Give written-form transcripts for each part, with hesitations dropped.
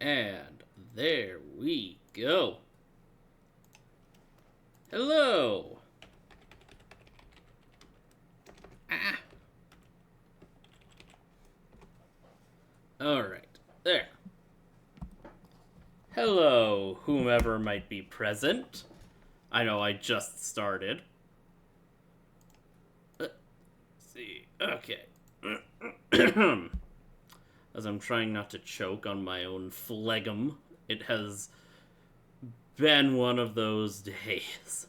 And there we go. Hello. Ah. Alright, there. Hello, whomever might be present. I know I just started. Let's see, okay. As I'm trying not to choke on my own phlegm, it has been one of those days.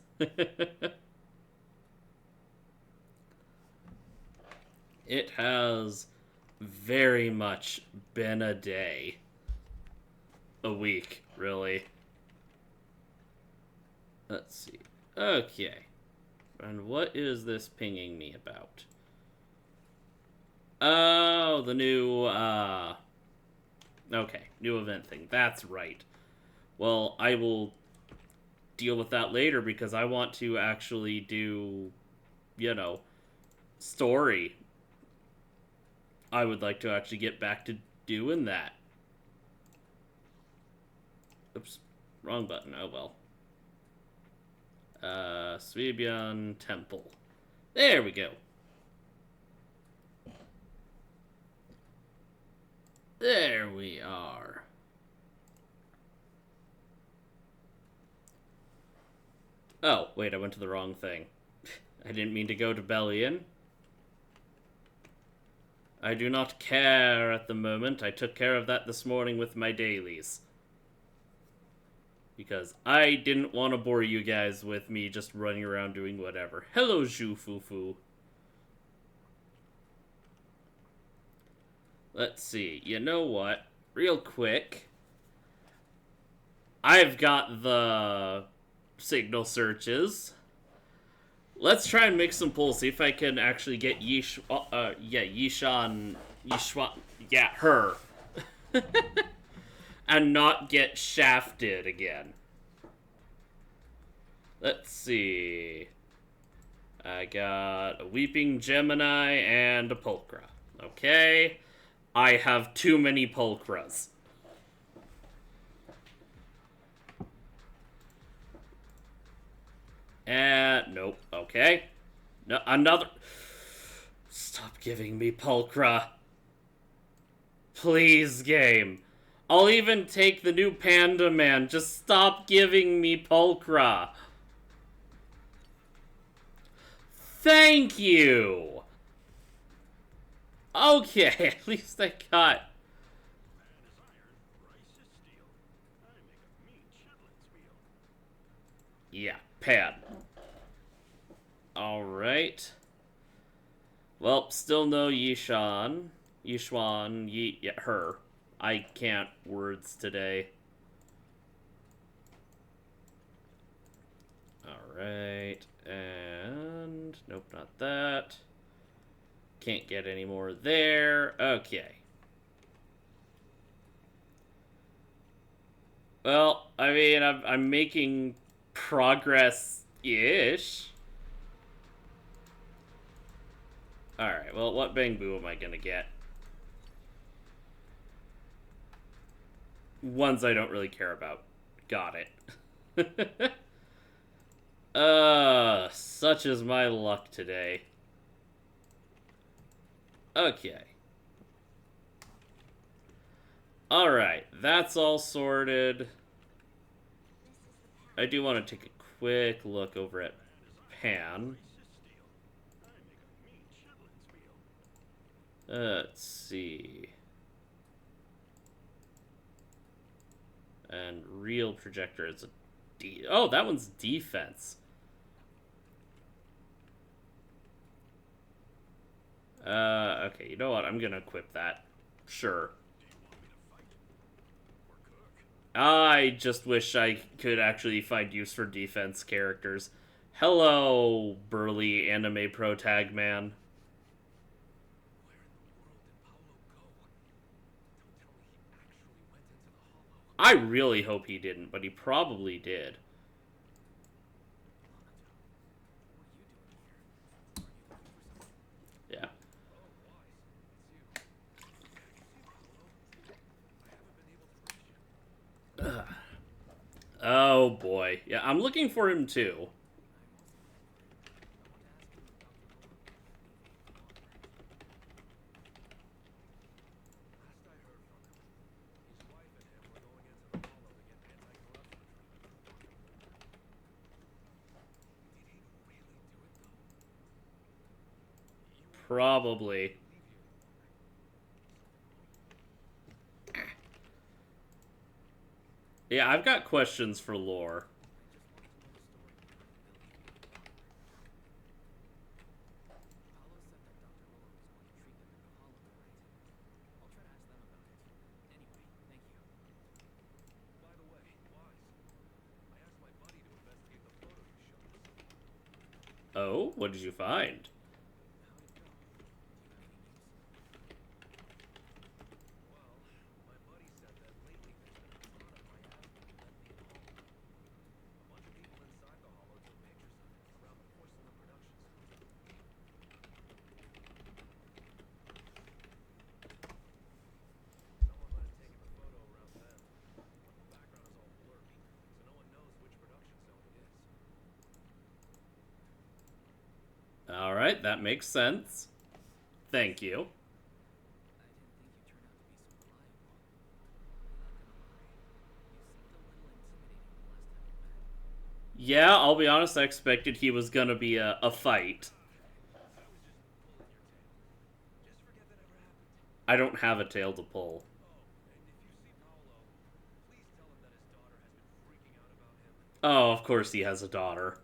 It has very much been a day. A week, really. Let's see. Okay. And what is this pinging me about? Oh, the new, okay, new event thing. That's right. Well, I will deal with that later because I want to actually do, story. I would like to actually get back to doing that. Oops, wrong button. Oh well. Swebian Temple. There we go. There we are. Oh, wait, I went to the wrong thing. I didn't mean to go to Bellion. I do not care at the moment. I took care of that this morning with my dailies. Because I didn't want to bore you guys with me just running around doing whatever. Hello, Zhu Fufu. Let's see. You know what? Real quick. I've got the signal searches. Let's try and make some polls. See if I can actually get Yishan, her. And not get shafted again. Let's see. I got a Weeping Gemini and a Pulchra. Okay. I have too many Pulchras. And nope. Okay. No, another. Stop giving me Pulchra. Please, game. I'll even take the new Panda Man. Just stop giving me Pulchra. Thank you. Okay, at least I got. Yeah, Pan. Alright. Well, still no Yishan. Her. I can't words today. Alright, and nope, not that. Can't get any more there. Okay. Well, I mean, I'm making progress-ish. Alright, well, what Bangbu am I gonna get? Ones I don't really care about. Got it. Such is my luck today. Okay. Alright, that's all sorted. I do want to take a quick look over at Pan. Let's see. And real projector is a oh, that one's defense. Okay, you know what? I'm gonna equip that. Sure. I just wish I could actually find use for defense characters. Hello, burly anime pro tag man. I really hope he didn't, but he probably did. Yeah. Oh boy. Yeah, I'm looking for him too. Probably. Yeah, I've got questions for Lore. Oh, what did you find? Alright, that makes sense. Thank you. Yeah, I'll be honest, I expected he was gonna be a fight. I don't have a tail to pull. Oh, of course he has a daughter.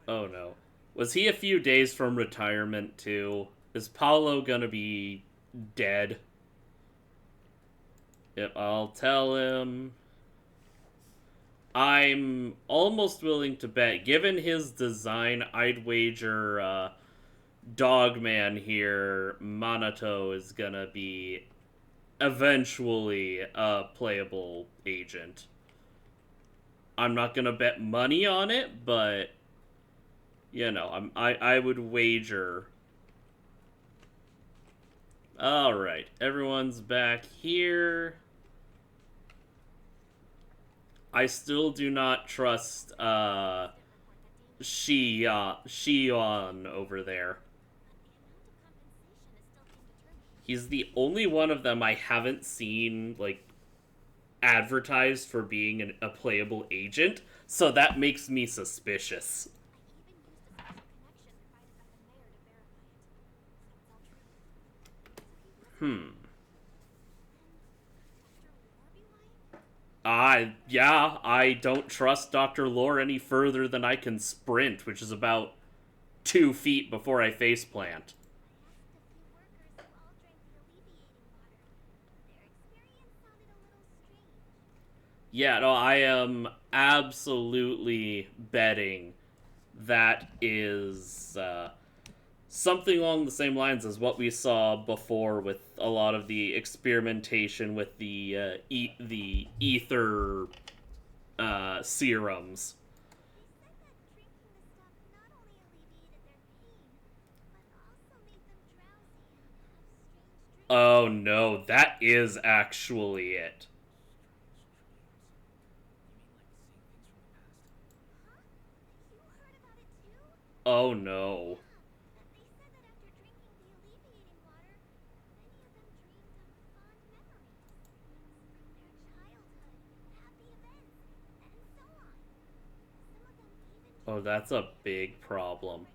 Oh no. Was he a few days from retirement too? Is Paulo gonna be dead? Yep, I'll tell him. I'm almost willing to bet, given his design, I'd wager Dogman here, Manato is gonna be eventually a playable agent. I'm not gonna bet money on it, but I would wager. All right, everyone's back here. I still do not trust Shion over there. He's the only one of them I haven't seen like advertised for being a playable agent, so that makes me suspicious. Hmm. Yeah, I don't trust Dr. Lore any further than I can sprint, which is about 2 feet before I faceplant. Yeah, no, I am absolutely betting that is something along the same lines as what we saw before with a lot of the experimentation with the ether serums. Oh no, that is actually it. Oh no. Oh, that's a big problem.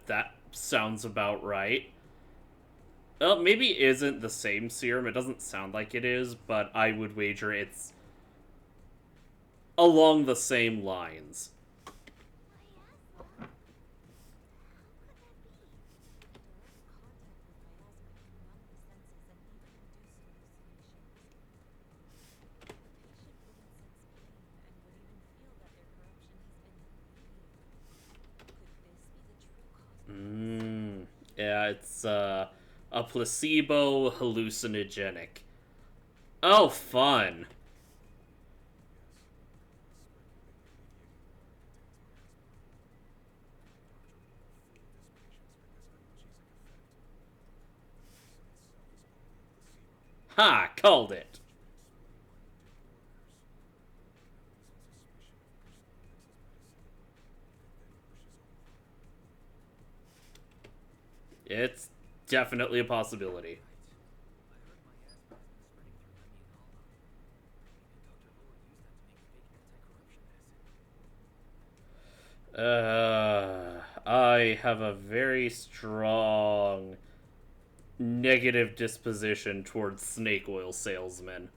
That sounds about right. Well, maybe it isn't the same serum. It doesn't sound like it is, but I would wager it's along the same lines. Yeah, it's a placebo hallucinogenic. Oh, fun. Ha! Called it. It's definitely a possibility. I have a very strong negative disposition towards snake oil salesmen.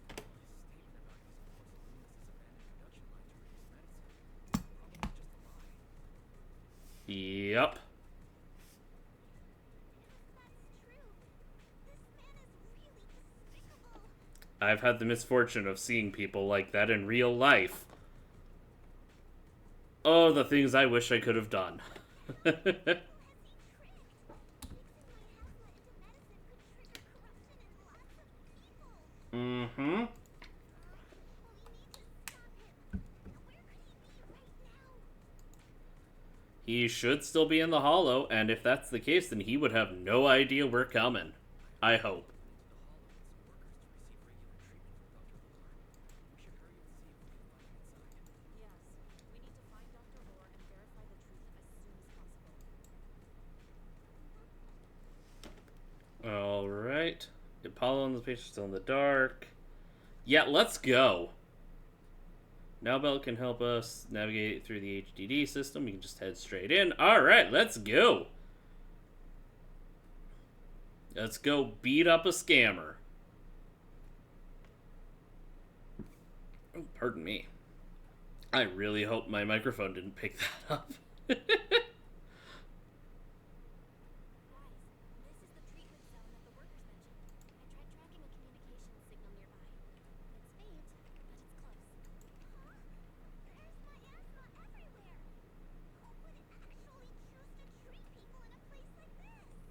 Yep. I've had the misfortune of seeing people like that in real life. Oh, the things I wish I could have done. Mm-hmm. He should still be in the hollow, and if that's the case, then he would have no idea we're coming. I hope. Alright. Apollo and the patient still in the dark. Yeah, let's go. Now Bell can help us navigate through the HDD system. We can just head straight in. Alright, let's go. Let's go beat up a scammer. Oh, pardon me. I really hope my microphone didn't pick that up.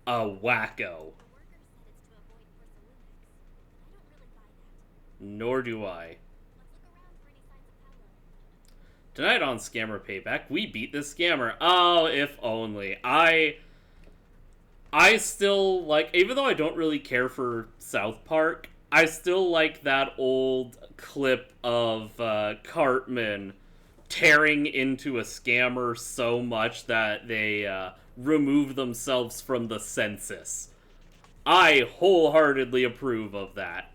A wacko. Nor do I. Tonight on Scammer Payback, we beat the scammer. Oh, if only. I still like, even though I don't really care for South Park, I still like that old clip of Cartman tearing into a scammer so much that they remove themselves from the census. I wholeheartedly approve of that.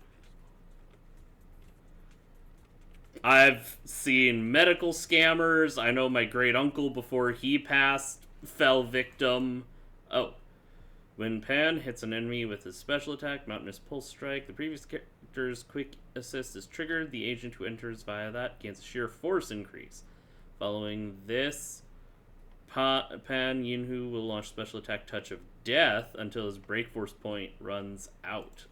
I've seen medical scammers. I know my great uncle, before he passed, fell victim. Oh. When Pan hits an enemy with his special attack, Mountainous Pulse Strike, the previous character's quick assist is triggered. The agent who enters via that gains a sheer force increase. Following this, Pan Yinhu will launch special attack Touch of Death until his break force point runs out.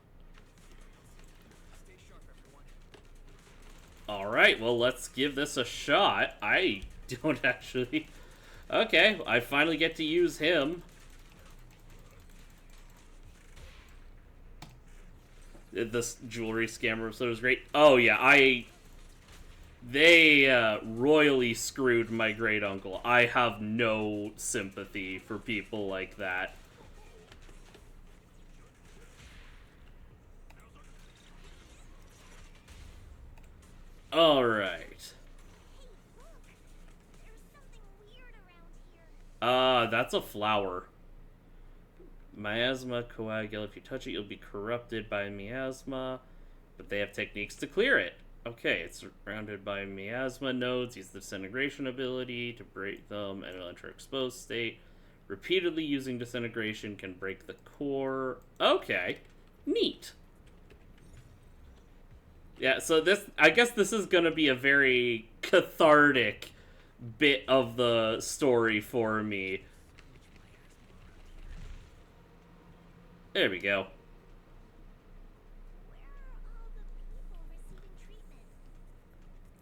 Alright, well, let's give this a shot. I don't actually... Okay, I finally get to use him. This jewelry scammer episode was great. Oh, yeah, they royally screwed my great uncle. I have no sympathy for people like that. Alright. That's a flower. Miasma coagula. If you touch it, you'll be corrupted by miasma, but they have techniques to clear it. Okay, it's surrounded by miasma nodes. Use the disintegration ability to break them and it'll enter exposed state. Repeatedly using disintegration can break the core. Okay, neat. Yeah, so I guess this is gonna be a very cathartic bit of the story for me. There we go.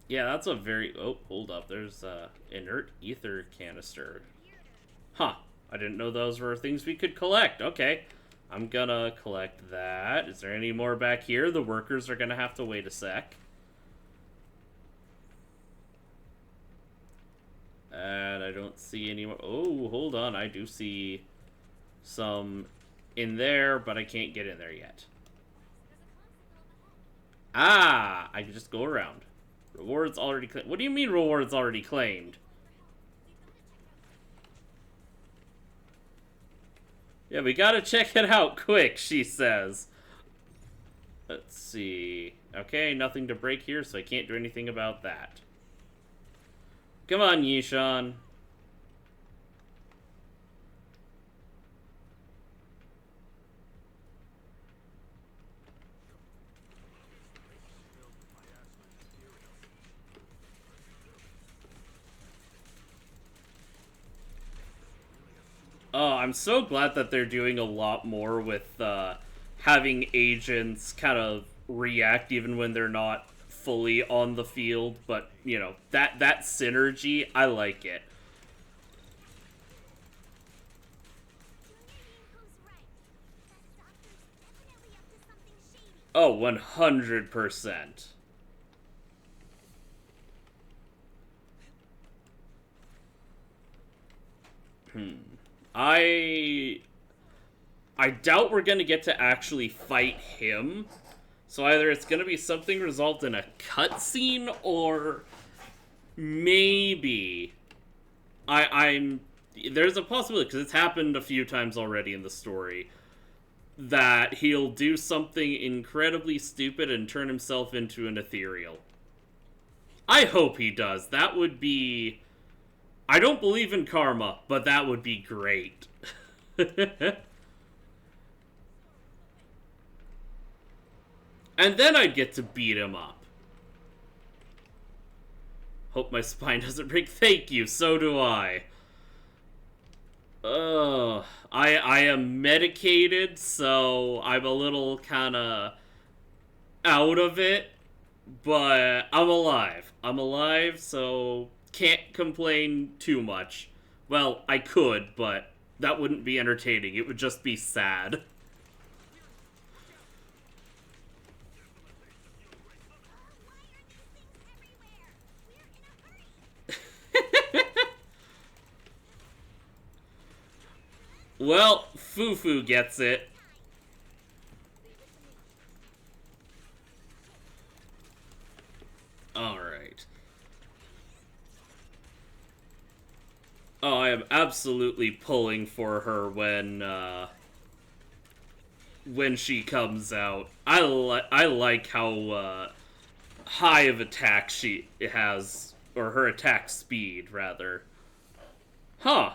Yeah, that's a very... Oh, hold up. There's a inert ether canister. Huh. I didn't know those were things we could collect. Okay. I'm gonna collect that. Is there any more back here? The workers are gonna have to wait a sec. And I don't see any more. Oh, hold on. I do see some in there, but I can't get in there yet. Ah! I can just go around. Rewards already claimed. What do you mean rewards already claimed? Yeah, we gotta check it out quick, she says. Let's see. Okay, nothing to break here, so I can't do anything about that. Come on, Yishan. Oh, I'm so glad that they're doing a lot more with having agents kind of react even when they're not fully on the field. But you know that synergy, I like it. Oh, 100%. I I doubt we're gonna get to actually fight him. So either it's gonna be something resolved in a cutscene, or maybe I'm there's a possibility because it's happened a few times already in the story that he'll do something incredibly stupid and turn himself into an ethereal. I hope he does. That would be. I don't believe in karma, but that would be great. And then I'd get to beat him up. Hope my spine doesn't break. Thank you, so do I. I am medicated, so I'm a little kinda out of it, but I'm alive. I'm alive, so can't complain too much. Well, I could, but that wouldn't be entertaining. It would just be sad. Well, Fufu gets it. Alright. Oh, I am absolutely pulling for her when she comes out. I like how high of attack she has, or her attack speed rather. Huh.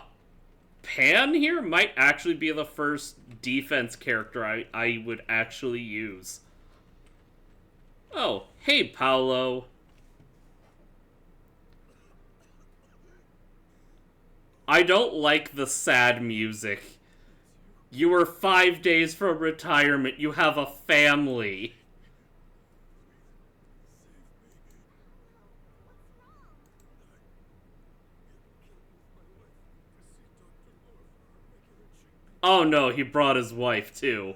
Pan here might actually be the first defense character I would actually use. Oh, hey Paolo. I don't like the sad music. You were 5 days from retirement. You have a family. Oh no, he brought his wife too.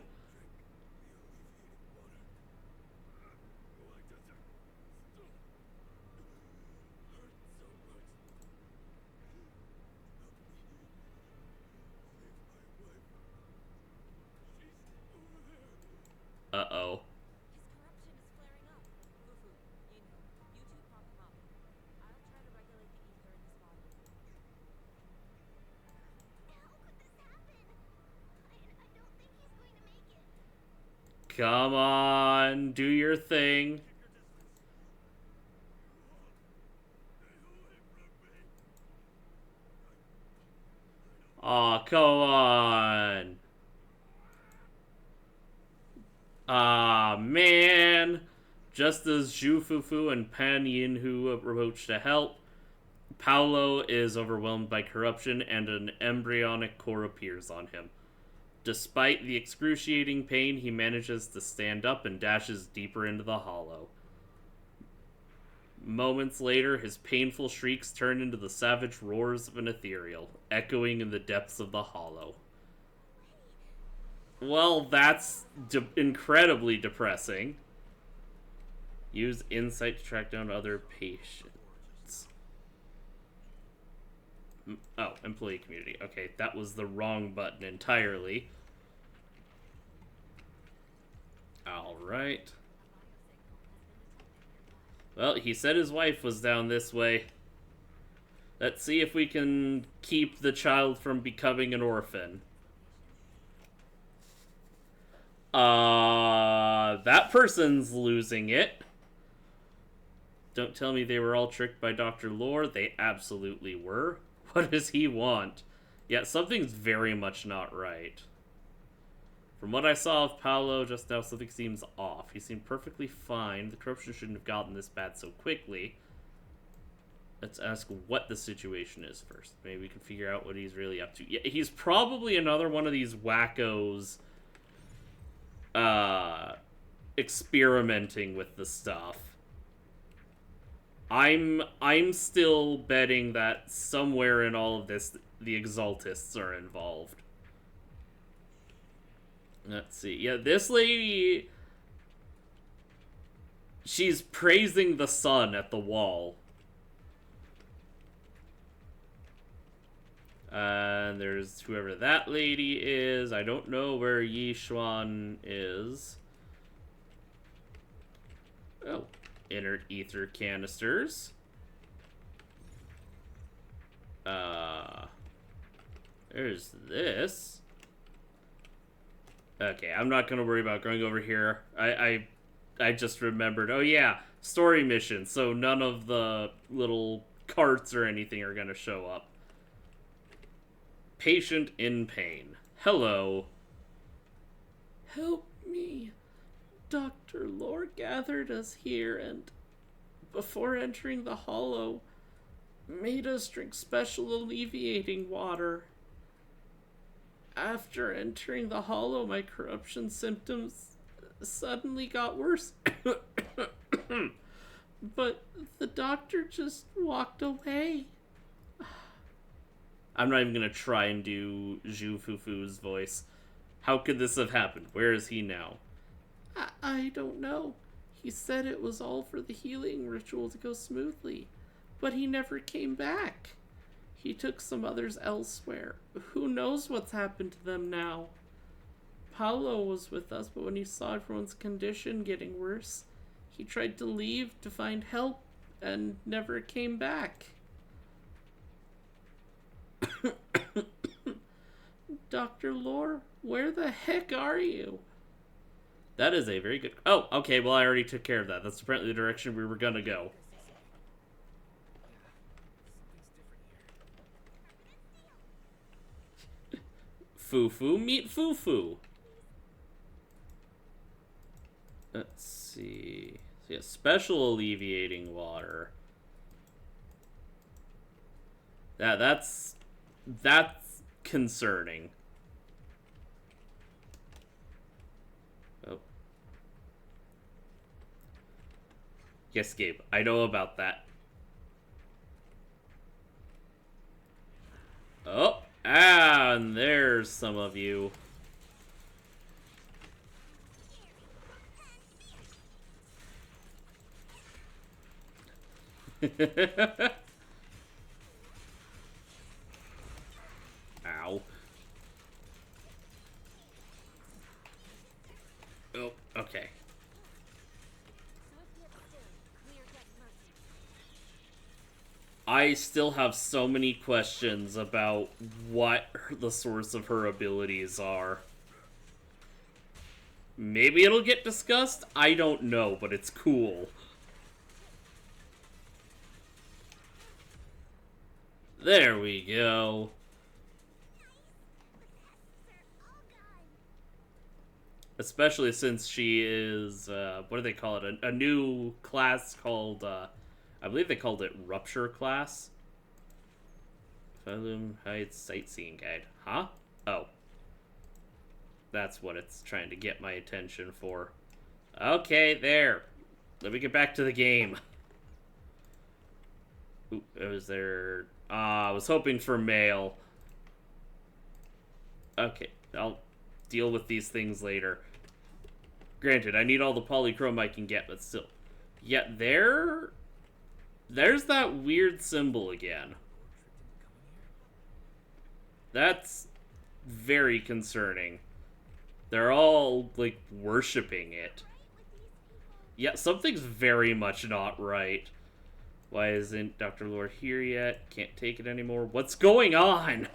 Uh-oh. Come on, do your thing. Aw, come on. Ah, man. Just as Zhu Fufu and Pan Yinhu approach to help, Paolo is overwhelmed by corruption and an embryonic core appears on him. Despite the excruciating pain, he manages to stand up and dashes deeper into the hollow. Moments later, his painful shrieks turned into the savage roars of an ethereal, echoing in the depths of the hollow. Well, that's incredibly depressing. Use insight to track down other patients. Oh, employee community. Okay, that was the wrong button entirely. Alright. Well, he said his wife was down this way. Let's see if we can keep the child from becoming an orphan. That person's losing it. Don't tell me they were all tricked by Dr. Lore. They absolutely were. What does he want? Yeah, something's very much not right. From what I saw of Paolo just now, something seems off. He seemed perfectly fine. The corruption shouldn't have gotten this bad so quickly. Let's ask what the situation is first. Maybe we can figure out what he's really up to. Yeah, he's probably another one of these wackos experimenting with the stuff. I'm still betting that somewhere in all of this the Exaltists are involved. Let's see. Yeah, this lady, she's praising the sun at the wall. And there's whoever that lady is. I don't know where Yi Xuan is. Oh, inner ether canisters. There's this. Okay, I'm not gonna worry about going over here. I just remembered. Oh yeah, story mission. So none of the little carts or anything are gonna show up. Patient in pain. Hello. Help me. Dr. Lore gathered us here and, before entering the hollow, made us drink special alleviating water. After entering the hollow, my corruption symptoms suddenly got worse. But the doctor just walked away. I'm not even going to try and do Zhu Fufu's voice. How could this have happened? Where is he now? I don't know. He said it was all for the healing ritual to go smoothly, but he never came back. He took some others elsewhere. Who knows what's happened to them now? Paolo was with us, but when he saw everyone's condition getting worse, he tried to leave to find help and never came back. Dr. Lore, where the heck are you? That is a very good... Oh, okay, well I already took care of that. That's apparently the direction we were gonna go. Fufu, meet Fufu. Let's see. So yeah, special alleviating water. That's concerning. Oh. Yes, Gabe, I know about that. Oh, and there's some of you. Ow. Oh, okay. I still have so many questions about what the source of her abilities are. Maybe it'll get discussed? I don't know, but it's cool. There we go. Especially since she is, what do they call it? A new class called, I believe they called it Rupture Class. Malum Heights Sightseeing Guide. Huh? Oh. That's what it's trying to get my attention for. Okay, there. Let me get back to the game. Ooh, was there... I was hoping for mail. Okay, I'll deal with these things later. Granted, I need all the polychrome I can get, but still. Yet there's that weird symbol again. That's very concerning. They're all, like, worshipping it. Yeah, something's very much not right. Why isn't Dr. Lore here yet? Can't take it anymore. What's going on?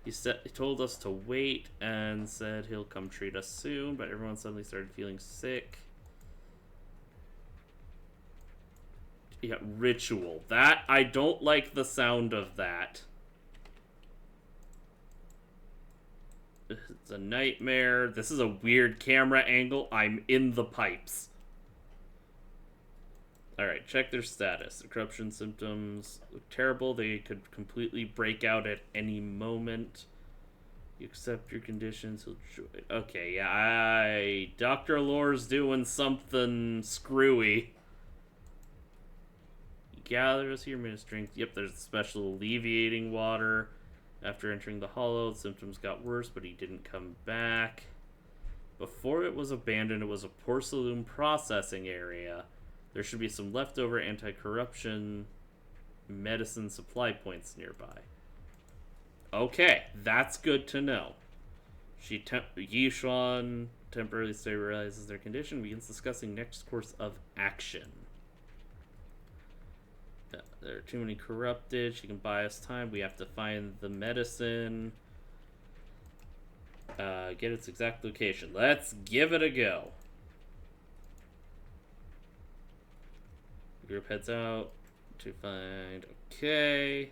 He told us to wait and said he'll come treat us soon, but everyone suddenly started feeling sick. Yeah, ritual. That, I don't like the sound of that. It's a nightmare. This is a weird camera angle. I'm in the pipes. Alright, check their status. The corruption symptoms look terrible. They could completely break out at any moment. You accept your conditions. Okay, yeah, Dr. Lore's doing something screwy. He gathers here, made a strength. Yep, there's special alleviating water. After entering the hollow, the symptoms got worse, but he didn't come back. Before it was abandoned, it was a porcelain processing area. There should be some leftover anti-corruption medicine supply points nearby. Okay, that's good to know. Yishuan temporarily stabilizes their condition, begins discussing next course of action. There are too many corrupted. She can buy us time. We have to find the medicine. Get its exact location. Let's give it a go. The group heads out to find... Okay.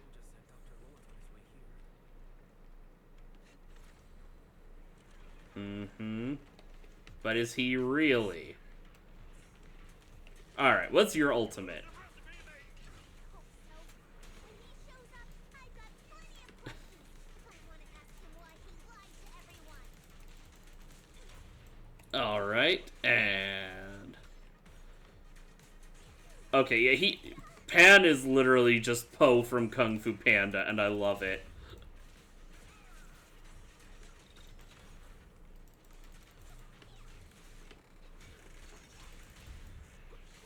But is he really? Alright, what's your ultimate? Alright, and... Okay, yeah, Pan is literally just Po from Kung Fu Panda, and I love it.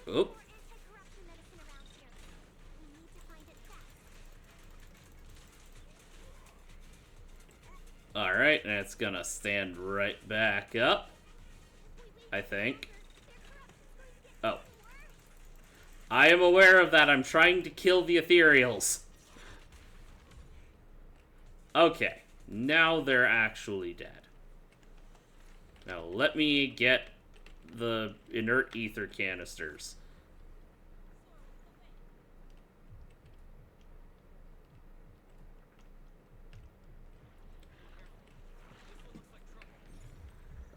Oop. Alright, and it's gonna stand right back up. I think. Oh. I am aware of that. I'm trying to kill the ethereals. Okay. Now they're actually dead. Now let me get the inert ether canisters.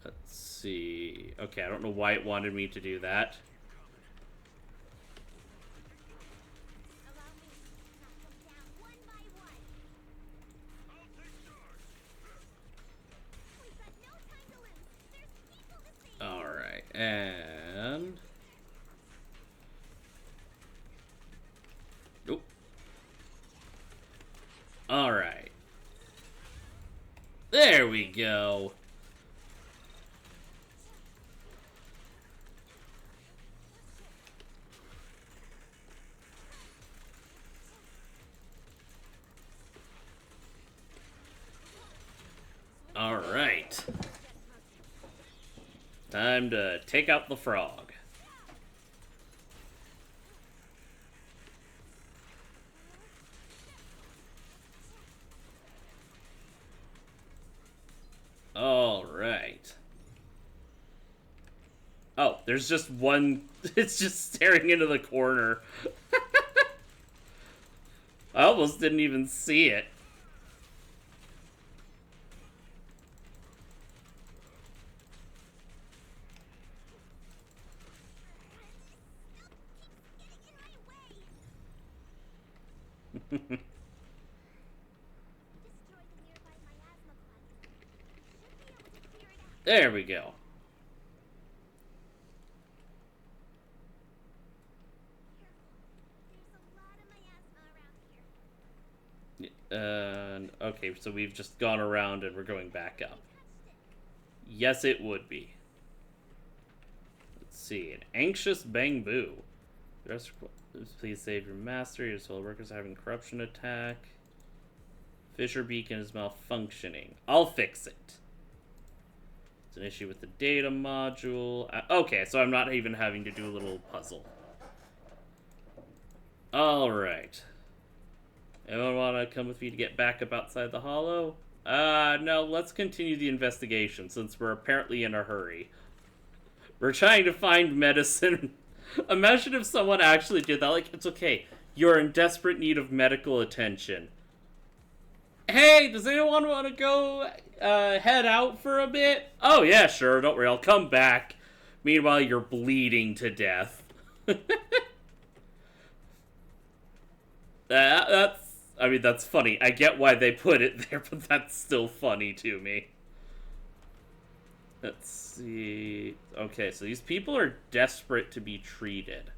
Let's see. Okay, I don't know why it wanted me to do that. Alright, and... Nope. Alright. There we go. Alright. Time to take out the frog. Alright. Oh, there's just one... It's just staring into the corner. I almost didn't even see it. There we go. And, okay, so we've just gone around and we're going back up. Yes, it would be. Let's see. An anxious bamboo. Please save your master. Your soul workers are having corruption attack. Fisher beacon is malfunctioning. I'll fix it. It's an issue with the data module. Okay, so I'm not even having to do a little puzzle. Alright. Anyone want to come with me to get back up outside the hollow? No, let's continue the investigation since we're apparently in a hurry. We're trying to find medicine. Imagine if someone actually did that. Like, it's okay. You're in desperate need of medical attention. Hey, does anyone want to go head out for a bit? Oh, yeah, sure. Don't worry. I'll come back. Meanwhile, you're bleeding to death. That's funny. I get why they put it there, but that's still funny to me. Let's see. Okay, so these people are desperate to be treated.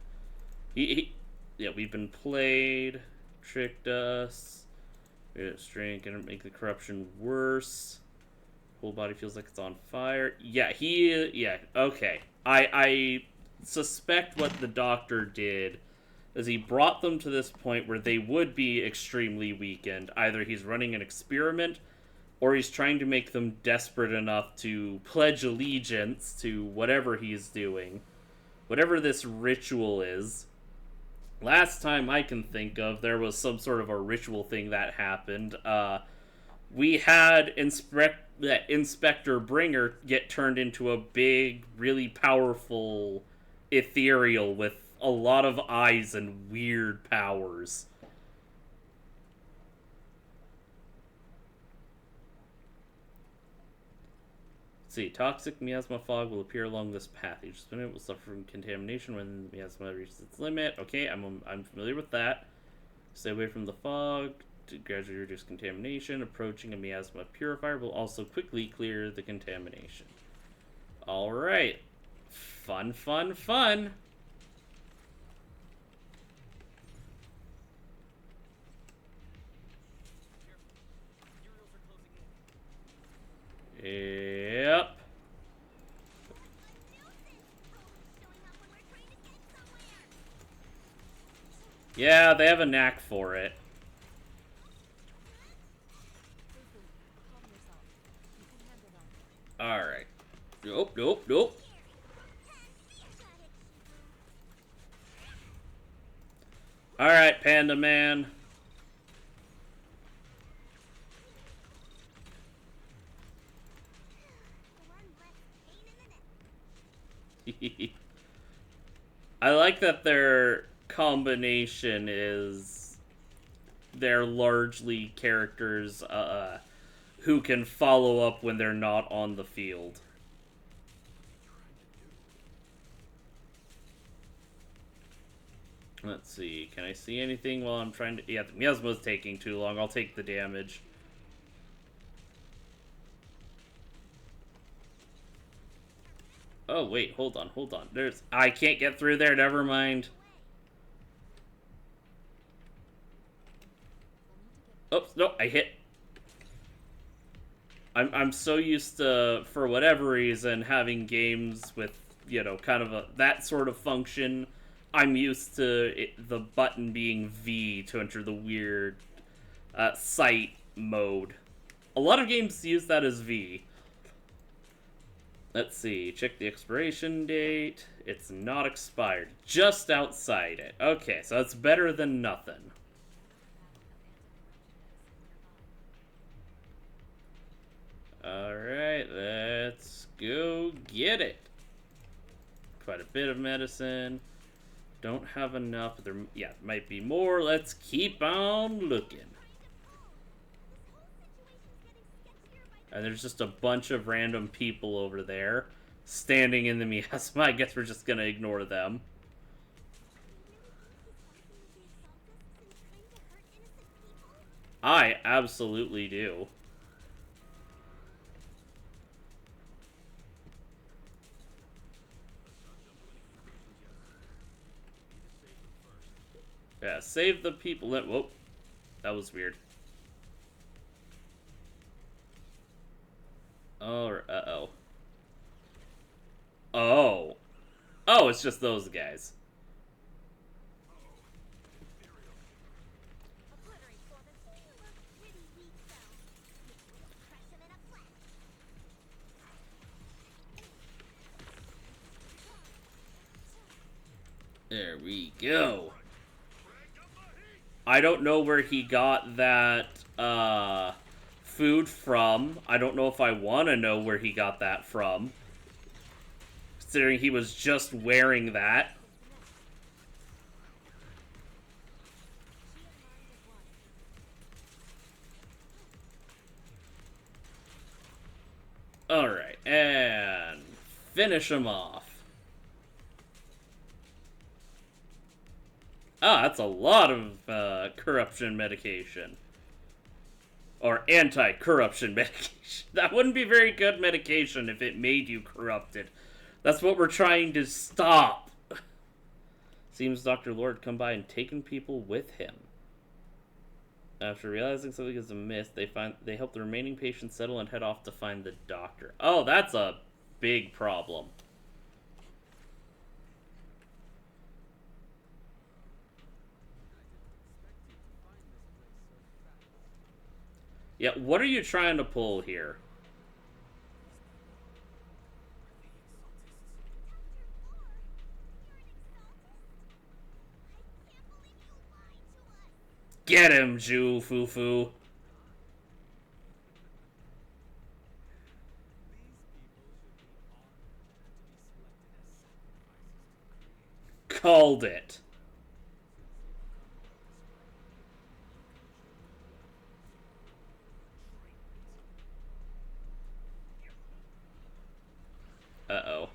Yeah, we've been played, tricked us. Strength gonna make the corruption worse. Whole body feels like it's on fire. Yeah, yeah, okay. I suspect what the doctor did is he brought them to this point where they would be extremely weakened. Either he's running an experiment, or he's trying to make them desperate enough to pledge allegiance to whatever he's doing. Whatever this ritual is. Last time I can think of, there was some sort of a ritual thing that happened. We had Inspector Bringer get turned into a big, really powerful ethereal with a lot of eyes and weird powers. Let's see, toxic miasma fog will appear along this path. Each minute will suffer from contamination when the miasma reaches its limit. Okay, I'm familiar with that. Stay away from the fog to gradually reduce contamination. Approaching a miasma purifier will also quickly clear the contamination. Alright. Fun, fun, fun. Yep. Yeah, they have a knack for it. Alright. Nope, nope, nope. Alright, Panda Man. I like that their combination is they're largely characters who can follow up when they're not on the field. Let's see, can I see anything while I'm trying to... Yeah, the miasma's taking too long. I'll take the damage. Oh, wait, hold on. I can't get through there, never mind. Oops, no, I hit. I'm so used to, for whatever reason, having games with, you know, kind of that sort of function. I'm used to the button being V to enter the weird sight mode. A lot of games use that as V. Let's see, check the expiration date. It's not expired, just outside it. Okay, so that's better than nothing. Alright, let's go get it. Quite a bit of medicine. Don't have enough. There might be more. Let's keep on looking. And there's just a bunch of random people over there standing in the miasma. I guess we're just gonna ignore them. I absolutely do. Yeah, save the people that... Whoa. That was weird. Oh, it's just those guys. There we go. I don't know where he got that, food from. I don't know if I want to know where he got that from. Considering he was just wearing that. Alright, and finish him off. Ah, that's a lot of corruption medication. Or anti-corruption medication. That wouldn't be very good medication if it made you corrupted. That's what we're trying to stop. Seems Dr. Lord come by and taken people with him. After realizing something is amiss, they help the remaining patients settle and head off to find the doctor. Oh, that's a big problem. Yeah, what are you trying to pull here? Get him, Ju Fufu. Called it. Uh-oh.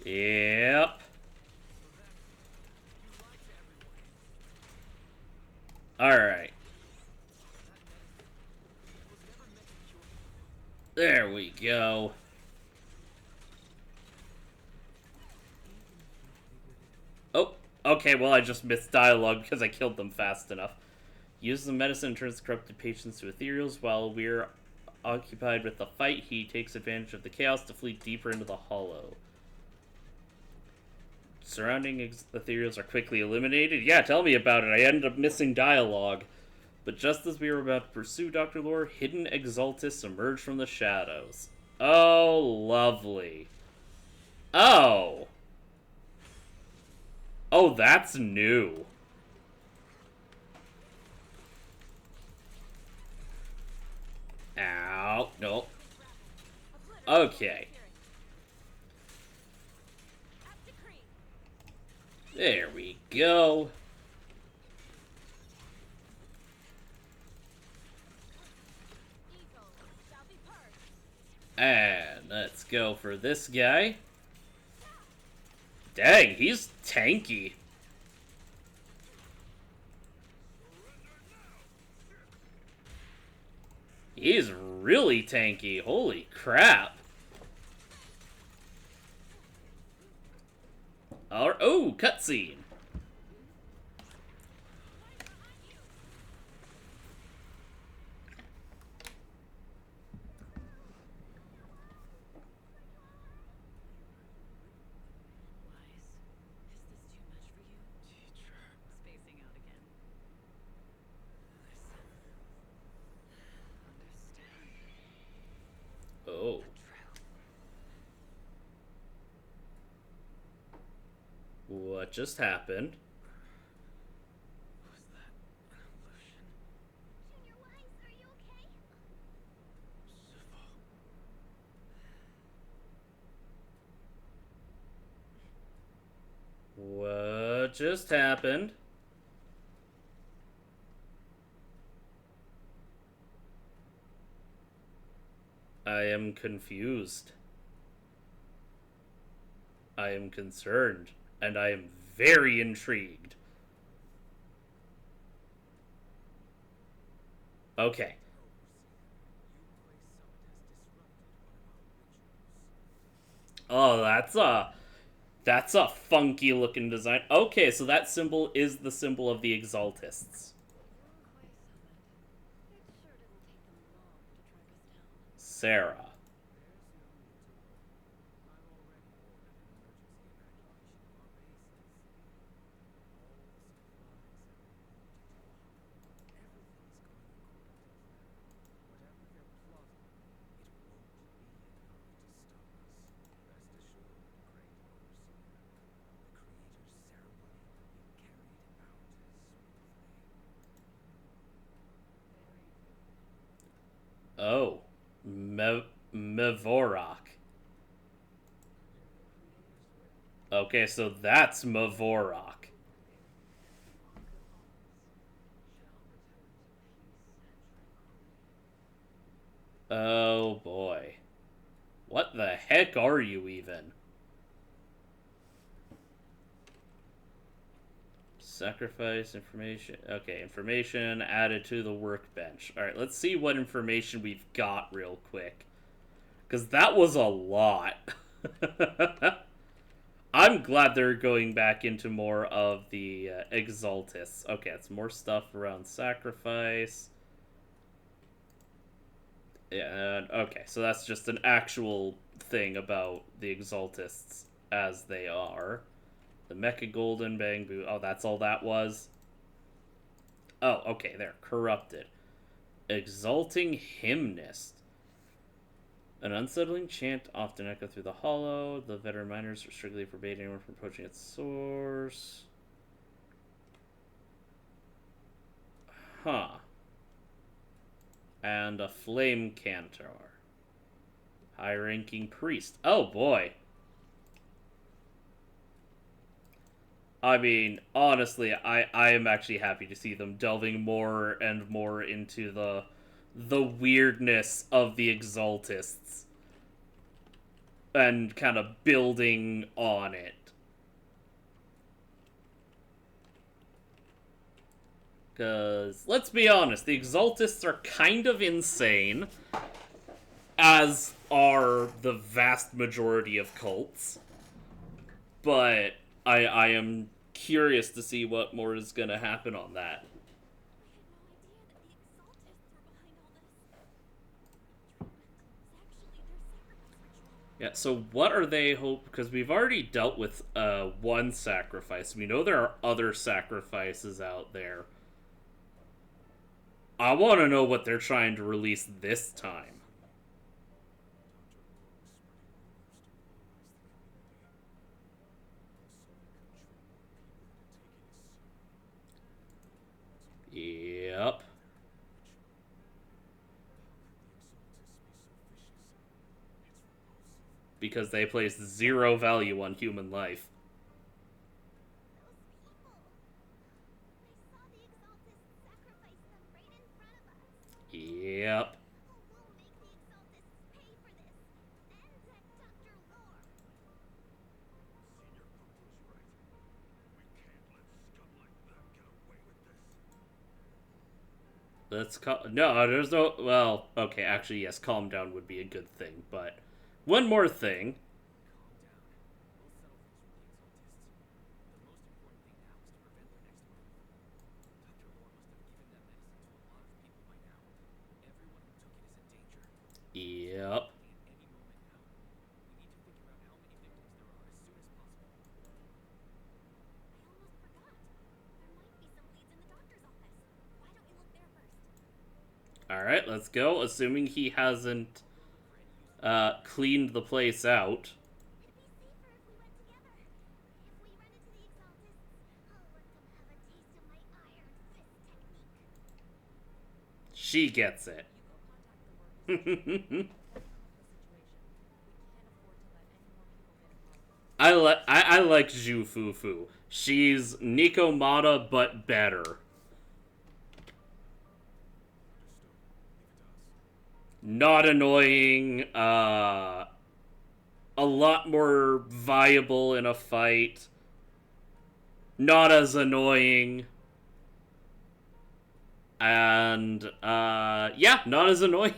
Yep. Alright. There we go. Oh, okay, well I just missed dialogue because I killed them fast enough. Uses the medicine and turns the corrupted patients to ethereals. While we're occupied with the fight, he takes advantage of the chaos to flee deeper into the hollow. Surrounding ethereals are quickly eliminated. Yeah, tell me about it. I ended up missing dialogue. But just as we were about to pursue Dr. Lore, hidden exaltists emerged from the shadows. Oh, lovely. Oh. Oh, that's new. Ow. Nope. Okay. There we go. And let's go for this guy. Dang, he's tanky. He's really tanky. Holy crap. Oh, cutscene. Oh. What just happened? Was that an illusion? Junior Wise, are you okay? What just happened? I am confused. I am concerned. And I am very intrigued. Okay. Oh, That's a funky looking design. Okay, so that symbol is the symbol of the Exaltists. Sarah. Oh. Mevorok. Okay, so that's Mevorok. Oh boy. What the heck are you even? Sacrifice information. Okay, information added to the workbench. Alright, let's see what information we've got real quick. Because that was a lot. I'm glad they're going back into more of the Exaltists. Okay, it's more stuff around sacrifice. Yeah, okay, so that's just an actual thing about the Exaltists as they are. The Mecha Golden Bangbu. Oh, that's all that was? Oh, okay, there. Corrupted. Exalting Hymnist. An unsettling chant often echo through the hollow. The veteran miners strictly forbade anyone from approaching its source. Huh. And a flame cantor. High-ranking priest. Oh, boy. I mean, honestly, I am actually happy to see them delving more and more into the weirdness of the Exaltists and kind of building on it. Because, let's be honest, the Exaltists are kind of insane, as are the vast majority of cults. But I am curious to see what more is going to happen on that. Yeah, so what are they hope? Because we've already dealt with one sacrifice. We know there are other sacrifices out there. I want to know what they're trying to release this time. Yep. Because they place zero value on human life. Yep. Let's no, there's no. Well, okay, actually, yes, calm down would be a good thing. But one more thing. Yep. Alright, let's go. Assuming he hasn't cleaned the place out. She gets it. I like Zhu Fufu. She's Nico Mata, but better. Not annoying. A lot more viable in a fight. Not as annoying. And, yeah, not as annoying.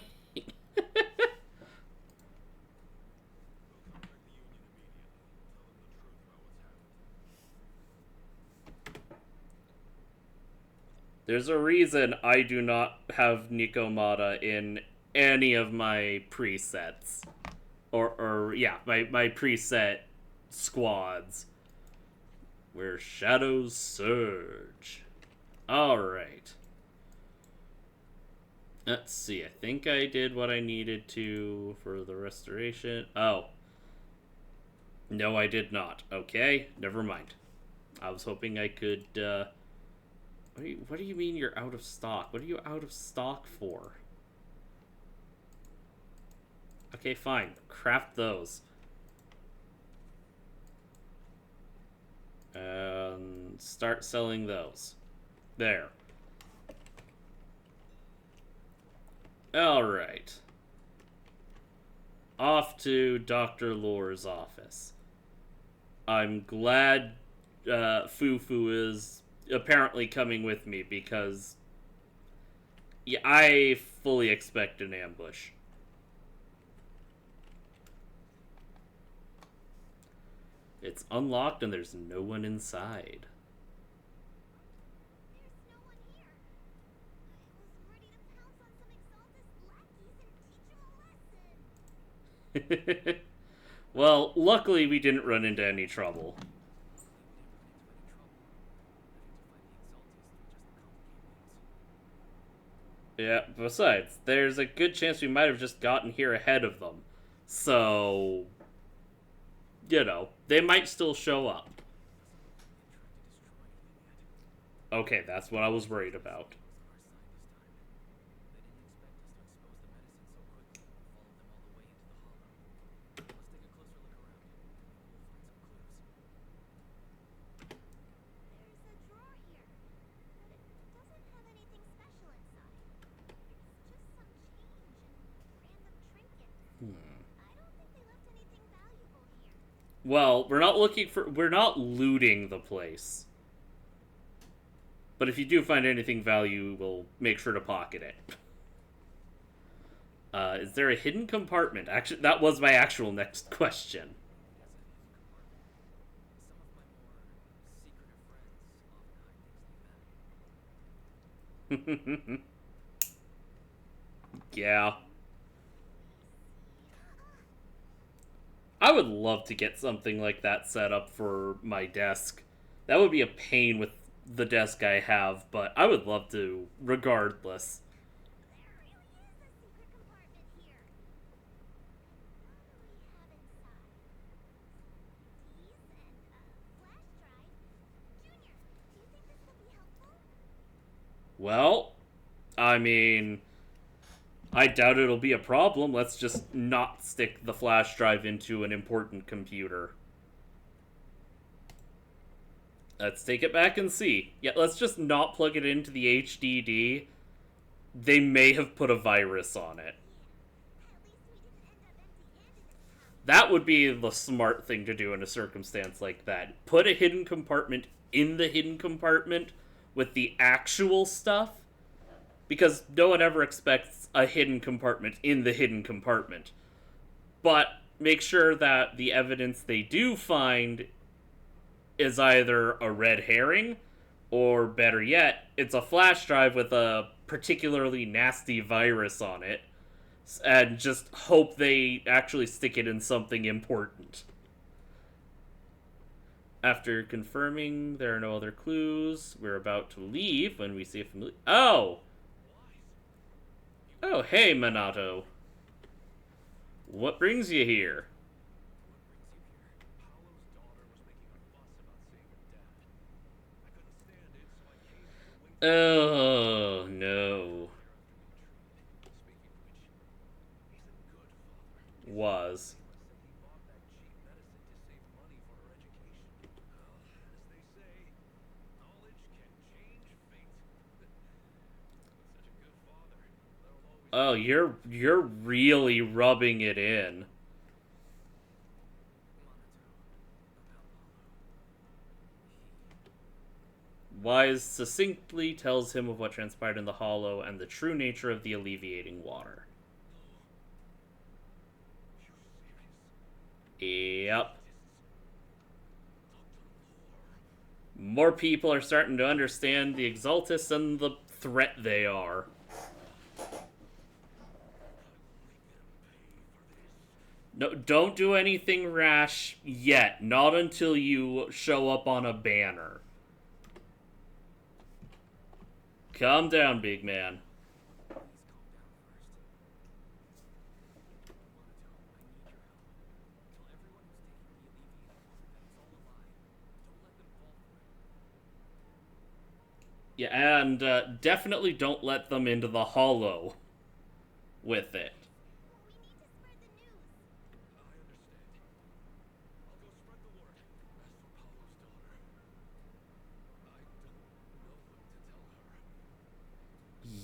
There's a reason I do not have Nikomata in any of my presets. Or yeah, my preset squads. Where shadows surge. Alright. Let's see, I think I did what I needed to for the restoration. Oh. No, I did not. Okay, never mind. I was hoping I could, what do you mean you're out of stock? What are you out of stock for? Okay, fine. Craft those. And start selling those. There. Alright. Off to Dr. Lore's office. I'm glad Fufu is apparently coming with me because yeah, I fully expect an ambush. It's unlocked and there's no one inside. There's no one here. I was ready to pounce on some Exaltus lackeys and teach them a lesson. Well, luckily we didn't run into any trouble. Yeah, besides, there's a good chance we might have just gotten here ahead of them. So, you know, they might still show up. Okay, that's what I was worried about. There's a drawer here, but it doesn't have anything special inside. It's just some change and random trinkets. I don't think they left anything valuable here. Well, we're not looting the place. But if you do find anything value, we'll make sure to pocket it. Is there a hidden compartment? Actually, that was my actual next question. Yeah. I would love to get something like that set up for my desk. That would be a pain with the desk I have, but I would love to regardless. There really is a secret compartment here. What do we have inside? Keys and a flash drive. Junior, do you think this will be helpful? Well, I mean, I doubt it'll be a problem. Let's just not stick the flash drive into an important computer. Let's take it back and see. Yeah, let's just not plug it into the HDD. They may have put a virus on it. At least we didn't end up empty-handed this time. That would be the smart thing to do in a circumstance like that. Put a hidden compartment in the hidden compartment with the actual stuff. Because no one ever expects a hidden compartment in the hidden compartment. But make sure that the evidence they do find is either a red herring, or better yet, it's a flash drive with a particularly nasty virus on it, and just hope they actually stick it in something important. After confirming there are no other clues, we're about to leave when we see a familiar. Oh! Oh, hey, Minato. What brings you here? Oh, no. Was. Oh, you're really rubbing it in. Wise succinctly tells him of what transpired in the hollow and the true nature of the alleviating water. Yep. more people are starting to understand the Exaltus and the threat they are. No, don't do anything rash yet. Not until you show up on a banner. Calm down, big man. Please calm down first. Monato, I need your help. Tell everyone who's taking the alleviated water that it's all a lie. Don't let them fall for it. Yeah, and definitely don't let them into the hollow with it. We need to spread the news. I understand. I'll go spread the word. As for Paulo's daughter, I don't know what to tell her.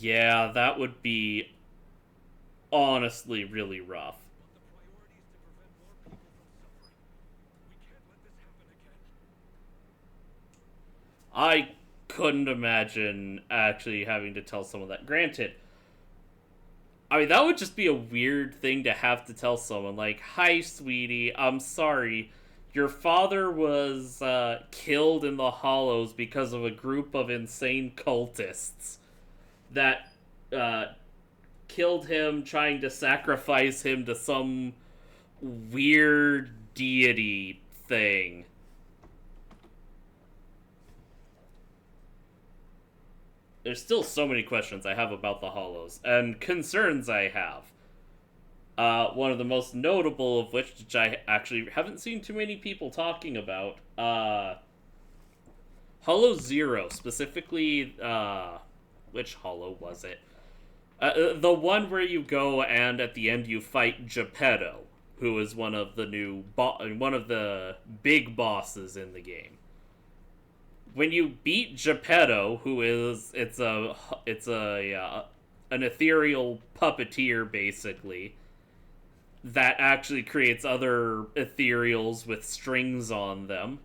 Yeah, that would be honestly really rough. But the priority is to prevent more people from suffering. We can't let this happen again. I couldn't imagine actually having to tell someone that. Granted, I mean, that would just be a weird thing to have to tell someone. Like, hi, sweetie, I'm sorry. Your father was killed in the Hollows because of a group of insane cultists that killed him trying to sacrifice him to some weird deity thing. There's still so many questions I have about the Hollows, and concerns I have. One of the most notable of which I actually haven't seen too many people talking about, Hollow Zero, specifically, which Hollow was it? The one where you go and at the end you fight Geppetto, who is one of the one of the big bosses in the game. When you beat Geppetto, who is it's a an ethereal puppeteer basically that actually creates other ethereals with strings on them.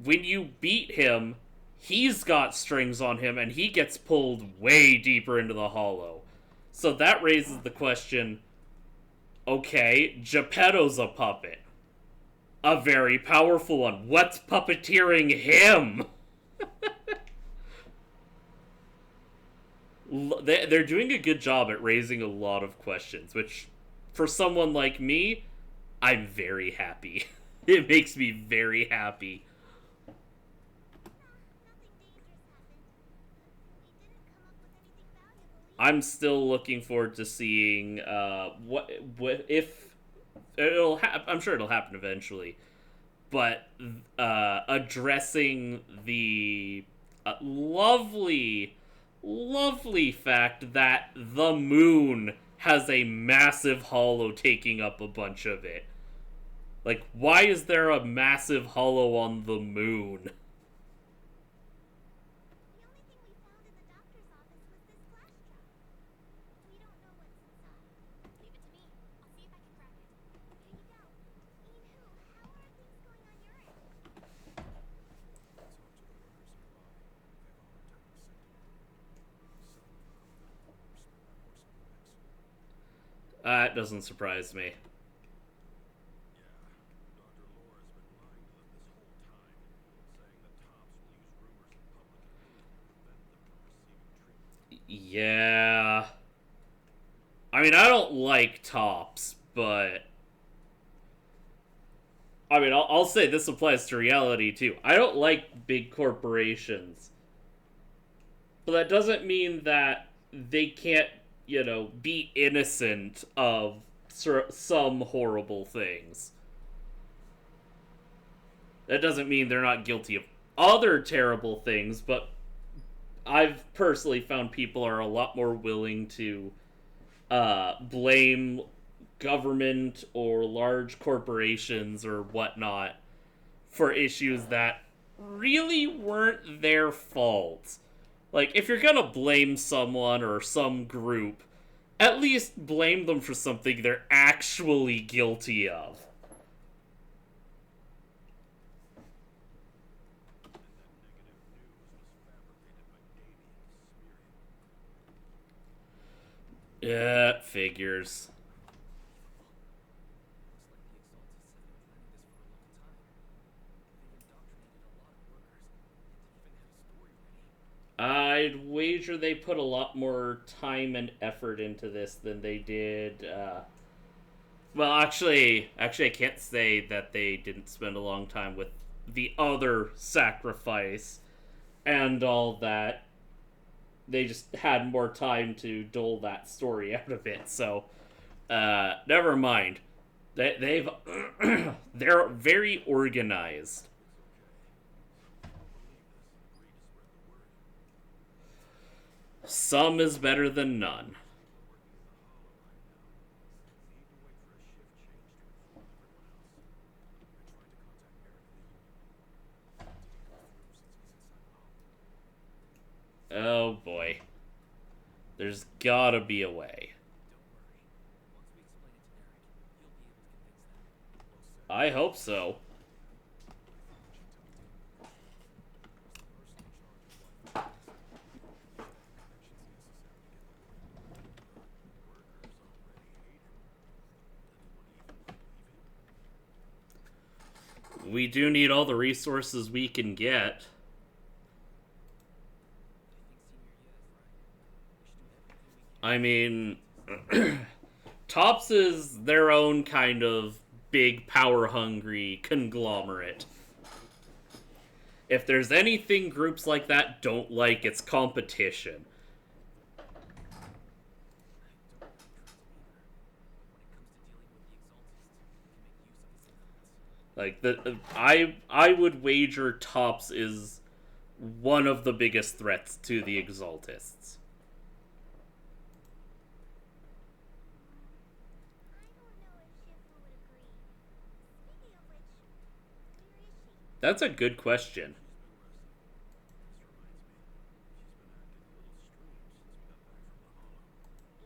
When you beat him, he's got strings on him and he gets pulled way deeper into the hollow. So that raises the question, okay, Geppetto's a puppet. A very powerful one. What's puppeteering him? They're doing a good job at raising a lot of questions, which, for someone like me, I'm very happy. It makes me very happy. I'm still looking forward to seeing what if I'm sure it'll happen eventually, but addressing the lovely, lovely fact that the moon has a massive hollow taking up a bunch of it. Like, why is there a massive hollow on the moon? The only thing we found in the doctor's office was this flash drive. We don't know what's inside. Leave it to me. I'll see if I can crack it. Here you go. Inu, how are things going on your end? Talk to the workers nearby. They have a hard time accepting it. Some of them felt worse by worse effects. That doesn't surprise me. Yeah, Dr. Laura's been lying to them this whole time, saying that Tops will use rumors in public opinion to prevent them from receiving treatment. Yeah. I mean, I don't like Tops, but I mean, I'll say this applies to reality too. I don't like big corporations. But that doesn't mean that they can't, be innocent of some horrible things. That doesn't mean they're not guilty of other terrible things, but I've personally found people are a lot more willing to blame government or large corporations or whatnot for issues that really weren't their fault. Like, if you're gonna blame someone or some group, at least blame them for something they're actually guilty of. And that negative news was fabricated by Damien to smear him. Yeah, it figures. Looks like the Exaltus have been planning this for a long time. They've indoctrinated a lot of workers, wager they put a lot more time and effort into this than they did. Well, I can't say that they didn't spend a long time with the other sacrifice and all that. They just had more time to dole that story out of it. So, never mind. They've they're very organized. Some is better than none. Oh boy. There's gotta be a way. I hope so. We do need all the resources we can get. I mean, Tops is their own kind of big, power hungry conglomerate. If there's anything groups like that don't like, it's competition. Like I would wager Tops is one of the biggest threats to the Exaltists. I don't know if Shifu would agree. Speaking of which, where is she? That's a good question.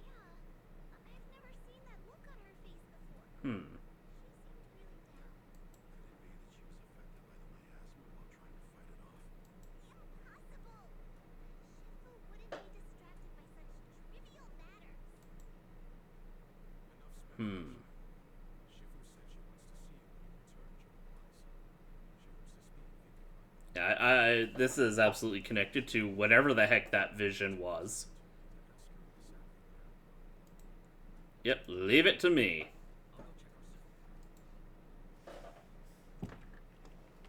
Yeah, I've never seen that look on her face before. Hmm. Impossible! Shifu wouldn't be distracted by such trivial matters. Hmm. I this is absolutely connected to whatever the heck that vision was. Yep, leave it to me.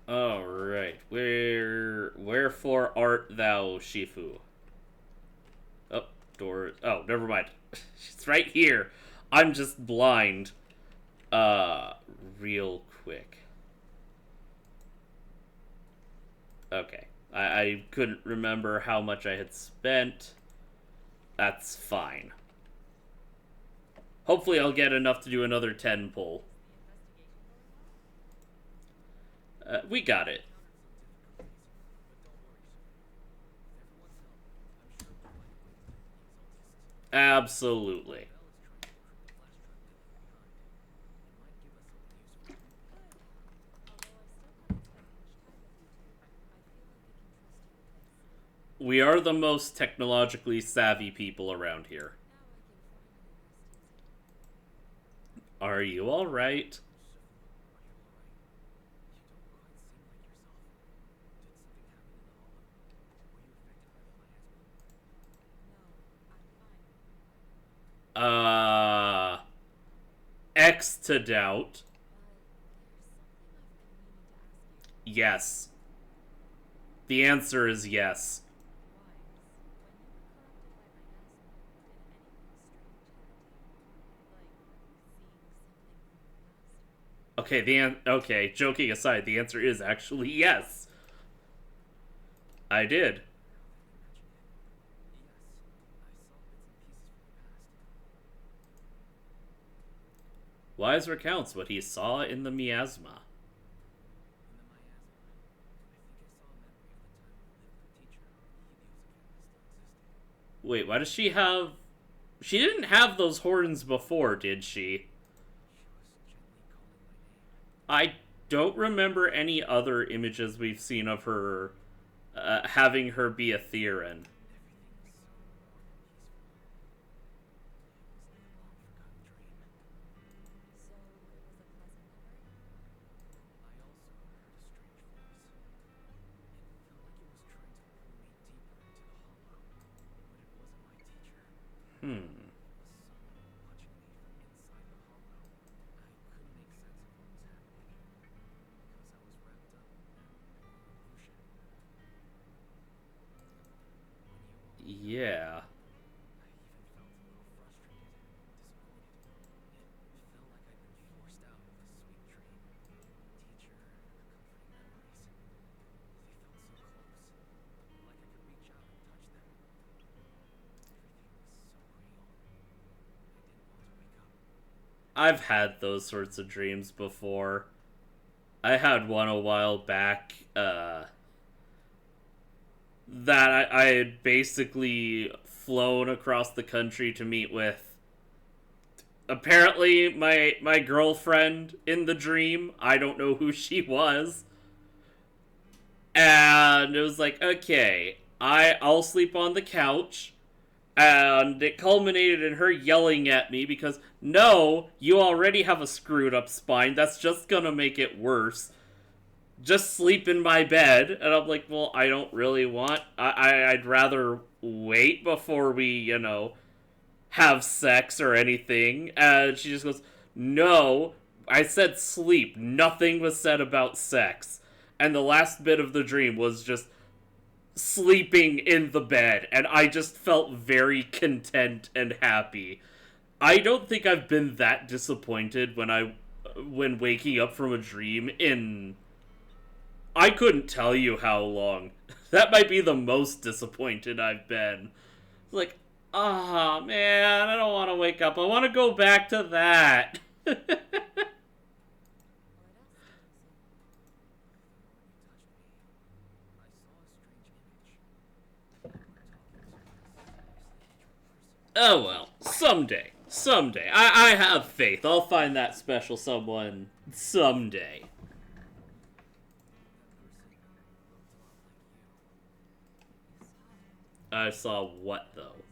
Alright, wherefore art thou, Shifu? Oh, door. Oh, never mind. It's right here. I'm just blind. Real quick. Okay. I couldn't remember how much I had spent. That's fine. Hopefully I'll get enough to do another 10 pull. We got it. Absolutely. We are the most technologically savvy people around here. Are you alright? X to doubt. Yes. The answer is yes. Okay, joking aside, the answer is actually yes. I did. Wise recounts what he saw in the miasma. Wait, why does she have... She didn't have those horns before, did she? I don't remember any other images we've seen of her having her be a Theron. I've had those sorts of dreams before. I had one a while back, that I had basically flown across the country to meet with apparently my girlfriend in the dream. I don't know who she was. And it was like, okay, I'll sleep on the couch. And it culminated in her yelling at me because, no, you already have a screwed up spine. That's just gonna make it worse. Just sleep in my bed. And I'm like, well, I don't really want. I'd rather wait before we, have sex or anything. And she just goes, no, I said sleep. Nothing was said about sex. And the last bit of the dream was just sleeping in the bed, and I just felt very content and happy. I don't think I've been that disappointed when waking up from a dream in I couldn't tell you how long. That might be the most disappointed I've been. Like, ah, man, I don't want to wake up. I want to go back to that. Oh well, someday. Someday. I have faith. I'll find that special someone someday. I saw what, though?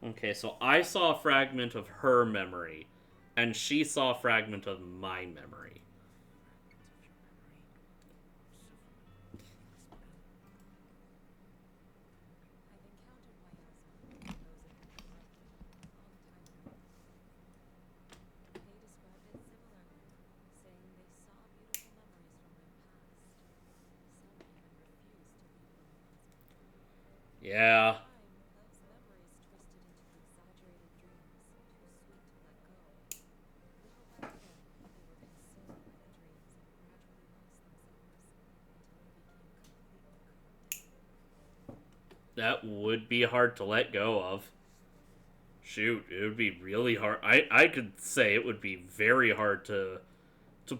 Okay, so I saw a fragment of her memory, and she saw a fragment of my memory. Yeah. That would be hard to let go of. Shoot, it would be really hard. I could say it would be very hard to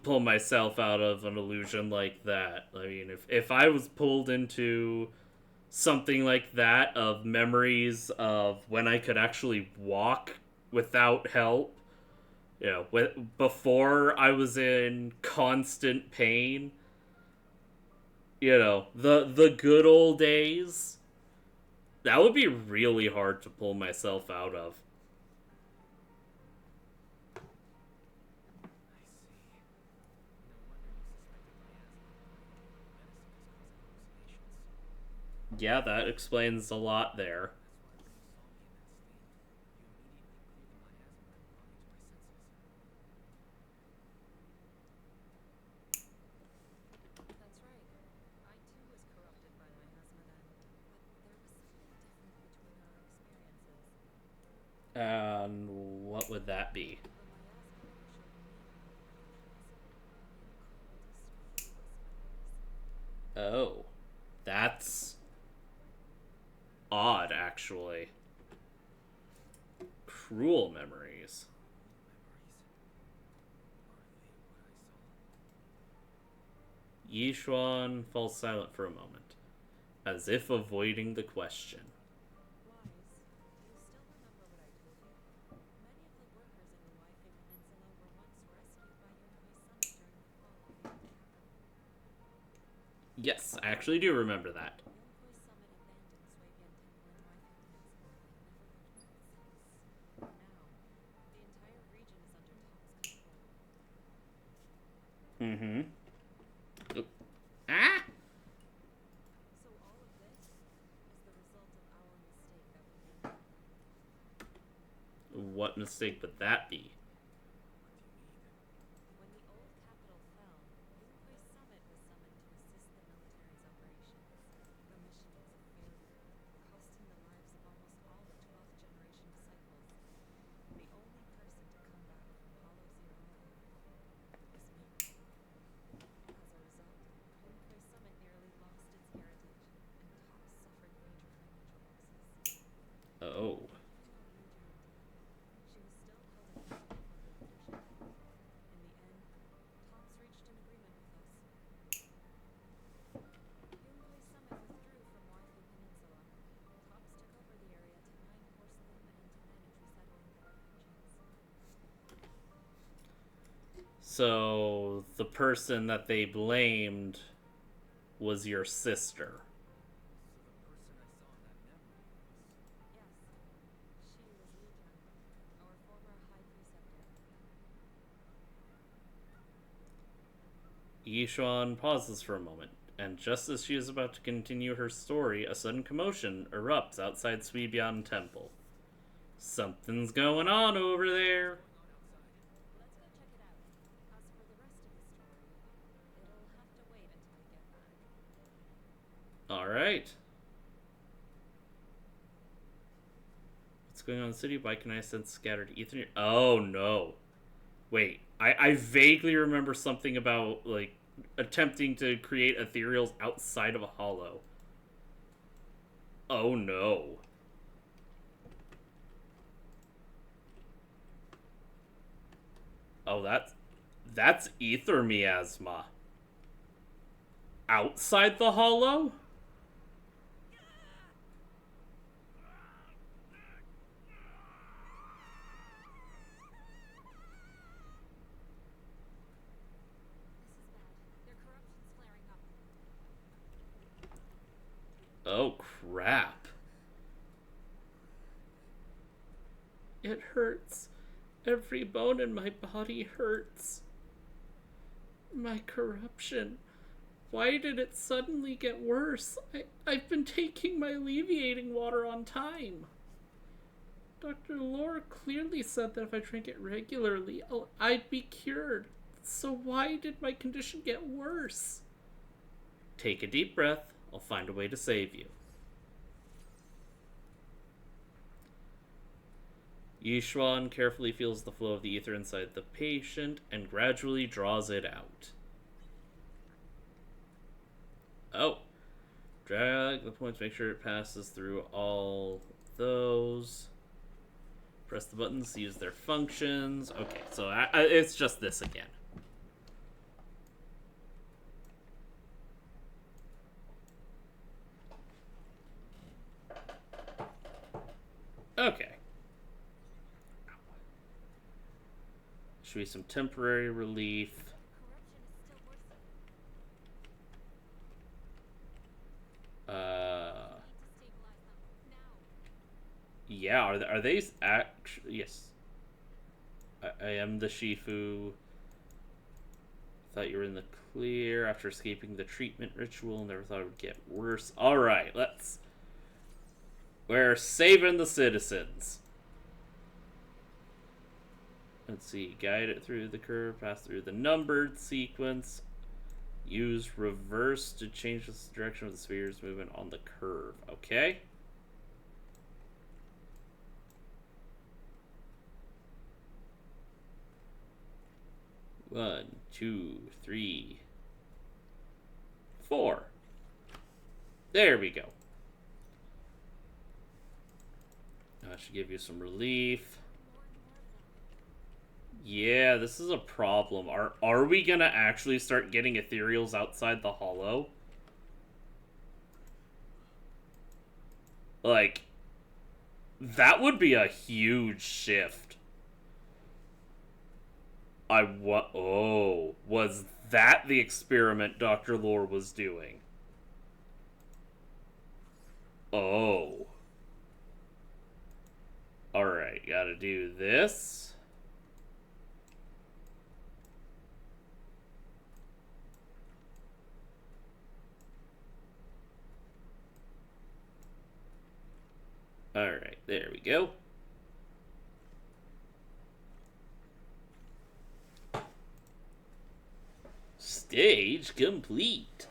pull myself out of an illusion like that. I mean, if I was pulled into something like that of memories of when I could actually walk without help, before I was in constant pain, the good old days, that would be really hard to pull myself out of. Yeah, that explains a lot there. And what would that be? Oh, that's odd, actually. Cruel memories. Yishuan falls silent for a moment, as if avoiding the question. Yes, I actually do remember that. Mm-hmm. Ah! What mistake would that be? Oh. So the person that they blamed was your sister. So the person I saw in that memory was... Yes. She was Legion, our former High Preceptor. Yishuan pauses for a moment, and just as she is about to continue her story, a sudden commotion erupts outside Suibian Temple. Something's going on over there. Going on outside? Let's go check it out. As for the rest of the story, it'll have to wait until I get back. Alright. What's going on in the city? Why can I sense scattered ether? Oh no. Wait, I vaguely remember something about, like, attempting to create ethereals outside of a hollow. Oh no. Oh, that's ether miasma. Outside the hollow? This is bad. Their corruption's flaring up. Oh crap. It hurts. Every bone in my body hurts. My corruption. Why did it suddenly get worse? I've been taking my alleviating water on time. Dr. Lore clearly said that if I drank it regularly, I'd be cured. So why did my condition get worse? Take a deep breath. I'll find a way to save you. Yishuan carefully feels the flow of the ether inside the patient and gradually draws it out. Oh. Drag the points, make sure it passes through all those. Press the buttons to use their functions. Okay, so it's just this again. Okay. Should be some temporary relief. Corruption is still worsening. We need to stabilize them. Now. Yeah, are they actually... Yes. I am the Shifu. Thought you were in the clear after escaping the treatment ritual. Never thought it would get worse. Alright, let's... We're saving the citizens. Let's see. Guide it through the curve. Pass through the numbered sequence. Use reverse to change the direction of the sphere's movement on the curve. Okay. One, two, three, four. There we go. That should give you some relief. More and more of them. Yeah, this is a problem. Are we gonna actually start getting ethereals outside the hollow? Like, that would be a huge shift. Oh, was that the experiment Dr. Lore was doing? Oh. Alright, gotta do this. Alright, there we go. Stage complete.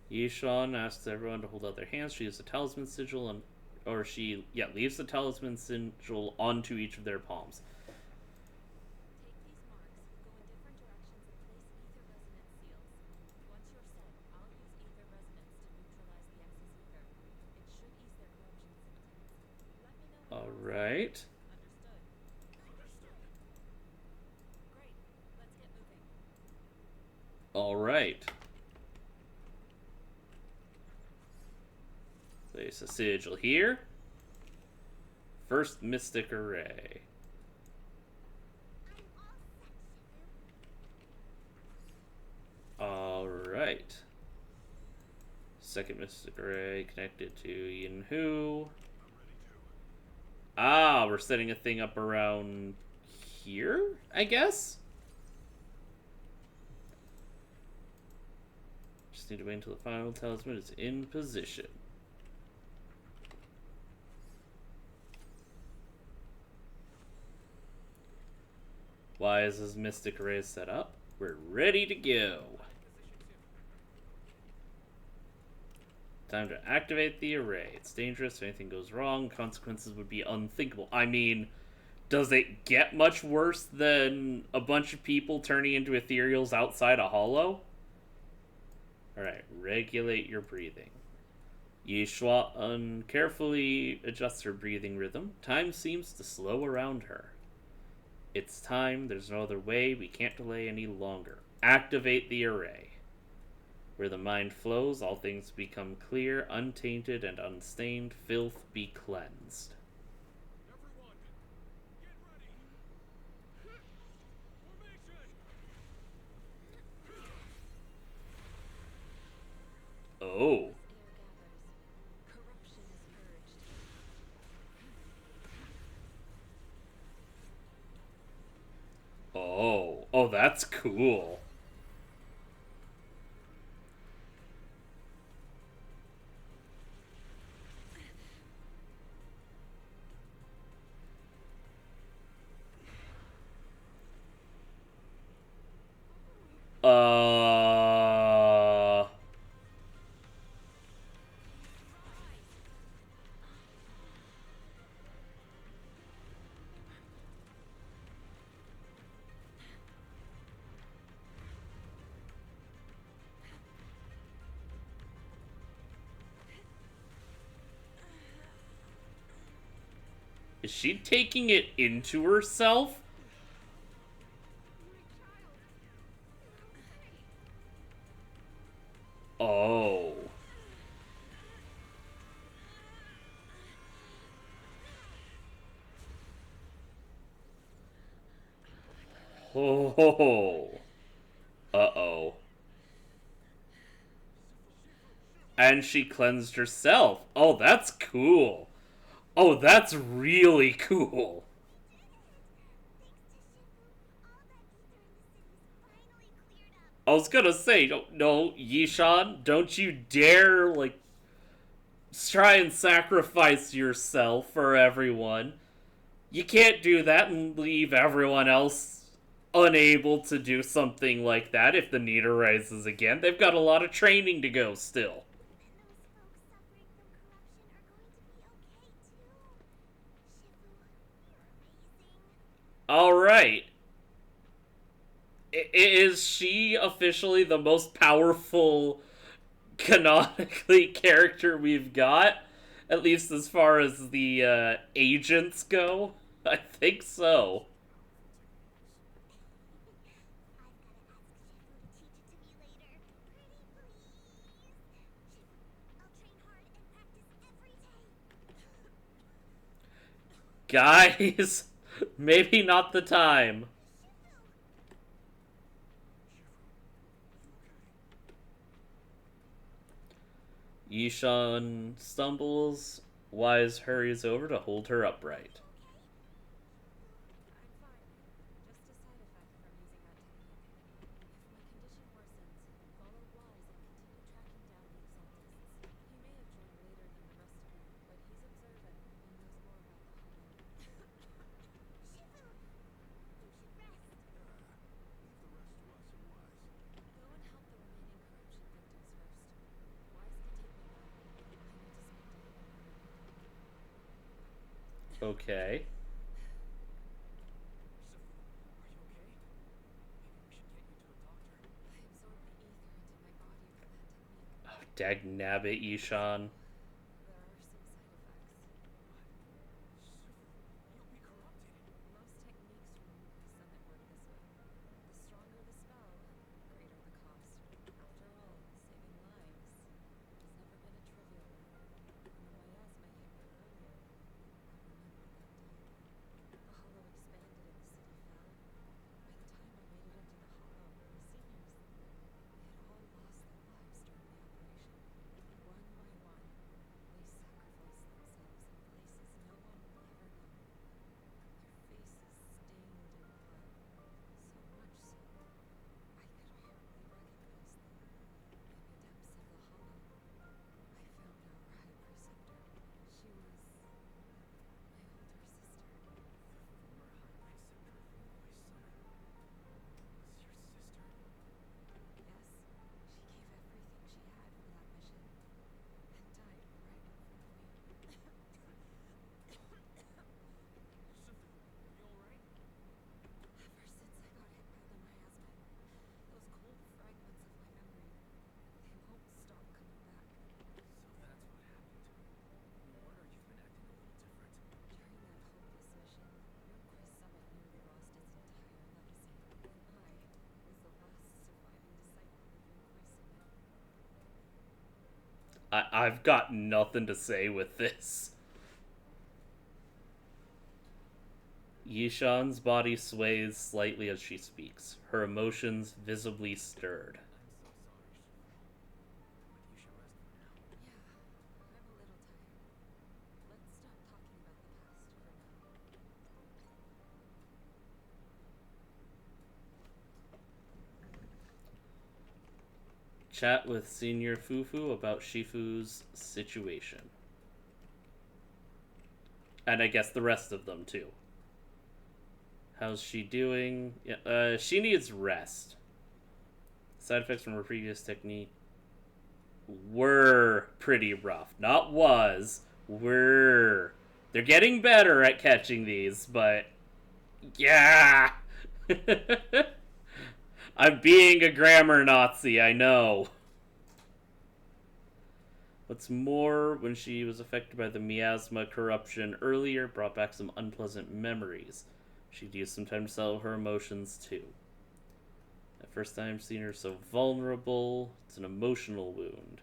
Yishan asks everyone to hold out their hands. She uses the talisman sigil and leaves the talisman sigil onto each of their palms. Take these marks, go in different directions, and place ether resonance seals. Once you're set, Alright. Place a sigil here. First Mystic Array. Alright. Second Mystic Array connected to Yinhu. Ah, we're setting a thing up around here, I guess? Just need to wait until the final talisman is in position. Why is this Mystic Array set up? We're ready to go. Time to activate the array. It's dangerous. If anything goes wrong, consequences would be unthinkable. I mean, does it get much worse than a bunch of people turning into ethereals outside a hollow? Alright, regulate your breathing. Yishuan carefully adjusts her breathing rhythm. Time seems to slow around her. It's time. There's no other way. We can't delay any longer. Activate the array. Where the mind flows, all things become clear, untainted and unstained. Filth be cleansed. Everyone, get ready. Formation. Oh. Air gathers. Corruption is purged. Oh. Oh, that's cool. Is she taking it into herself? Oh. Oh. Uh-oh. And she cleansed herself. Oh, that's cool. Oh, that's really cool. I was gonna say, no, Yishan, don't you dare, like, try and sacrifice yourself for everyone. You can't do that and leave everyone else unable to do something like that if the need arises again. They've got a lot of training to go still. Alright. Is she officially the most powerful, canonically, character we've got? At least as far as the agents go? I think so. Guys, maybe not the time. Yishan stumbles. Wise hurries over to hold her upright. I'm fine. Just a side effect from using that technique. If my condition worsens, follow Wise and continue tracking down the occultists. He may have joined later than the rest of you, but he's observant and knows more about the hollow. You should rest. Leave the rest to us and Wise. Go and help the remaining corruption victims first. Wise can take me now. I need to speak to him. Okay. Sifu, are you okay? Maybe we should get you to a doctor. Oh, I absorbed the ether into my body for that technique. dagnabbit, Yishan. There are some side effects. Sifu, you'll be corrupted. Most techniques remove the sun that work this way. The stronger the spell, the greater the cost. I've got nothing to say with this. Yishan's body sways slightly as she speaks, her emotions visibly stirred. I'm so sorry, Shifu. But you should rest for now. Yeah, I'm a little tired. Let's stop talking about the past for now. Chat with Senior Fufu about Shifu's situation. And I guess the rest of them too. How's she doing? Yeah, she needs rest. Side effects from her previous technique were pretty rough. Not was, were. They're getting better at catching these, but yeah. I'm being a grammar Nazi, I know. What's more, when she was affected by the miasma corruption earlier, brought back some unpleasant memories. She'd use some time to settle her emotions too. At first time seeing her so vulnerable, it's an emotional wound.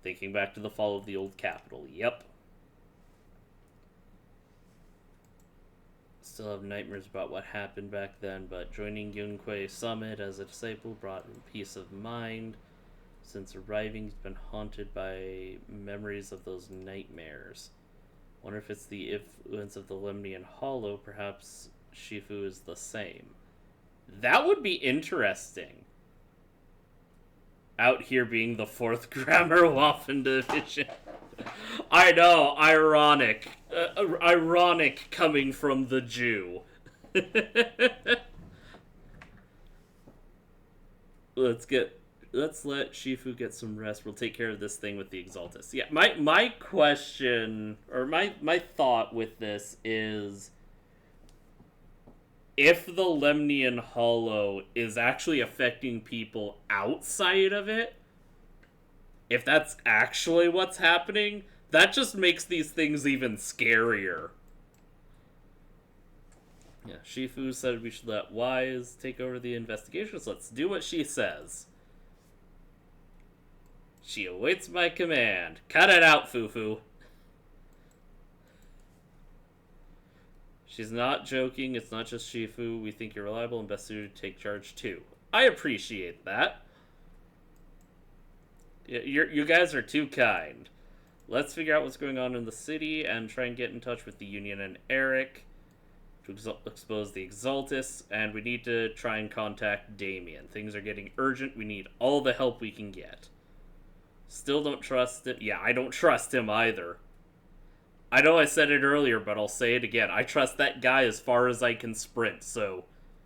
Thinking back to the fall of the old capital, yep. Still have nightmares about what happened back then, but joining Yunquei Summit as a disciple brought him peace of mind. Since arriving, he's been haunted by memories of those nightmares. Wonder if it's the influence of the Lemnian Hollow, perhaps Shifu is the same. That would be interesting. Out here being the 4th Grammar Waffen Division. I know, ironic. Ironic coming from the Jew. Let's let Shifu get some rest. We'll take care of this thing with the Exaltus. Yeah, my question, or my thought with this is, if the Lemnian Hollow is actually affecting people outside of it, if that's actually what's happening, that just makes these things even scarier. Yeah, Shifu said we should let Wise take over the investigations. Let's do what she says. She awaits my command. Cut it out, Fufu. She's not joking. It's not just Shifu. We think you're reliable and best suited to take charge too. I appreciate that. You guys are too kind. Let's figure out what's going on in the city and try and get in touch with the Union and Eric to expose the Exaltus. And we need to try and contact Damien. Things are getting urgent. We need all the help we can get. Still don't trust it. Yeah, I don't trust him either. I know I said it earlier, but I'll say it again. I trust that guy as far as I can sprint, so,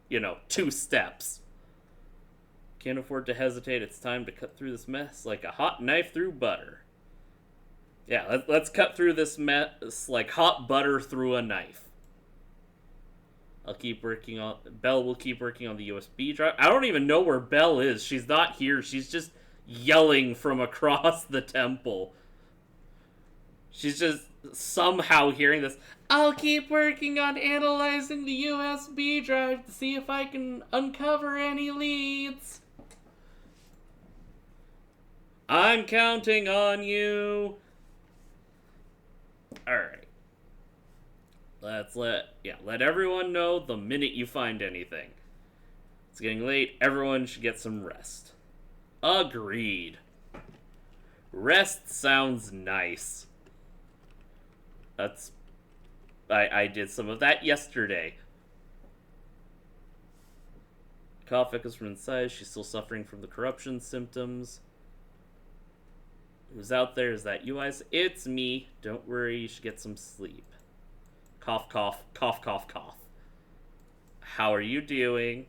2 steps. Can't afford to hesitate. It's time to cut through this mess like a hot knife through butter. Yeah, let's cut through this mess like hot butter through a knife. Belle will keep working on the USB drive. I don't even know where Belle is. She's not here. She's just yelling from across the temple. She's just somehow hearing this. I'll keep working on analyzing the USB drive to see if I can uncover any leads. I'm counting on you. Alright. Let everyone know the minute you find anything. It's getting late. Everyone should get some rest. Agreed. Rest sounds nice. I did some of that yesterday. Cough echoes from inside. She's still suffering from the corruption symptoms. Who's out there? Is that you guys? It's me. Don't worry, you should get some sleep. Cough, cough, cough, cough, cough. How are you doing?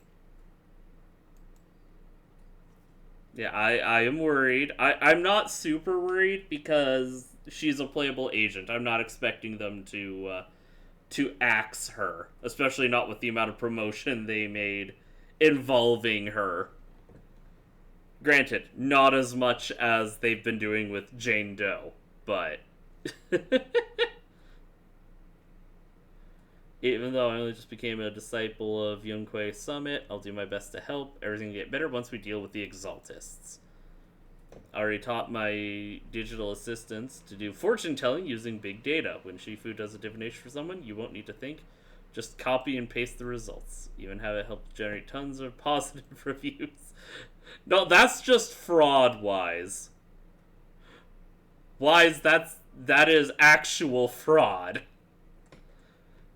Yeah, I am worried. I'm not super worried because she's a playable agent. I'm not expecting them to axe her, especially not with the amount of promotion they made involving her. Granted, not as much as they've been doing with Jane Doe, but even though I only just became a disciple of Yunquei Summit, I'll do my best to help. Everything will get better once we deal with the Exaltists. I already taught my digital assistants to do fortune telling using big data. When Shifu does a divination for someone, you won't need to think. Just copy and paste the results. Even have it help generate tons of positive reviews. No, that's just fraud, Wise. Wise, that is actual fraud.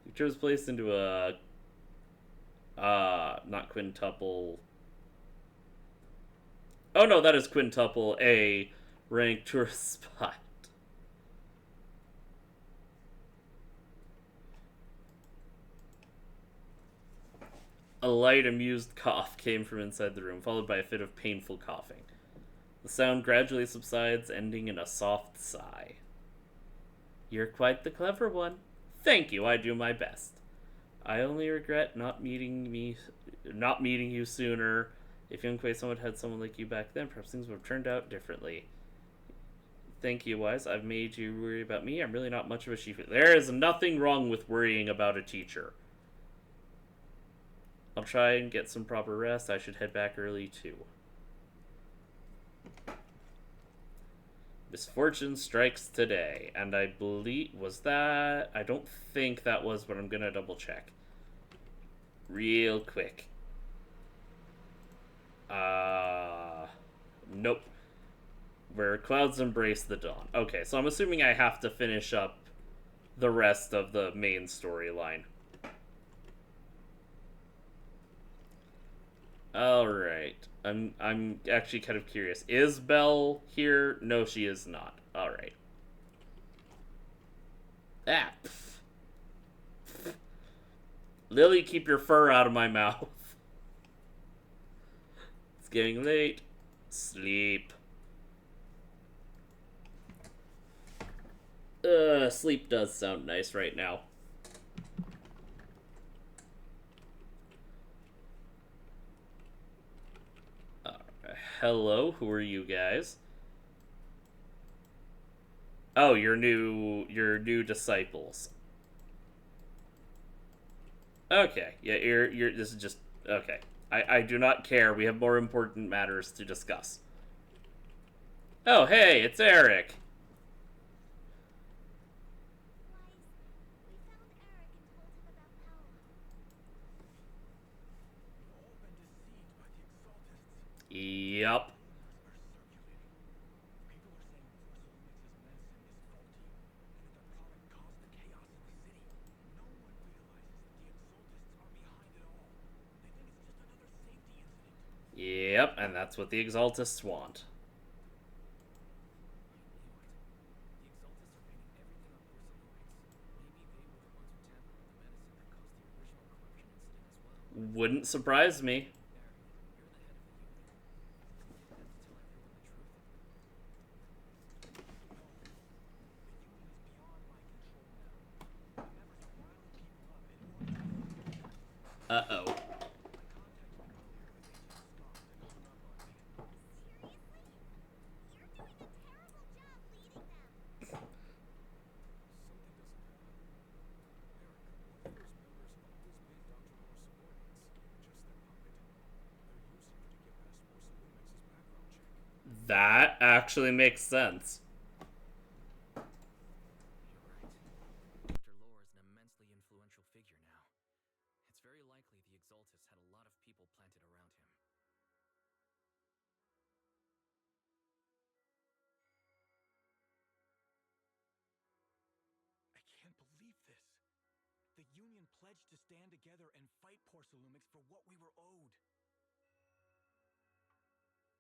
Victor was placed into a not quintuple. Oh no, that is quintuple A ranked tourist spot. A light, amused cough came from inside the room, followed by a fit of painful coughing. The sound gradually subsides, ending in a soft sigh. You're quite the clever one. Thank you, I do my best. I only regret not meeting you sooner. If young Kuei someone had someone like you back then, perhaps things would have turned out differently. Thank you, Wise. I've made you worry about me. I'm really not much of a Shifu. There is nothing wrong with worrying about a teacher. I'll try and get some proper rest. I should head back early, too. Misfortune strikes today. And I believe... Was that... I don't think that was, but I'm gonna double check. Real quick. Nope. Where clouds embrace the dawn. Okay, so I'm assuming I have to finish up the rest of the main storyline. Alright. I'm actually kind of curious. Is Belle here? No, she is not. Alright. Ah. Lily, keep your fur out of my mouth. It's getting late. Sleep. Sleep does sound nice right now. Hello, who are you guys? Oh, your new disciples. Okay, yeah, you're. This is just okay. I do not care. We have more important matters to discuss. Oh, hey, it's Eric. Wise, we found Eric and told him about Paola. We've all been deceived by the Exaltists. Yup. Are circulating. People are saying Force Lumix's medicine is faulty, and that their product caused the chaos in the city. No one realizes that the Exaltists are behind it all. They think it's just another safety incident. Yep, and that's what the Exaltists want. Wouldn't surprise me. Uh-oh. That actually makes sense. You're right. Dr. Lore is an immensely influential figure now. It's very likely the Exaltists had a lot of people planted around him. I can't believe this. The Union pledged to stand together and fight Porcelumix for what we were owed.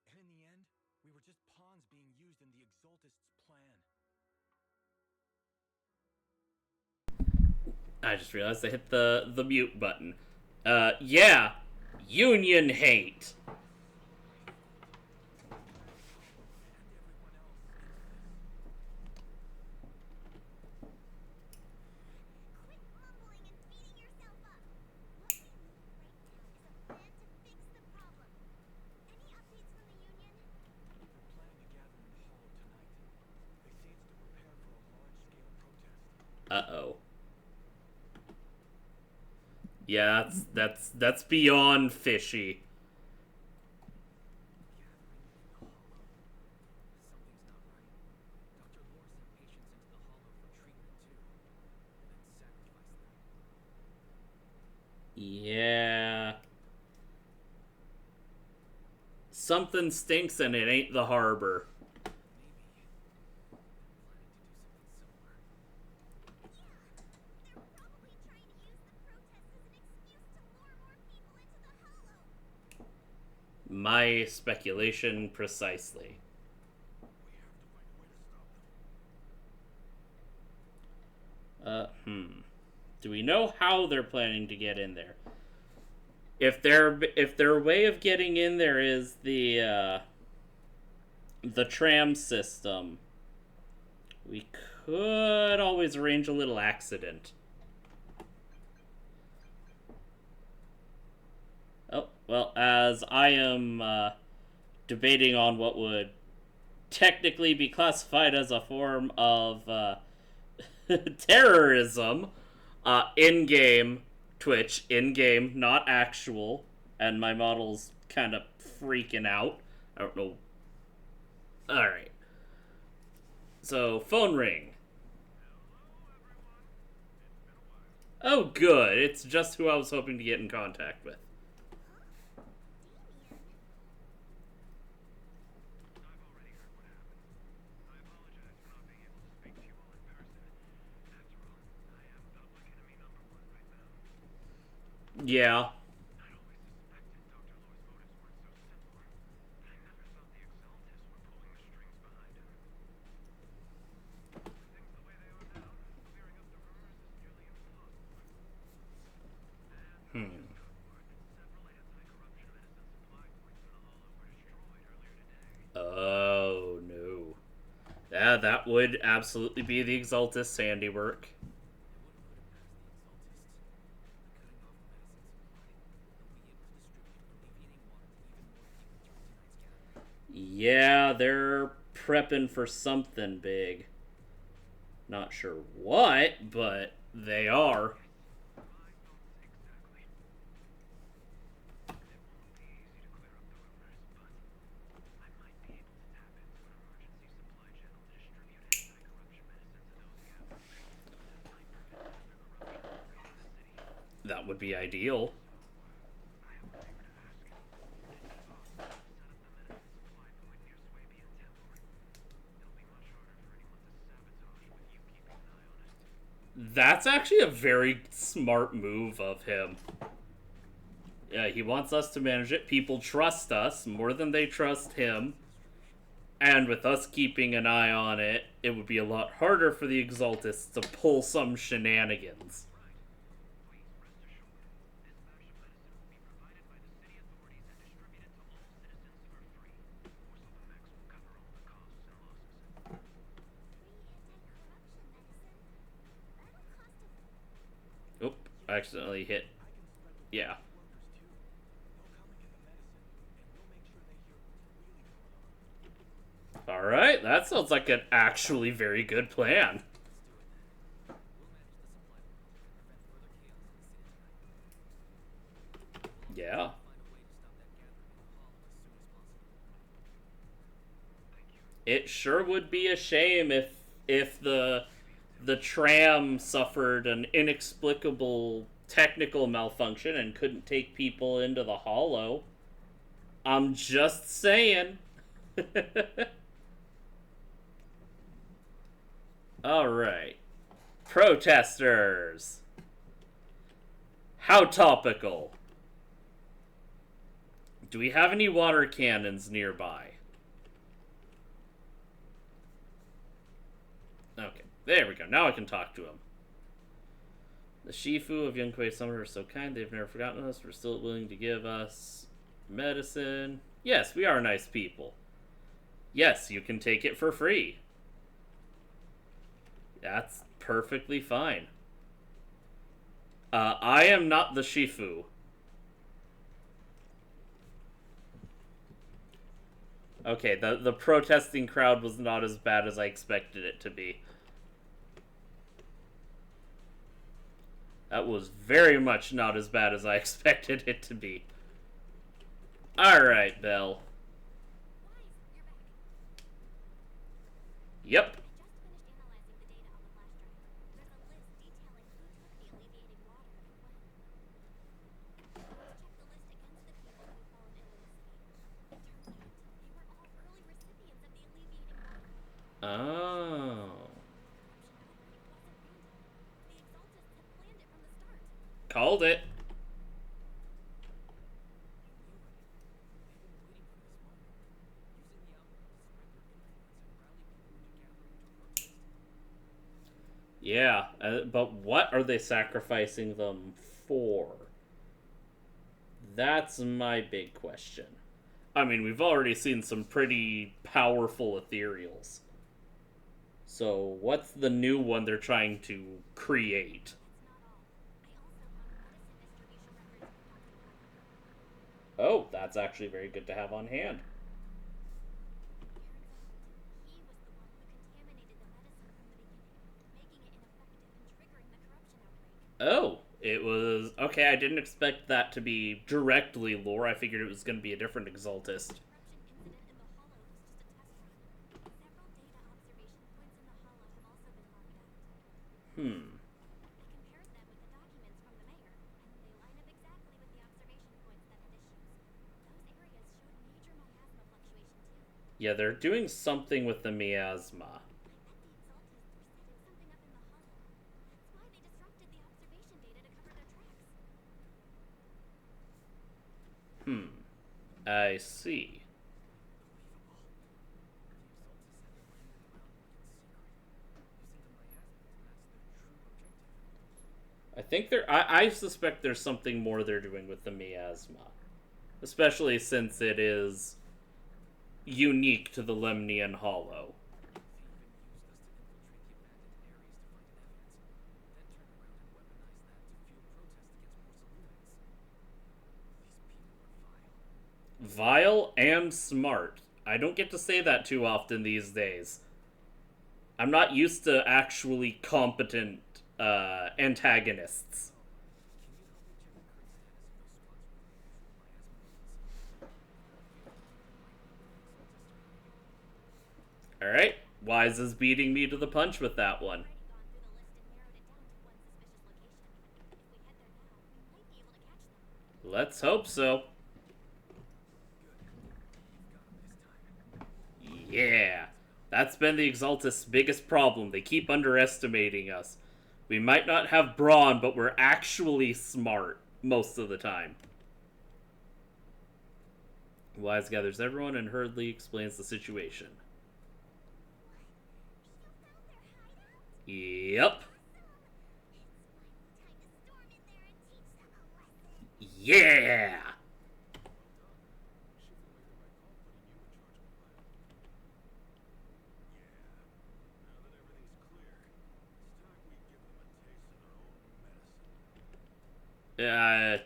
And in the end, we were just pawns being used in the Exaltists' plan. I just realized I hit the mute button. Yeah. Union hate. Quit mumbling and beating yourself up. What we need right now is a plan to fix the problem. Any updates from the Union? They're planning a gathering in Hollow tonight. They say it's to prepare for a large-scale protest. Uh-oh. Yeah, that's beyond fishy. something stinks and it ain't the harbor. They're probably trying to use the protest as an excuse to lure more people into the hollow. My speculation precisely. We have to find a way to stop them. Do we know how they're planning to get in there? If their way of getting in there is the tram system, we could always arrange a little accident. Oh, well, as I am debating on what would technically be classified as a form of terrorism, in-game Twitch, in-game, not actual, and my model's kind of freaking out. I don't know. Alright. So, phone ring. Oh, good. It's just who I was hoping to get in contact with. I've already heard what happened. I apologize for not being able to speak to you all in person. After all, I am public enemy number one right now. Yeah. I'd always suspected Dr. Lore's motives weren't so simple, but I never thought the Exaltists were pulling the strings behind him. With things the way they are now, clearing up the rumors is nearly impossible. And Hmm. just got word that several anti-corruption medicine supply points in the Hollow were destroyed earlier today. Oh, no. Yeah, that would absolutely be the Exaltist handiwork. Yeah, they're prepping for something big. Not sure what, but they are. My thoughts exactly. It won't be easy to clear up the rumors, but I might be able to tap into an emergency supply channel to distribute anti-corruption medicine to those gathered. That might prevent further corruption spreading in the city. That would be ideal. I have a favor to ask. Is it possible to set up the medicine supply point near Swabian Temple? It'll be much harder for anyone to sabotage with you keeping an eye on it. That's actually a very smart move of him. Yeah, he wants us to manage it. People trust us more than they trust him. And with us keeping an eye on it, it would be a lot harder for the Exaltists to pull some shenanigans. Please rest assured, this batch of medicine will be provided by the city authorities and distributed to all citizens for free. Orso Max will cover all the costs and losses. Free anti-corruption medicine. That'll cost a Oop, I accidentally hit. I can spread the Yeah. word to workers too. They'll come and get the medicine, and we'll make sure they hear what's really going on. Alright, that sounds like an actually very good plan. We'll manage the supply point to prevent further chaos in the city tonight. Yeah. Find a way to stop that gathering in the Hollow as soon as possible. Thank you. It sure would be a shame if the tram suffered an inexplicable technical malfunction and couldn't take people into the hollow. I'm just saying. Alright. Protesters. How topical. Do we have any water cannons nearby? Okay, there we go. Now I can talk to him. The Shifu of Yunkwei Summer are so kind. They've never forgotten us. We're still willing to give us medicine. Yes, we are nice people. Yes, you can take it for free. That's perfectly fine. I am not the Shifu. Okay, the protesting crowd was not as bad as I expected it to be. That was very much not as bad as I expected it to be. Alright, Belle. Wise, you're Yep. back. I just finished analyzing the data on the flash drive. There's a list detailing who took the alleviating water and when. Check the list against the people who've fallen ill in the city. It turns out Yeah, but what are they sacrificing them for? That's my big question. I mean, we've already seen some pretty powerful ethereals. So, what's the new one they're trying to create? Oh, that's actually very good to have on hand. Oh, it was. Okay, I didn't expect that to be directly lore. I figured it was going to be a different Exaltist. Hmm. Yeah, they're doing something with the miasma. Hmm. I see. I think they're. I suspect there's something more they're doing with the miasma, especially since it is unique to the Lemnian Hollow. Vile and smart. I don't get to say that too often these days. I'm not used to actually competent antagonists. Alright, Wise is beating me to the punch with that one. Let's hope so. Yeah. That's been the Exaltist's biggest problem. They keep underestimating us. We might not have brawn, but we're actually smart most of the time. Wise gathers everyone and hurriedly explains the situation. Yep. Yeah!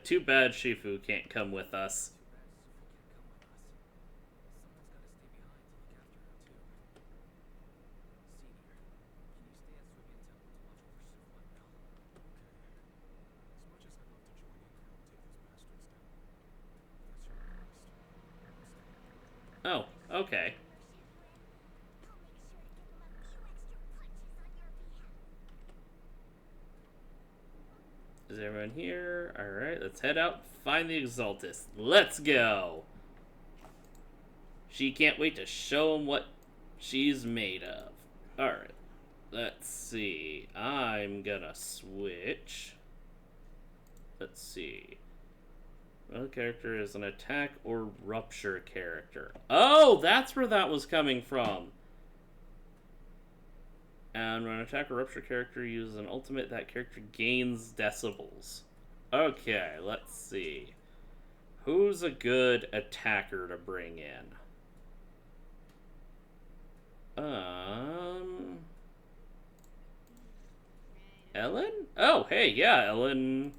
Too bad Shifu can't come with us. Oh, okay. Is everyone here? Alright, let's head out, find the Exaltist. Let's go! She can't wait to show him what she's made of. Alright, let's see. I'm gonna switch. Let's see. Well, character is an attack or rupture character. Oh, that's where that was coming from. And when an attack or rupture character uses an ultimate, that character gains decibels. Okay, let's see. Who's a good attacker to bring in? Ellen? Oh, hey, yeah, Ellen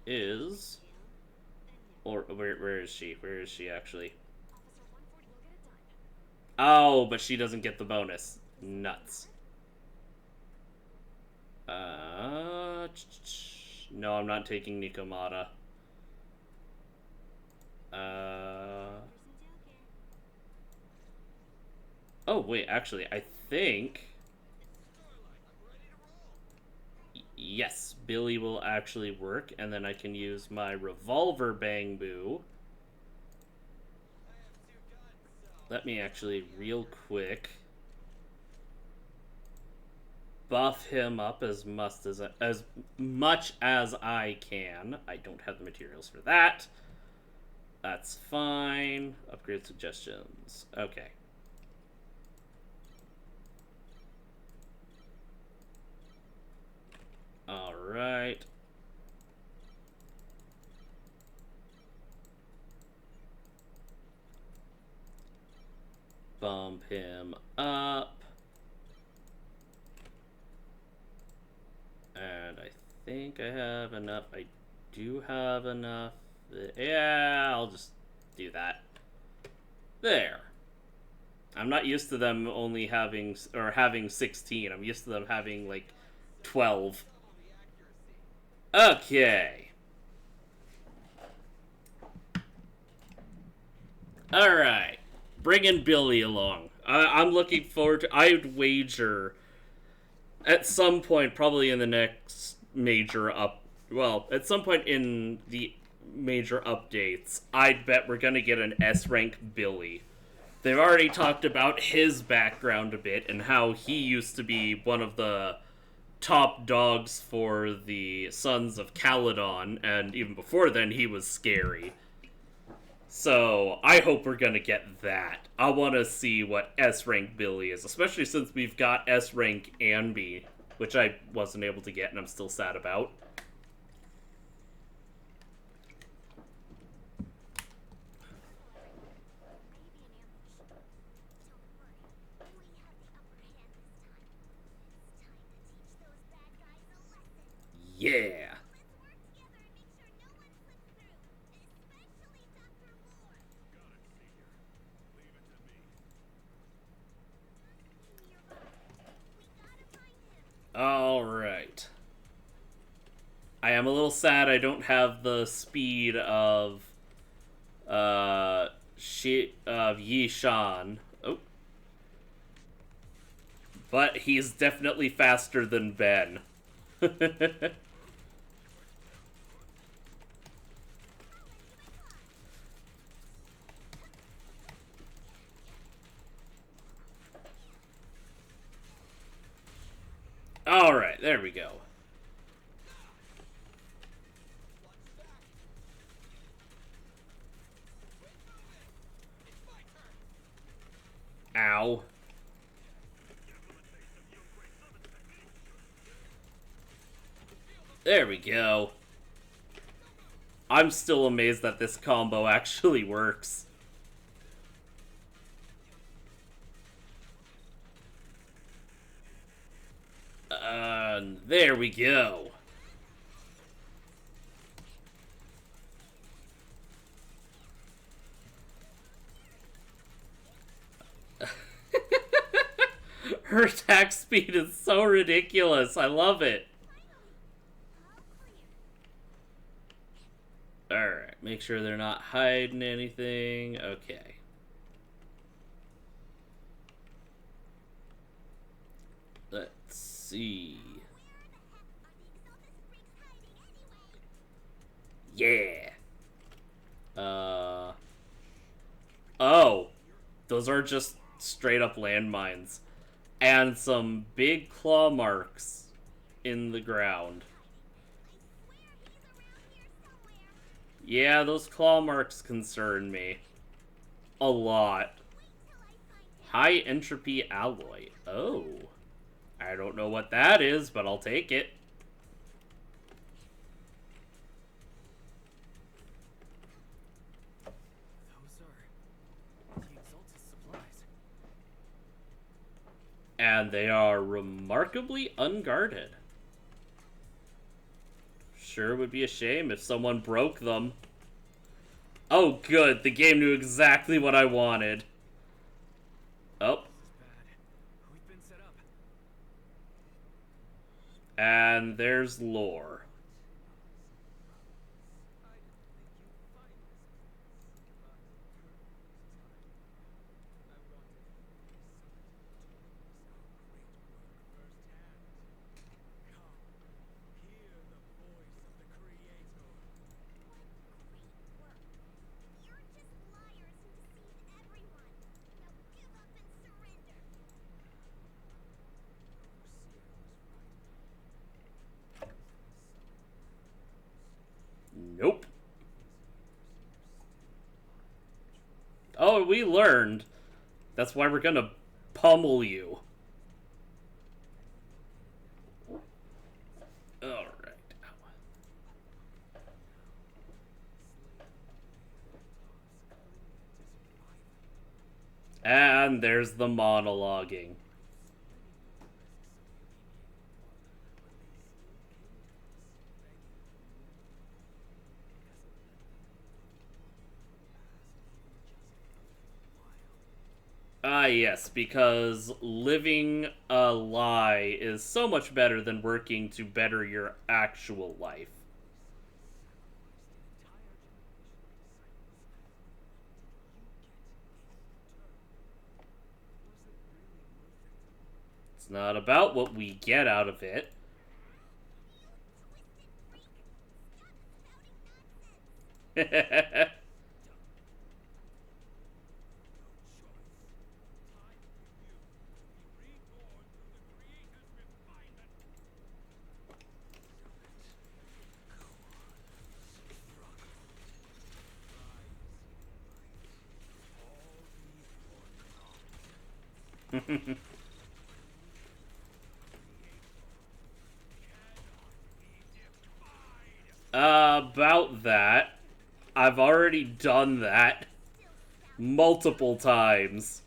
is. Or where is she? Where is she actually? Oh, but she doesn't get the bonus. Nuts. No, I'm not taking Nikomata. Oh, wait, actually, I think. Yes, Billy will actually work, and then I can use my revolver bang boo. Let me actually, real quick, buff him up as much as I can. I don't have the materials for that. That's fine. Upgrade suggestions. Okay. Alright. Bump him up. And I think I have enough. I do have enough. Yeah, I'll just do that. There. I'm not used to them only having, or having 16. I'm used to them having, like, 12. Okay. Alright. Bringing Billy along. I'm looking forward to... I'd wager at some point, probably in the next major at some point in the major updates, I'd bet we're gonna get an S-rank Billy. They've already talked about his background a bit and how he used to be one of the top dogs for the Sons of Caledon, and even before then he was scary. So, I hope we're gonna get that. I want to see what S-rank Billy is, especially since we've got S-rank Anby, which I wasn't able to get and I'm still sad about. Yeah. Alright. I am a little sad I don't have the speed of Yishan. Oh. But he's definitely faster than Ben. Alright, there we go. Ow. There we go. I'm still amazed that this combo actually works. There we go. Her attack speed is so ridiculous. I love it. Alright, make sure they're not hiding anything. Okay. Let's see. Yeah. Oh. Those are just straight up landmines. And some big claw marks in the ground. Yeah, those claw marks concern me. A lot. High entropy alloy. Oh. I don't know what that is, but I'll take it. Those are the Exaltus supplies. And they are remarkably unguarded. Sure would be a shame if someone broke them. Oh, good. The game knew exactly what I wanted. Oh. We've been set up. And there's lore. I didn't think you'd find this place, but I wanted somebody to witness our great work firsthand. Come, hear the voice of the Creator. What great work. You're just liars who deceive everyone. Now give up and surrender. Nope. Oh, we learned. That's why we're gonna pummel you. Alright. And there's the monologuing. Ah, yes, because living a lie is so much better than working to better your actual life. It's not about what we get out of it. About that, I've already done that multiple times.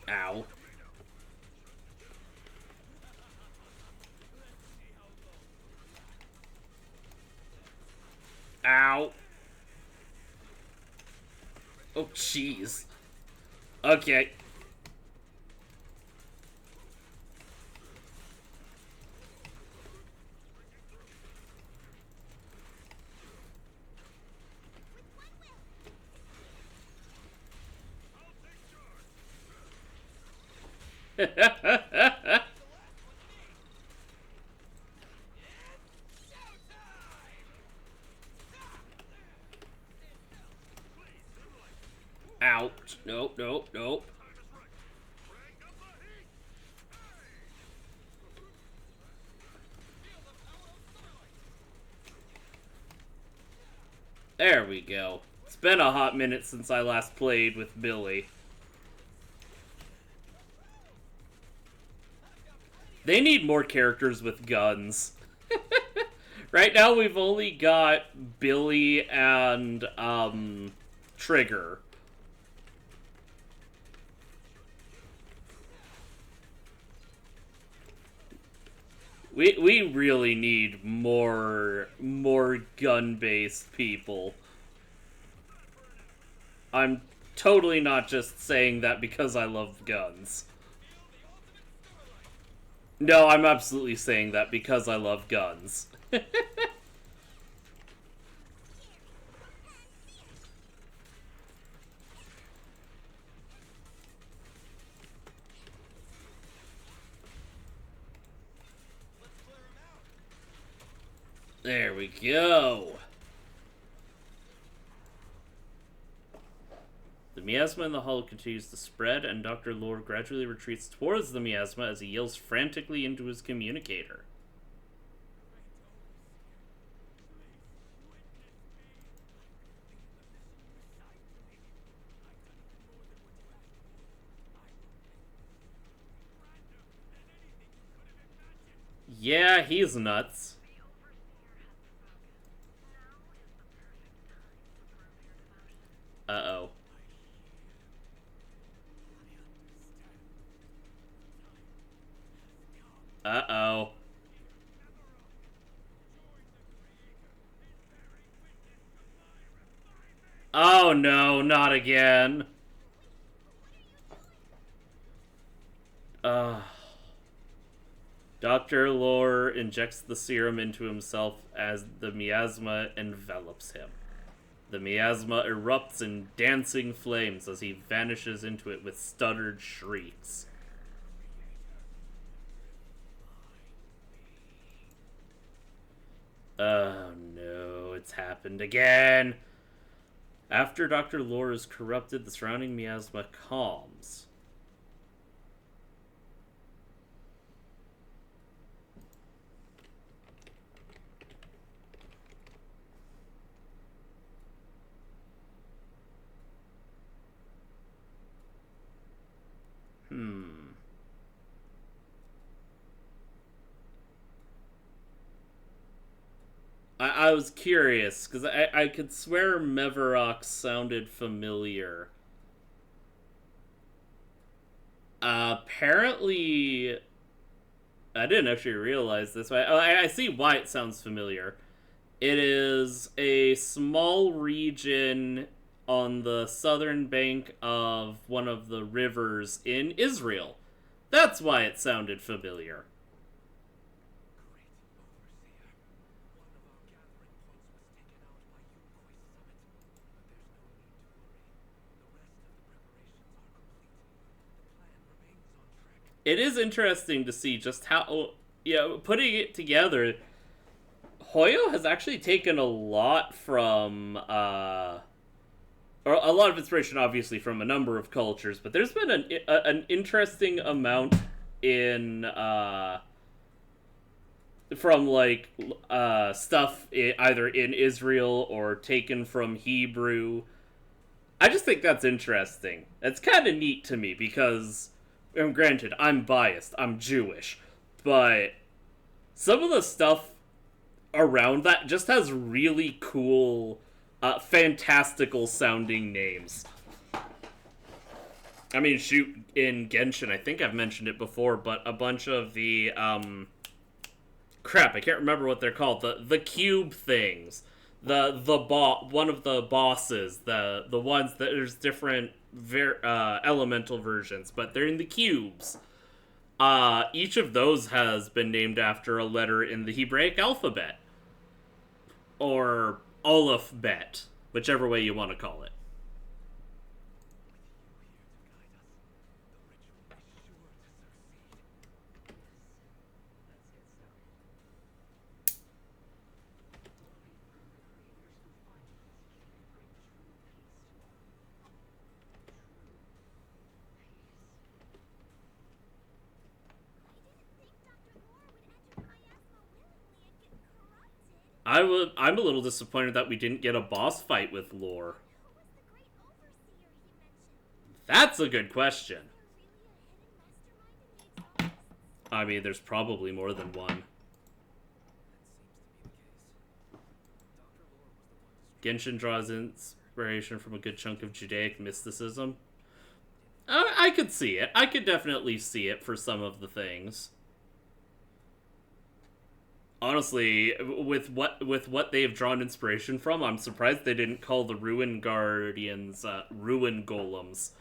Ow. Ow. Oh, jeez. Okay. Ouch. Nope, nope, nope. There we go. It's been a hot minute since I last played with Billy. They need more characters with guns. Right now we've only got Billy and, Trigger. We really need more gun-based people. I'm totally not just saying that because I love guns. No, I'm absolutely saying that because I love guns. There we go. The miasma in the hull continues to spread, and Dr. Lore gradually retreats towards the miasma as he yells frantically into his communicator. Yeah, he's nuts. Uh-oh. Uh-oh. Oh no, not again. Dr. Lore injects the serum into himself as the miasma envelops him. The miasma erupts in dancing flames as he vanishes into it with stuttered shrieks. Oh no, it's happened again. After Dr. Lore is corrupted, the surrounding miasma calms. I was curious because I could swear Mevarok sounded familiar. Apparently, I didn't actually realize this. But I see why it sounds familiar. It is a small region on the southern bank of one of the rivers in Israel. That's why it sounded familiar. Great overseer. One of our gathering poles was taken out by Yukoi Summit. But there's no need to worry. The rest of the preparations are complete. The plan remains on track. It is interesting to see just how, putting it together, Hoyo has actually taken a lot from, or a lot of inspiration, obviously, from a number of cultures, but there's been an interesting amount in, from, like, stuff either in Israel or taken from Hebrew. I just think that's interesting. It's kind of neat to me because, granted, I'm biased, I'm Jewish, but some of the stuff around that just has really cool, fantastical sounding names. I mean, shoot, in Genshin, I think I've mentioned it before, but a bunch of the, crap, I can't remember what they're called, the cube things, one of the bosses, the ones that there's different elemental versions, but they're in the cubes. Each of those has been named after a letter in the Hebraic alphabet. Or Aleph Bet, whichever way you want to call it. I'm a little disappointed that we didn't get a boss fight with Lore. Who was the great overseer he mentioned? That's a good question. Is there really a hidden mastermind in the exaltists? I mean, there's probably more than one. Genshin draws inspiration from a good chunk of Judaic mysticism. I could see it. I could definitely see it for some of the things. Honestly, with what they've drawn inspiration from, I'm surprised they didn't call the Ruin Guardians Ruin Golems.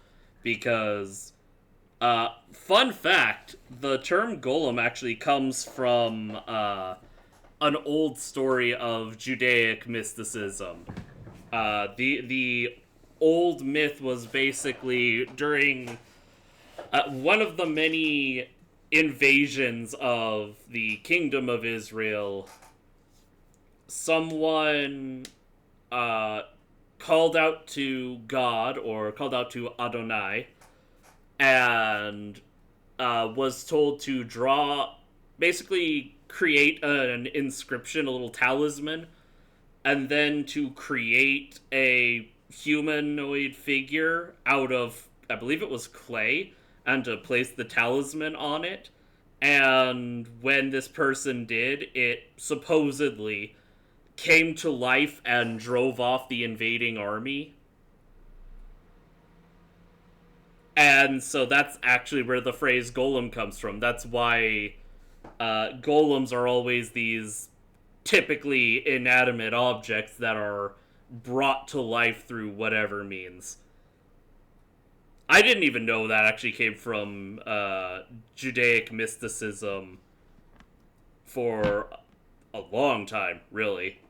Because, fun fact, the term golem actually comes from an old story of Judaic mysticism. The old myth was basically during one of the many invasions of the Kingdom of Israel, someone called out to God, or called out to Adonai, and was told to basically create an inscription, a little talisman, and then to create a humanoid figure out of, I believe it was clay, and to place the talisman on it. And when this person did, it supposedly came to life and drove off the invading army. And so that's actually where the phrase golem comes from. That's why golems are always these typically inanimate objects that are brought to life through whatever means. I didn't even know that actually came from Judaic mysticism for a long time, really.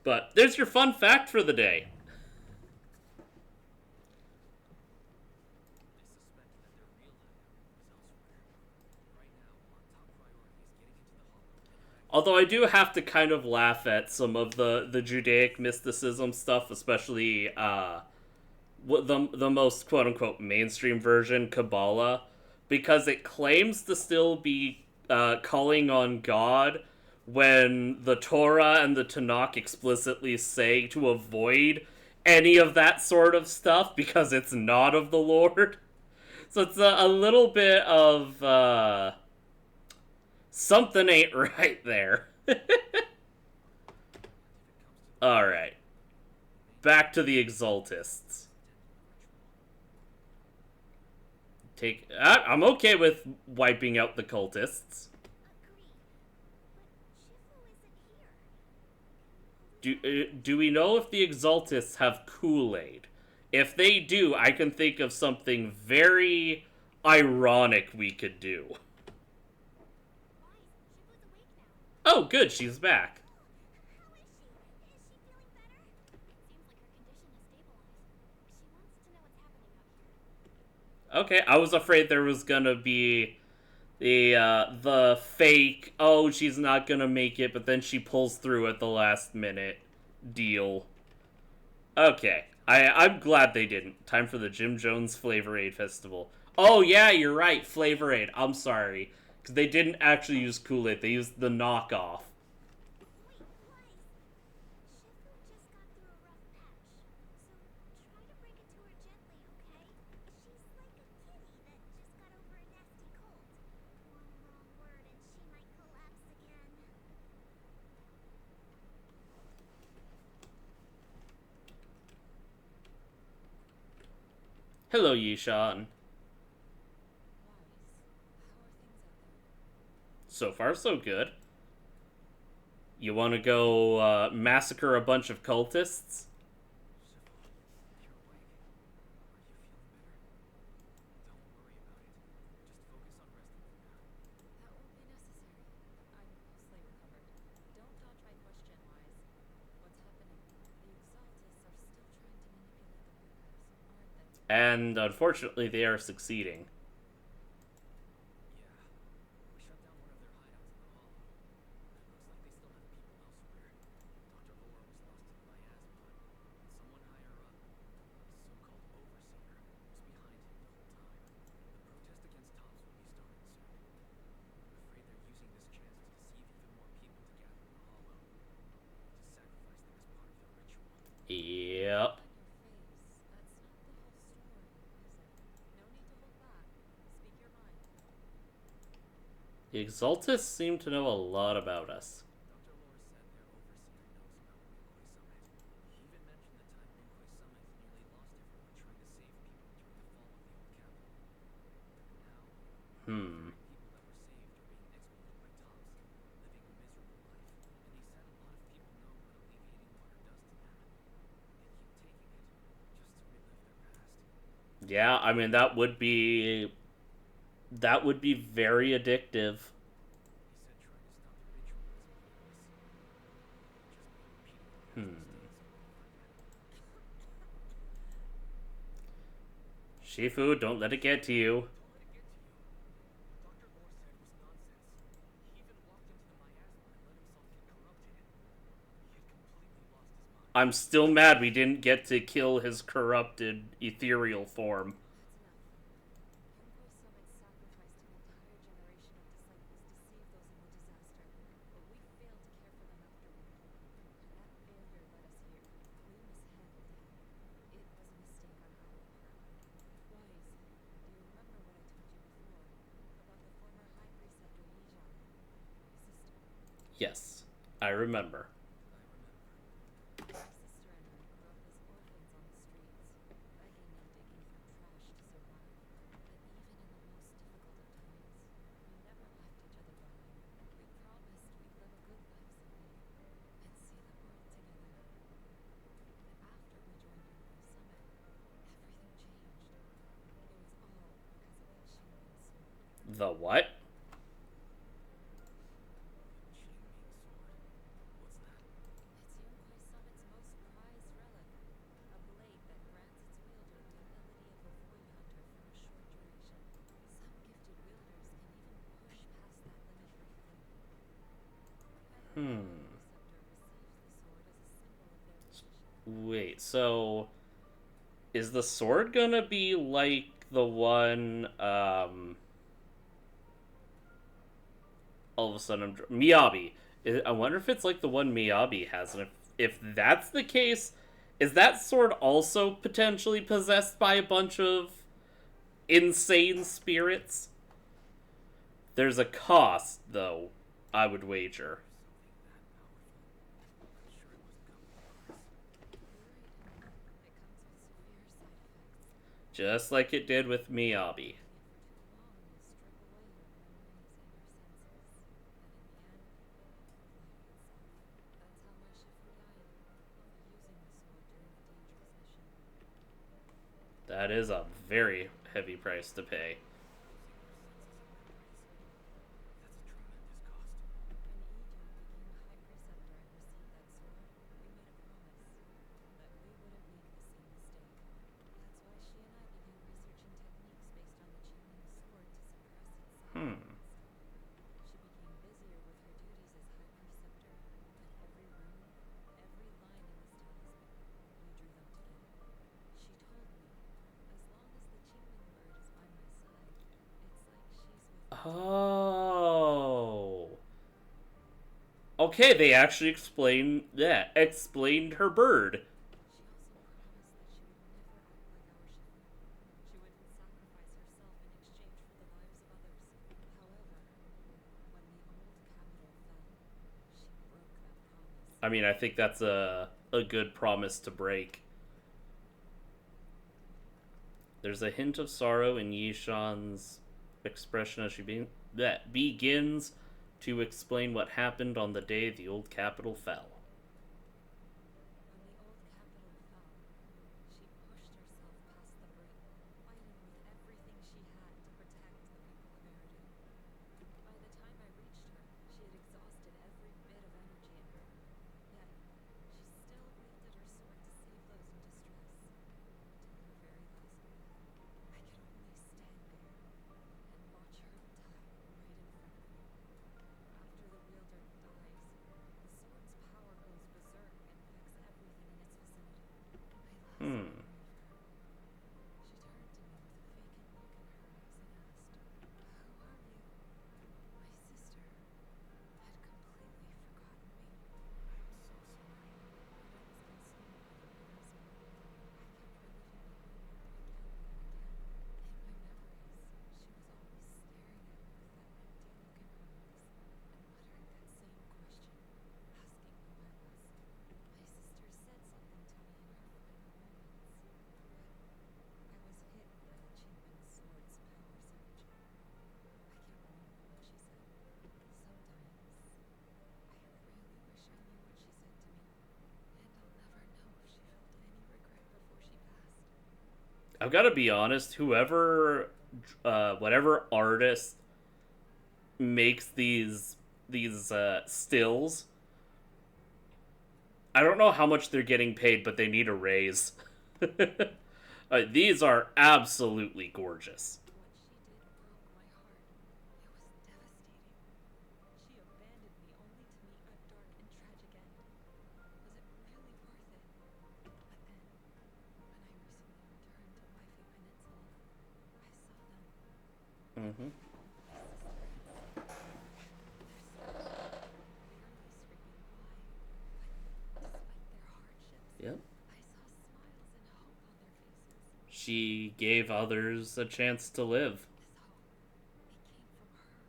But there's your fun fact for the day. Although I do have to kind of laugh at some of the Judaic mysticism stuff, especially the most quote-unquote mainstream version, Kabbalah, because it claims to still be calling on God when the Torah and the Tanakh explicitly say to avoid any of that sort of stuff because it's not of the Lord. So it's a little bit of something ain't right there. Alright. Back to the Exaltists. I'm okay with wiping out the cultists. Agreed. But Shifu isn't here. Do we know if the Exaltists have Kool-Aid? If they do, I can think of something very ironic we could do. Wise, Shifu's awake now. Oh, good, she's back. How is she? Is she feeling better? Seems like her condition has stabilized. She wants to know what's happening out here. Okay, I was afraid there was gonna be the fake, oh, she's not gonna make it, but then she pulls through at the last minute deal. Okay, I'm glad they didn't. Time for the Jim Jones Flavor Aid Festival. Oh yeah, you're right, Flavor Aid. I'm sorry. Because they didn't actually use Kool-Aid, they used the knockoff. Wait, Wise. Shifu just got through a rough patch. So try to break it to her gently, okay? She's like a kitty that just got over a nasty cold. One wrong word and she might collapse again. Hello, Yishan. Wise, how are things out there? So far, so good. You want to go massacre a bunch of cultists? Shifu, you're awake. Are you feeling better? Don't worry about it. Just focus on resting for now. That won't be necessary. I'm mostly recovered. Don't dodge my question, Wise. What's happening? The Exaltists are still trying to manipulate the workers, aren't they? And unfortunately, they are succeeding. Yeah. We shut down one of their hideouts in the hollow. Looks like they still have people elsewhere. Dr. Laura was lost to the miasma, and someone higher up, a so-called overseer, was behind him the whole time. The protest against Tops will be starting soon. I'm afraid they're using this chance to deceive even more people to gather in the hollow. To sacrifice them as part of their ritual. Yep. On your face, that's not the whole story, is it? No need to hold back. Speak your mind. The Exaltists seem to know a lot about us. Dr. Laura said their overseer knows about Rinkway Summit. He even mentioned the time Rinkway Summit nearly lost everyone trying to save people during the fall of the old capital. Now, Hmm. people that were saved are being exploited by Tops, living a miserable life. And he said a lot of people know what alleviating water does to them. They keep taking it just to relive their past. Yeah, I mean that would be very addictive. He said trying to stop the ritual is pointless. Just be repeating the usual stats over and over again. Shifu, don't let it get to you. Don't let it get to you. What Dr. Laura said was nonsense. He even walked into the miasma and let himself get corrupted. He had completely lost his mind. I'm still mad we didn't get to kill his corrupted ethereal form. Yes, I remember. I remember. My sister and I grew up as orphans on the streets, begging and digging for trash to survive. But even in the most difficult of times, we never left each other behind. We promised we'd live a good life someday and see the world together. But after we joined Rinkway Summit, everything changed. It was all because of that Shinrin sword. The what? Chainmail sword. What's that? It's Yunkwei Summit's most prized relic, a blade that grants its wielder the ability of a void hunter for a short duration. Some gifted wielders can even push past that limit briefly. Whoever the receptor receives the sword as a symbol of their position. Wait, so is the sword gonna be like the one all of a sudden Miyabi. I wonder if it's like the one Miyabi has, and if that's the case, is that sword also potentially possessed by a bunch of insane spirits? There's a cost, though, I would wager. Just like it did with Miyabi. That is a very heavy price to pay. Hmm. She became busier with her duties as High Preceptor, but every room, every line in this talisman, we drew them together. She told me, as long as the Qingling bird is by my side, it's like she's with me. Oh. Okay, they actually explained that. Explained her bird. She also promised that she would never act like our Shifu. She wouldn't sacrifice herself in exchange for the lives of others. However, when the old capital fell, she broke that promise. I mean, I think that's a good promise to break. There's a hint of sorrow in Yishan's expression as that begins to explain what happened on the day the old capital fell. When the old capital fell, she pushed herself past the brink, fighting with everything she had to protect the people of Eridu. By the time I reached her, she had exhausted every bit of energy in her. Yet, she still wielded her sword to save those in distress. Till her very last breath, I could only stand there and watch her die right in front of me. After the wielder dies, the sword's power goes berserk and affects everything in its vicinity. I last Hmm. grieved her. She turned to me with a vacant look in her eyes and asked, "Who are you?" My sister had completely forgotten me. I'm so sorry. I was consumed by the miasma. I kept reliving the moment again and again. In my memories, she was always staring at me with that empty look in her eyes and muttering that same question, asking who I was. My sister said something to me in her final moments, but I was hit by the Qingling sword's power surge. I can't remember what she said. Sometimes I really wish I knew what she said to me, and I'll never know if she felt any regret before she passed. I've got to be honest. Whatever artist makes these stills, I don't know how much they're getting paid, but they need a raise. These are absolutely gorgeous. What she did broke my heart. It was devastating. She abandoned me only to meet a dark and tragic end. Was it really worth it? But then, when I recently returned to Waifei Peninsula, I saw them. Mm-hmm. My sister had saved them. Their souls clearly screaming why. But despite their hardships, Yep. I saw smiles and hope on their faces. She gave others a chance to live. This hope, it came from her.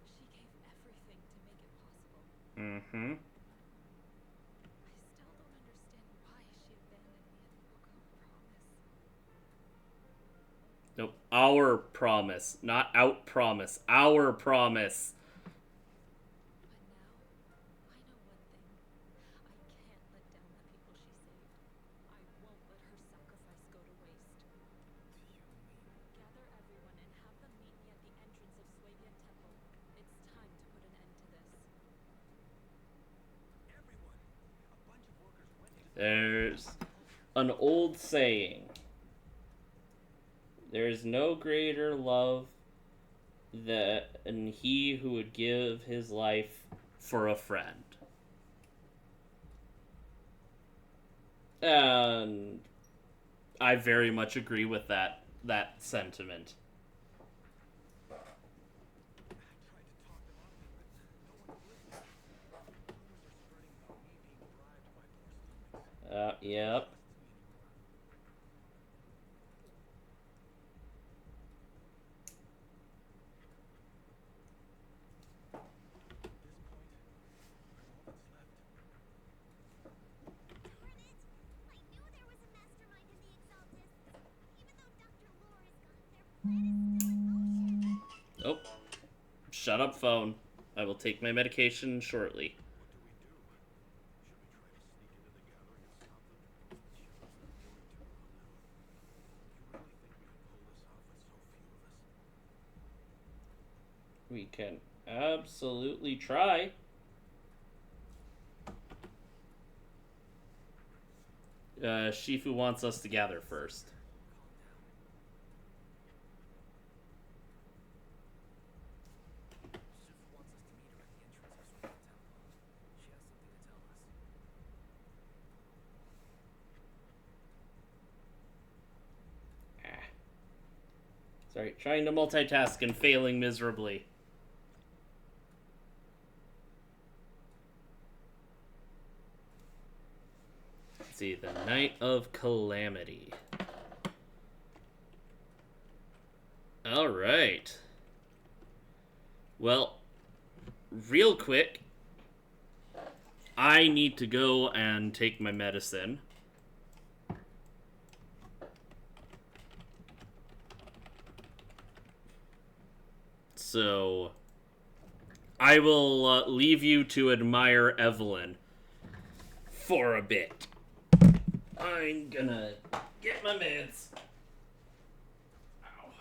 She gave everything to make it possible. Mm-hmm. I still don't understand why she abandoned me and broke our promise. Nope. Our promise, not out promise. Our promise. But now, I know one thing. I can't let down the people she saved. I won't let her sacrifice go to waste. Do you mean Gather everyone and have them meet me at the entrance of Swabian Temple. It's time to put an end to this. everyone? A bunch of workers went into There's an old saying. There is no greater love than he who would give his life for a friend. And I very much agree with that sentiment. I tried to talk them out of it, but no one would listen. Rumors are spreading about me being bribed by more students. Yep. Trusts me anymore. At this point, I'm all that's left. Darn it! I knew there was a mastermind in the Exaltists. Even though Oh, shut up, phone. I will take my medication shortly. Should we try to sneak into the gathering or stop them? We can absolutely try. Shifu wants us to gather first. Calm down. Shifu wants us to meet her at the entrance of Suika Temple. She has something to tell us. Ah. Sorry, trying to multitask and failing miserably. Let's see, the Night of Calamity. Alright. Well, real quick, I need to go and take my medicine. So, I will leave you to admire Evelyn for a bit. I'm gonna get my meds. Ow.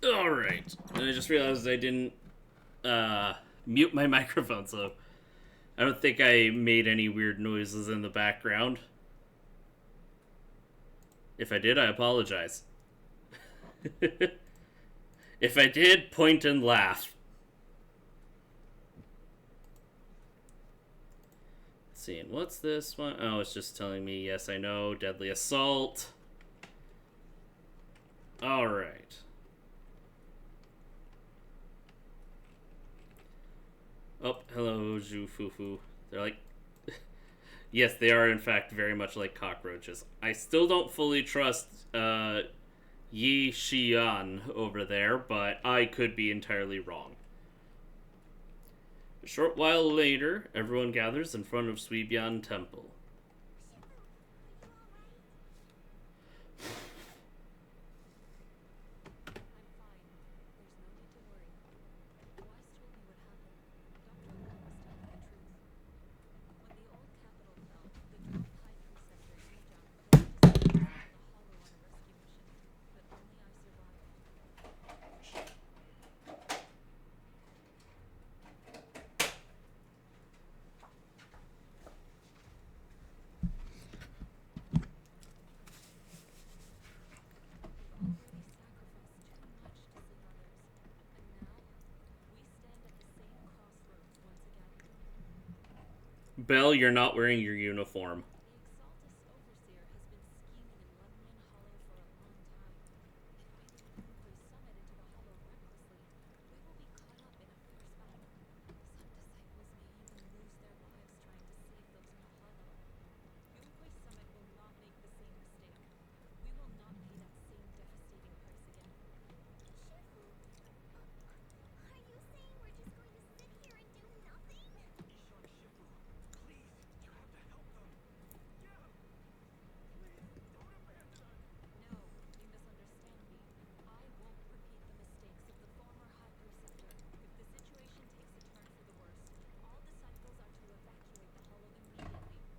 Alright. I just realized I didn't mute my microphone, so I don't think I made any weird noises in the background. If I did, I apologize. If I did, point and laugh. Let's see, and what's this one? Oh, it's just telling me, yes, I know, deadly assault. Alright. Oh, hello, Zhu Fufu. They're like... yes, they are in fact very much like cockroaches. I still don't fully trust Yi Xian over there, but I could be entirely wrong. A short while later, everyone gathers in front of Suibian Temple. Belle, you're not wearing your uniform. The Exaltus Overseer has been scheming in Lemnian Hollow for a long time. If I lead Yunque's summit into the Hollow recklessly, we will be caught up in a fierce battle. Some disciples may even lose their lives trying to save those in the Hollow. Yunque's summit will not make the same mistake. We will not pay that same devastating price again. Shifu, are you saying we're just going to sit here and do nothing? Ishan Shifu, please, you have to help them. Yeah. Please, don't abandon us. No, you misunderstand me. I won't repeat the mistakes of the former High Preceptor. If the situation takes a turn for the worst, all disciples are to evacuate the Hollow immediately.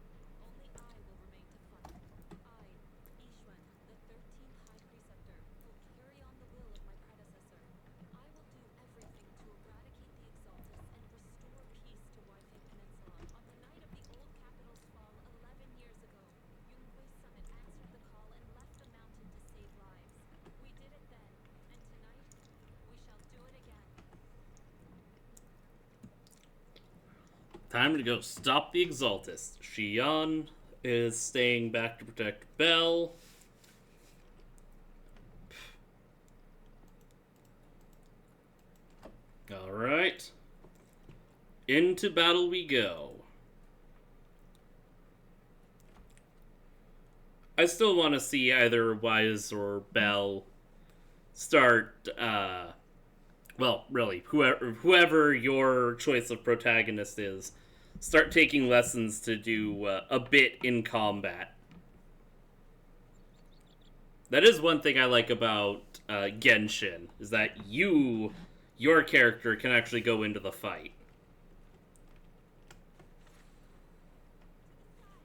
Only I will remain to fight. I, Ishwan, the 13th High Preceptor, will carry on the will of my predecessor. I will do everything to eradicate the Exaltus and restore peace to Waifei Peninsula. On the night of the old capital's fall 11 years ago, Yunque's summit answered the call and left the mountain to save lives. We did it then, and tonight, we shall do it again. Time to go stop the Exaltus. Shion is staying back to protect Belle. Alright. Into battle we go. I still want to see either Wise or Belle start, well, really, whoever your choice of protagonist is, start taking lessons to do a bit in combat. That is one thing I like about Genshin, is that your character can actually go into the fight.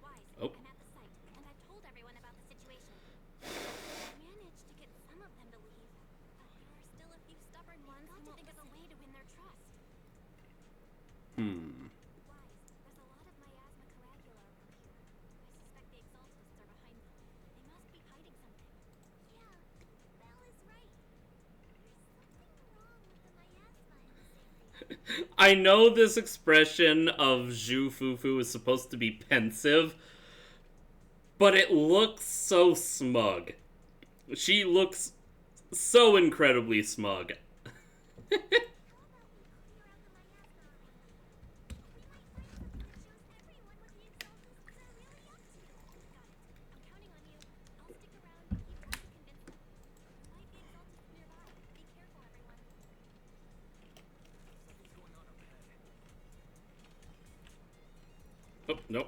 Wise, Oh. I'm at the site, and I've told everyone about the situation. I managed to get some of them to leave, but there are still a few stubborn ones who won't think of a way to win their trust. Wise, there's a lot of miasma coagula around here. I suspect the Exaltists are behind them. They must be hiding something. Yeah, Belle is right. There's something wrong with the miasma in this area. I know this expression of Zhu Fufu is supposed to be pensive, but it looks so smug. She looks so incredibly smug. How about we clear out the miasma around here? We might find something that shows everyone what the Exaltists are really up to. Got it. I'm counting on you. I'll stick around and keep trying to convince them. There might be Exaltists nearby. Be careful, everyone. Something's going on up ahead. Oh, no,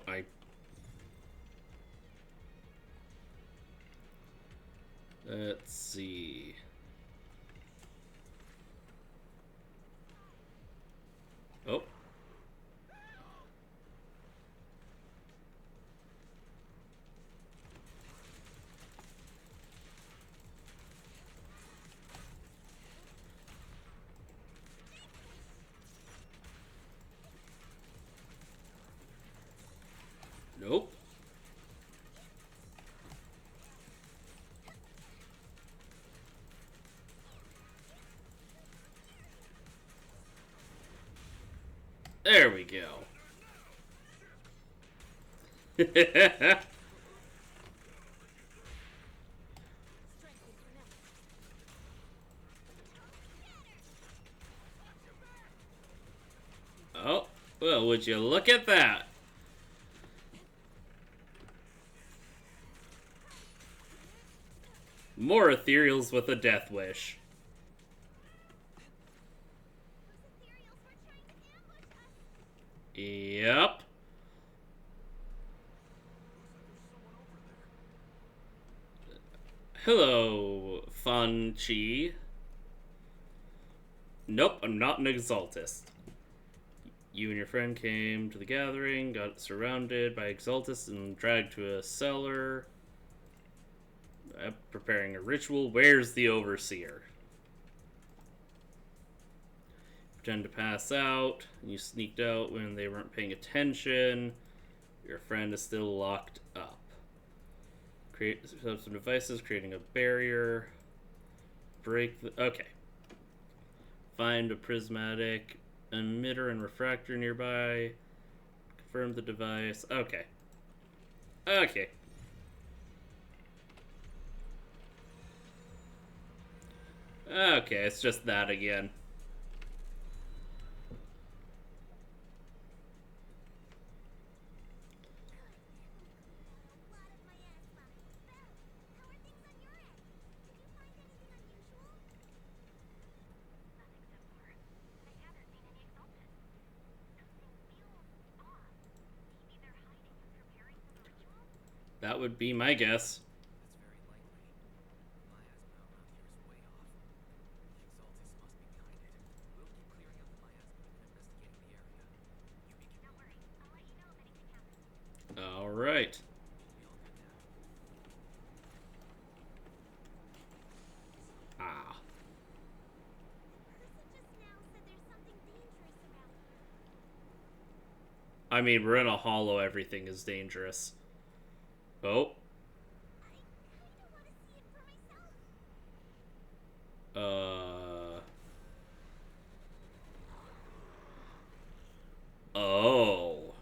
Let's see. Oh. Nope. There we go. Oh, well, would you look at that? More ethereals with a death wish. Those ethereals were trying to ambush us. Yep. Hello, Fan Chi. Nope, I'm not an Exaltist. You and your friend came to the gathering, got surrounded by Exaltists, and dragged to a cellar. Preparing a ritual. Where's the Overseer? Pretend to pass out. You sneaked out when they weren't paying attention. Your friend is still locked up. Set up some devices, creating a barrier. Break the... Okay. Find a prismatic emitter and refractor nearby. Confirm the device. Okay. Okay. Okay, it's just that again. A lot of miasma. Belle, how are things on your end? Did you find anything unusual? Nothing so far. I haven't seen any exalted. Something feels off. Maybe they're hiding and preparing for the ritual? That would be my guess. That's very likely. The miasma around here is way off. The Exaltis must be behind it. We'll keep clearing out the miasma and investigating the area. You be Don't worry. I'll let you know if anything happens. Alright. be all good now. Ah. Person just now said there's something dangerous around here. I mean, we're in a hollow, everything is dangerous. Oh. I kinda want to see it for myself. Oh.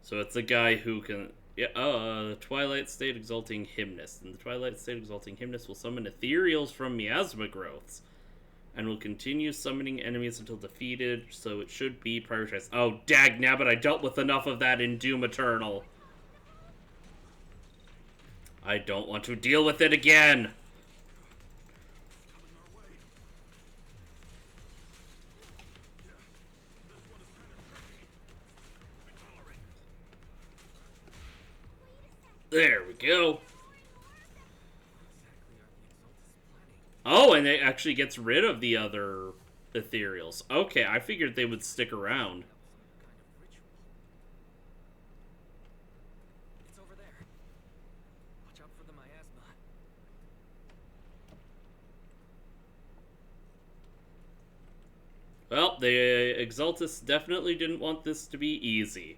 So it's a guy who can... Yeah, the Twilight State Exalting Hymnist. And the Twilight State Exalting Hymnist will summon ethereals from miasma growths. And will continue summoning enemies until defeated, so it should be prioritized. Oh, dagnabbit, I dealt with enough of that in Doom Eternal. I don't want to deal with it again. There we go. Exactly are the Exaltis planning? Oh, and it actually gets rid of the other ethereals. Okay, I figured they would stick around. Some kind of ritual. It's over there. Watch out for the miasma. Well, the Exaltus definitely didn't want this to be easy.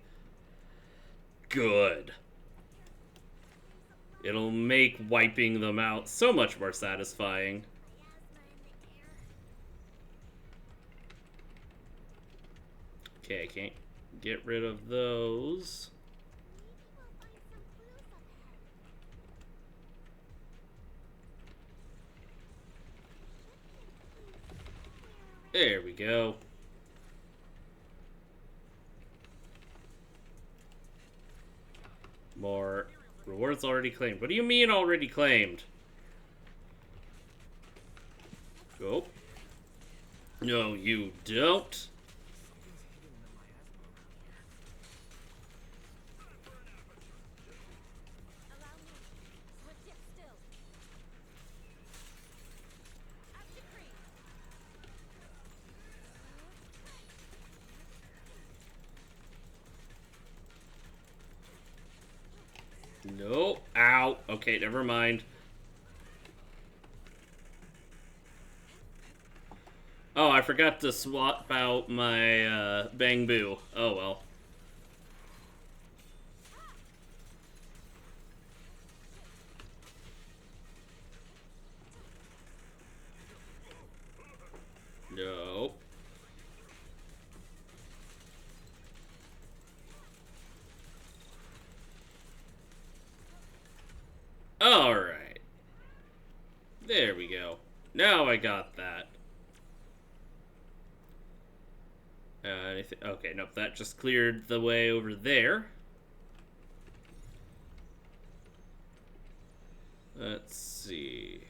Good. It'll make wiping them out so much more satisfying. Miasma in the air. Okay, I can't get rid of those. Maybe we'll find some clues up ahead. There we go. More rewards already claimed. What do you mean already claimed? Oh. No, you don't. Something's hidden in the miasma around here. Allow me. Swift yet still. Action freeze. No. Ow. Okay, never mind. Oh, I forgot to swap out my Bang Boo. Oh well. No. Alright. There we go. Now I got that. Okay, nope, that just cleared the way over there. Let's see.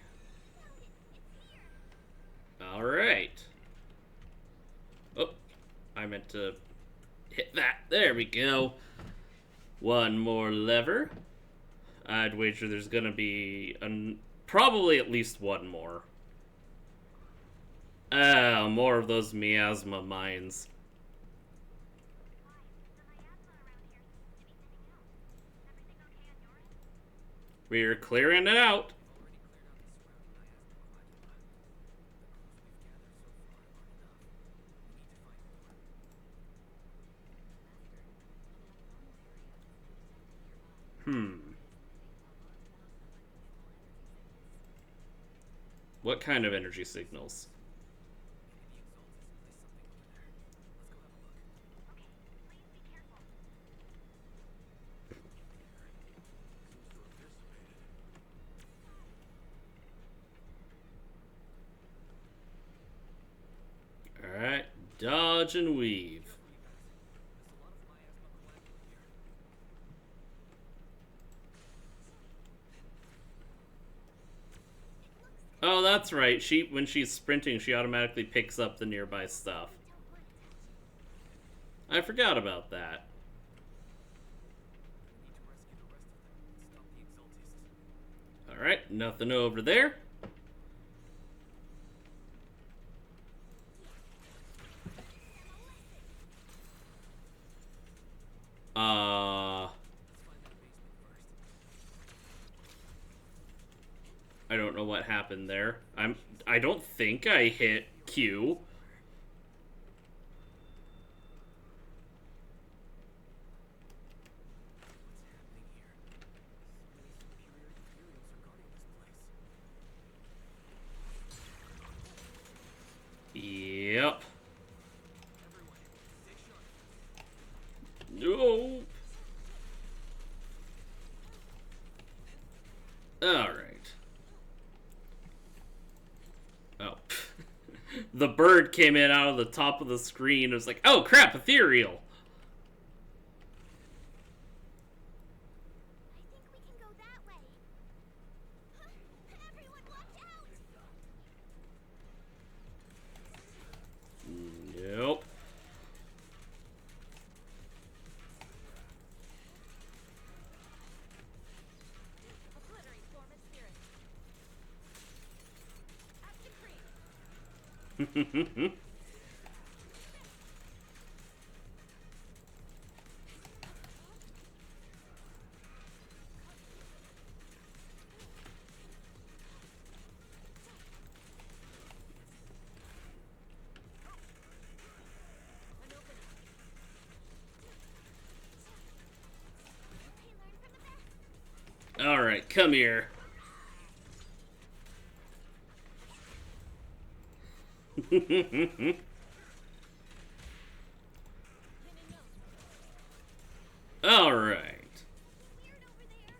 Alright. Oh, I meant to hit that. There we go. One more lever. I'd wager there's gonna be probably at least one more. More of those miasma mines. We're clearing it out. Already cleared out the surrounding miasma quite a lot. The clues we've gathered so far aren't enough. We need to find more. What kind of energy signals? Maybe the Exaltis placed something over there. Let's go have a look. dodge and weave. Oh, that's right. When she's sprinting, she automatically picks up the nearby stuff. I forgot about that. Alright, nothing over there. I don't know what happened there. I don't think I hit Q. Yep. No. Alright. Oh. The bird came in out of the top of the screen. It was like, oh crap, ethereal. I think we can go that way. Everyone watch out! Nope. Obliterate form and spirit. Action free. An opening. Okay, learn from the best. Alright, come here. Alright. Weird over there.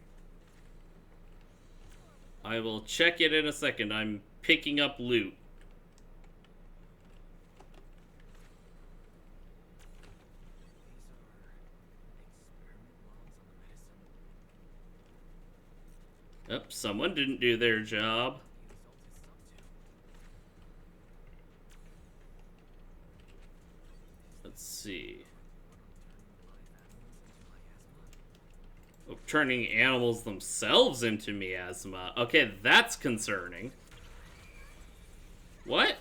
I will check it in a second. I'm picking up loot. Oh, someone didn't do their job. Let's see. Oh, turning animals themselves into miasma. Okay, that's concerning. What?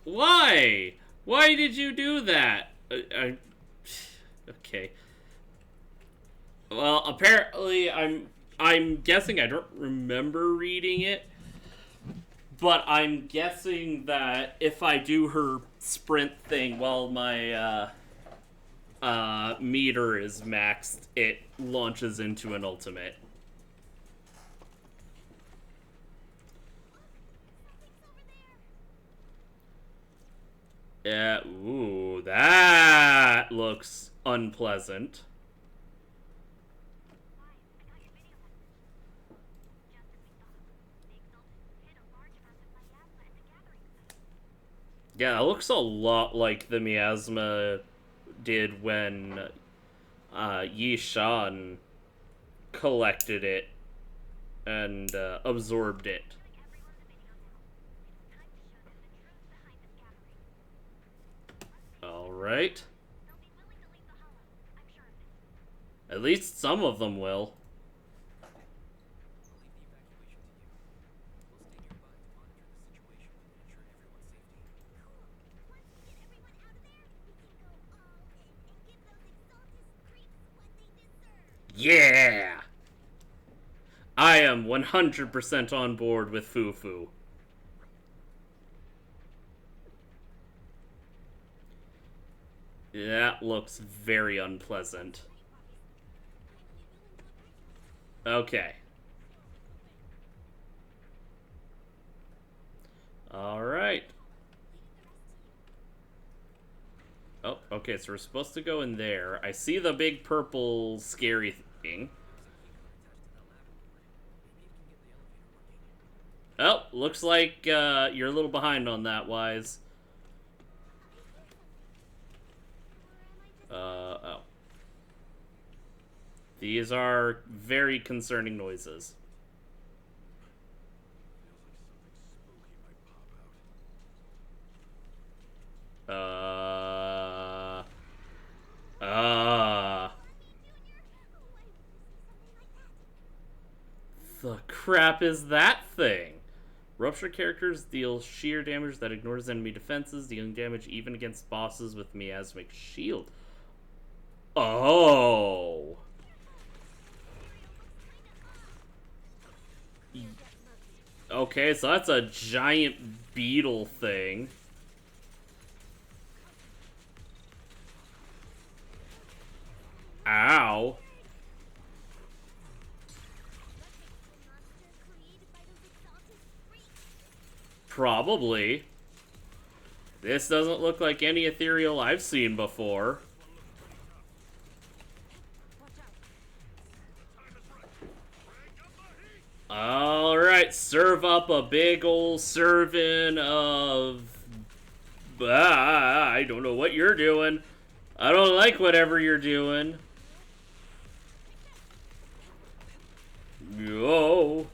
Why? Why did you do that? Okay. Well, apparently I'm guessing, I don't remember reading it, but I'm guessing that if I do her sprint thing while my meter is maxed, it launches into an ultimate. Yeah, ooh, that looks unpleasant. Yeah, it looks a lot like the miasma did when Yi Shan collected it and absorbed it. Alright. At least some of them will. Yeah! I am 100% on board with Fufu. That looks very unpleasant. Okay. Alright. Oh, okay, so we're supposed to go in there. I see the big purple scary thing. Oh, looks like you're a little behind on that, Wise. Oh. These are very concerning noises. Feels like something spooky might pop out. The crap is that thing? Rupture characters deal sheer damage that ignores enemy defenses, dealing damage even against bosses with miasmic shield. Oh. Okay, so that's a giant beetle thing. Ow. Probably. This doesn't look like any ethereal I've seen before. Alright, serve up a big ol' serving of... I don't know what you're doing. I don't like whatever you're doing. Yo.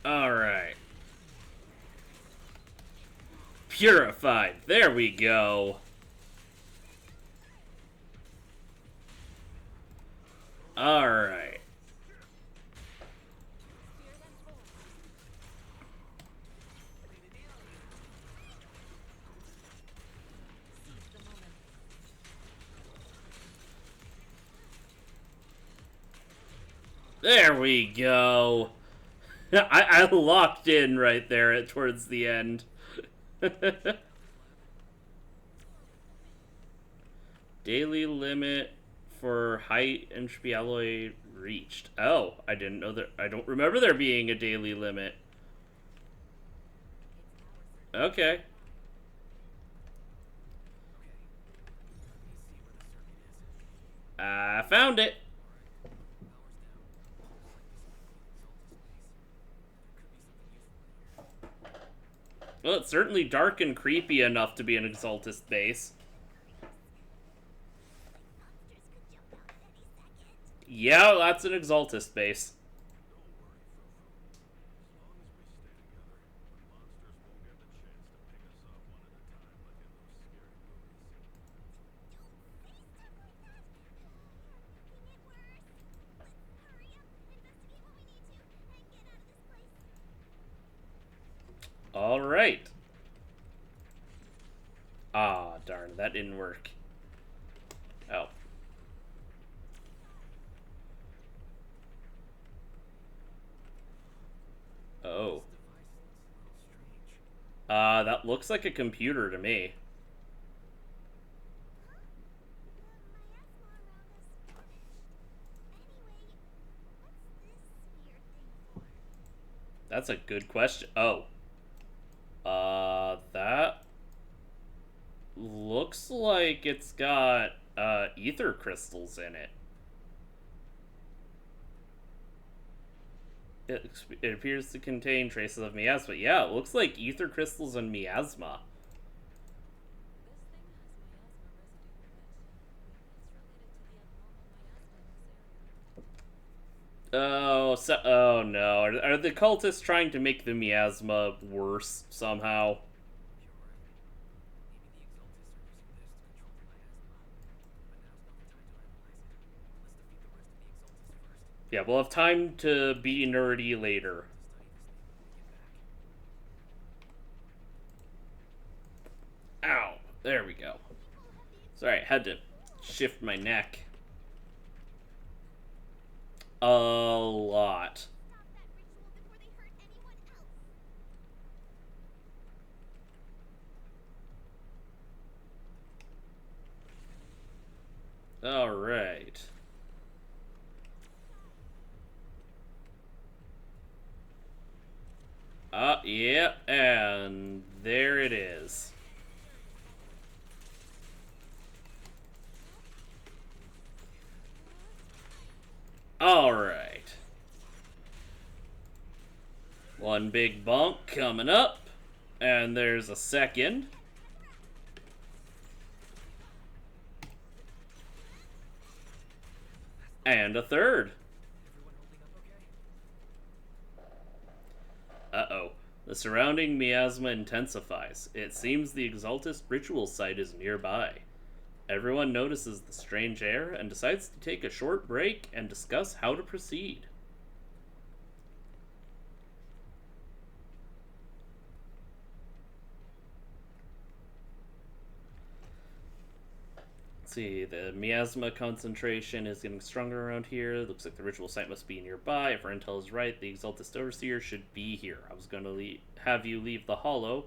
Alright. Purified. There we go. Alright. There we go. I locked in right there towards the end. Daily limit for height entropy alloy reached. Oh, I didn't know that. I don't remember there being a daily limit. Okay. I found it. Well, it's certainly dark and creepy enough to be an Exaltist base. Yeah, that's an Exaltist base. Alright. Ah, darn, that didn't work. Oh. Oh. That looks like a computer to me. That's a good question. Oh. That looks like it's got, ether crystals in it. It appears to contain traces of miasma. Yeah, it looks like ether crystals and miasma. Oh no. Are the cultists trying to make the miasma worse somehow? Yeah, we'll have time to be nerdy later. Ow. There we go. Sorry, I had to shift my neck. A lot. Alright. Yep, and there it is. Alright. One big bonk coming up. And there's a second. And a third. Uh-oh. The surrounding miasma intensifies. It seems the Exaltist ritual site is nearby. Everyone notices the strange air and decides to take a short break and discuss how to proceed. Let's see, the miasma concentration is getting stronger around here. Looks like the ritual site must be nearby. If our intel is right, the Exaltist Overseer should be here. I was going to have you leave the Hollow,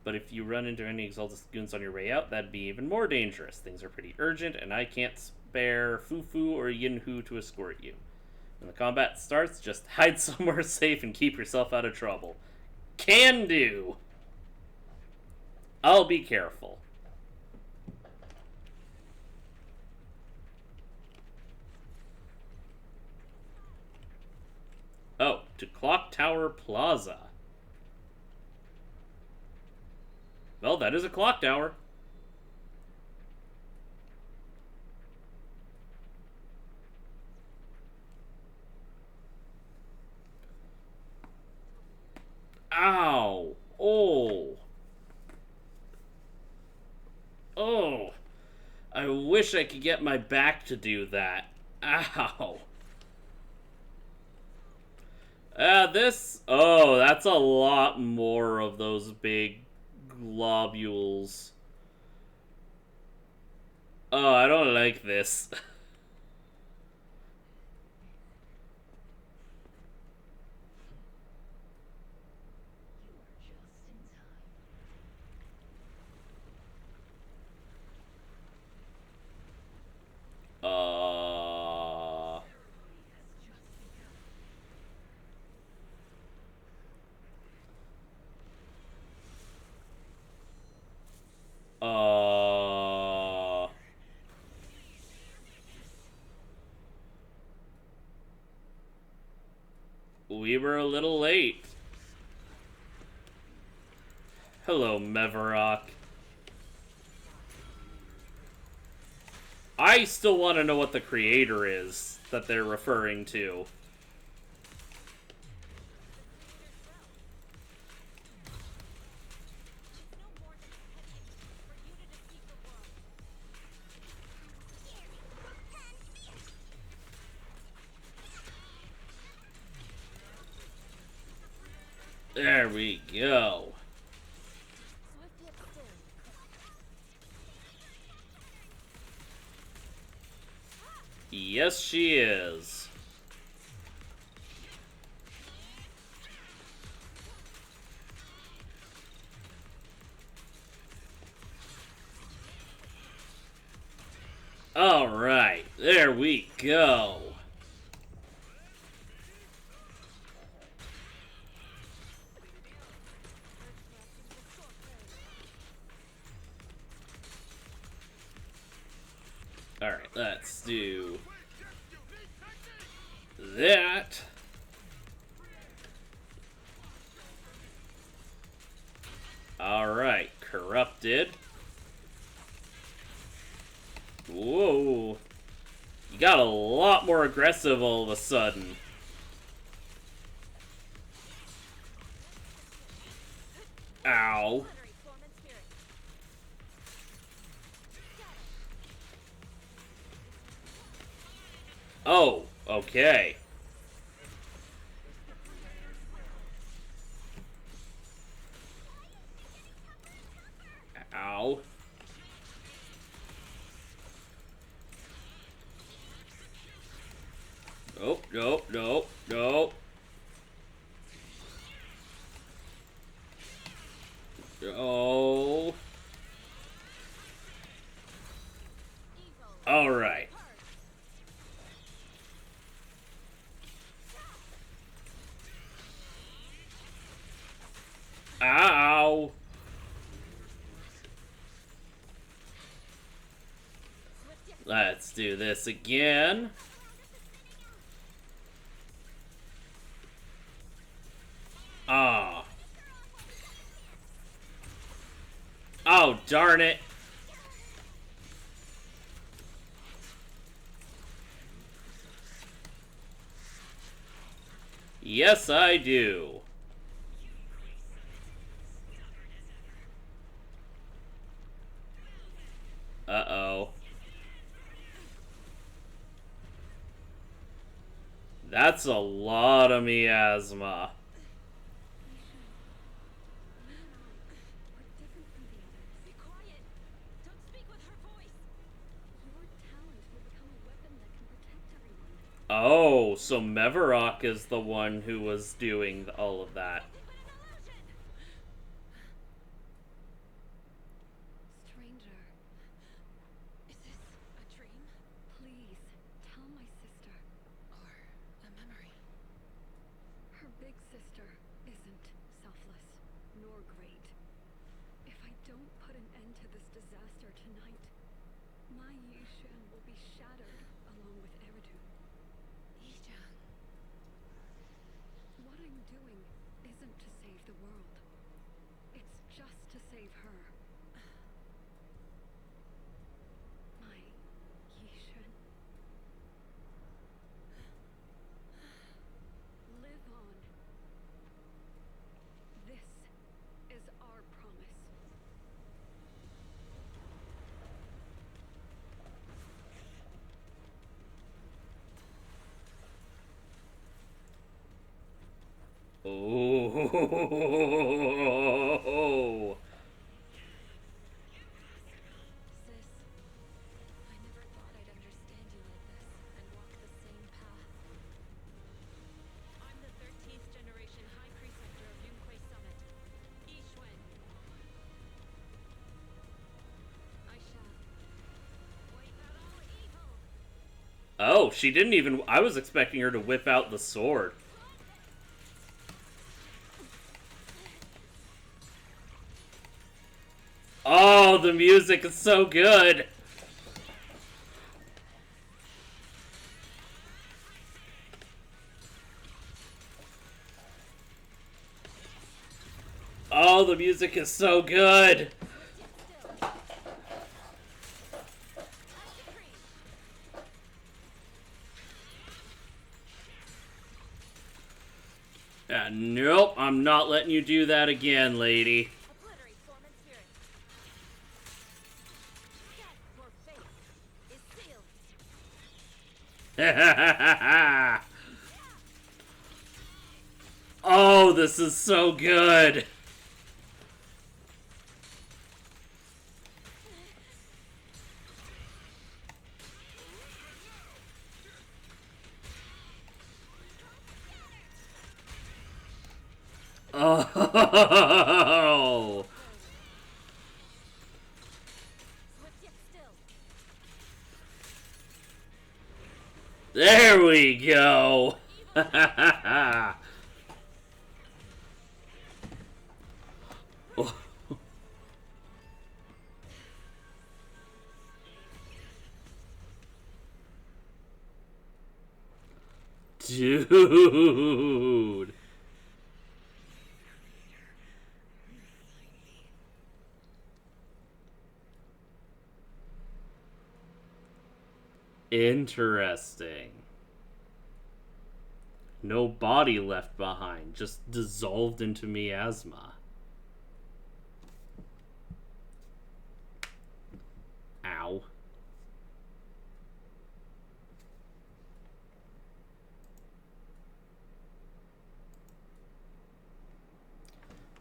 but if you run into any Exaltist goons on your way out, that'd be even more dangerous. Things are pretty urgent, and I can't spare Fufu or Yinhu to escort you. When the combat starts, just hide somewhere safe and keep yourself out of trouble. Can do! I'll be careful. Oh, to Clock Tower Plaza. Well, that is a clock tower. Ow! Oh! Oh! I wish I could get my back to do that. Ow! Oh, that's a lot more of those big globules. Oh, I don't like this. Uh... Uh... We were a little late. Hello, Mevarok. I still want to know what the creator is that they're referring to. There we go. Yes, she is. All right, there we go. All right, let's do that. All right, corrupted. Whoa. You got a lot more aggressive all of a sudden. Ow. Oh, okay. Ow. Nope, nope, nope, nope. Oh. All right. Ow. Let's do this again. Ah. Darn it. Yes, I do. Uh-oh. That's a lot of miasma. Be quiet! Don't speak with her voice! Your talent will become a weapon that can protect everyone. Oh, so Mevarok is the one who was doing all of that. Stranger. Is this a dream? Please, tell my sister. Or a memory. Her big sister isn't selfless, nor great. If I don't put an end to this disaster tonight, my Yishan will be shattered along with Eridu. Yishan. What I'm doing isn't to save the world. It's just to save her. My Yishan. Live on. This is our promise. Oh. Sis, I never thought I'd understand you like this and walk the same path. I'm the 13th generation High Preceptor of Yunquei Summit, Yixuan. I shall wipe out all evil. Oh, she didn't even... I was expecting her to whip out the sword. Oh, the music is so good. Oh, the music is so good. Nope, I'm not letting you do that again, lady. Obliterate form and spirit. Death for faith is sealed. Oh, this is so good. Oh. Swift yet still. There we go. Dude. Interesting. No body left behind, just dissolved into miasma. Ow.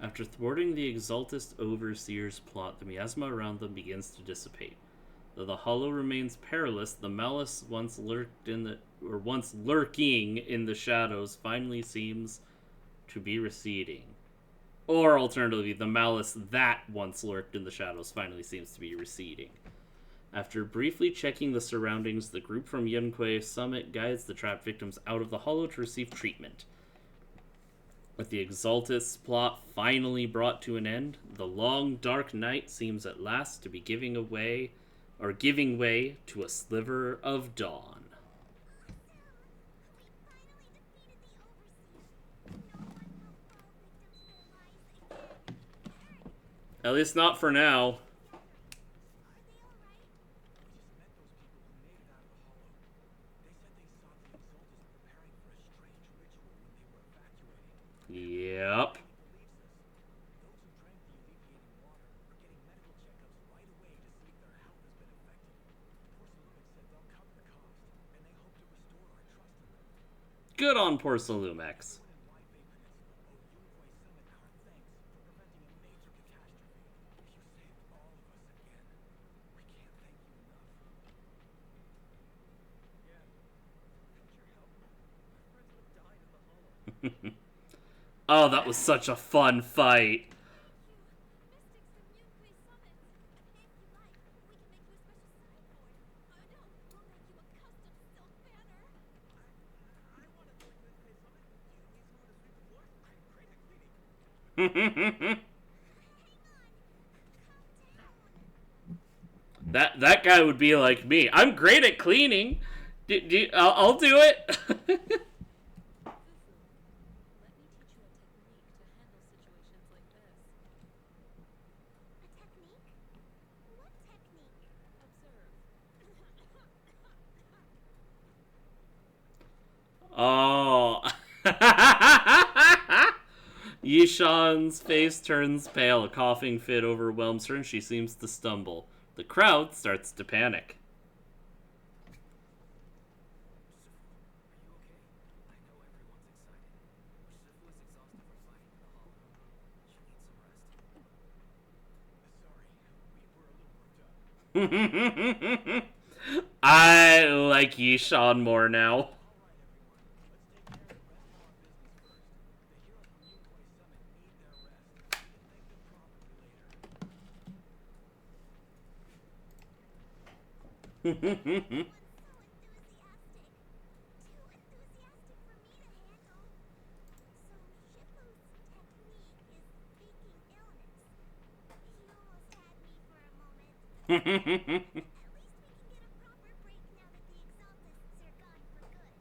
After thwarting the Exaltist Overseer's plot, the miasma around them begins to dissipate. Though the hollow remains perilous, the malice once lurking in the shadows finally seems to be receding. Or alternatively, the malice that once lurked in the shadows finally seems to be receding. After briefly checking the surroundings, the group from Yunquei Summit guides the trapped victims out of the hollow to receive treatment. With the Exaltist's plot finally brought to an end, the long dark night seems at last to be giving way to a sliver of dawn. At least not for now. Good on poor Salumex. Oh, that was such a fun fight. Mystics from Yunque Summit. If you like, we can make you a special sideboard. No, we'll make you a custom silk banner. I want to join Yunque Summit. Do you need someone to sweep the floors? I'm great at cleaning. That guy would be like me. I'm great at cleaning. I'll do it. Fufu, let me teach you a technique to handle situations like this. A technique? What technique? Observe. Oh. Yishan's face turns pale. A coughing fit overwhelms her and she seems to stumble. The crowd starts to panic. Sifu, are you okay? I know everyone's excited. Shifu is exhausted from fighting in the hollow. She needs some rest. I like Yishan more now. All right, everyone. Let's take care of the rest of our business first. The hero from Yunque Summit need their rest. We can thank them properly later. One's so enthusiastic for me to handle. Too enthusiastic for me to handle. You almost had me for a moment. At least we can get a proper break now that the Exaltists are gone for good.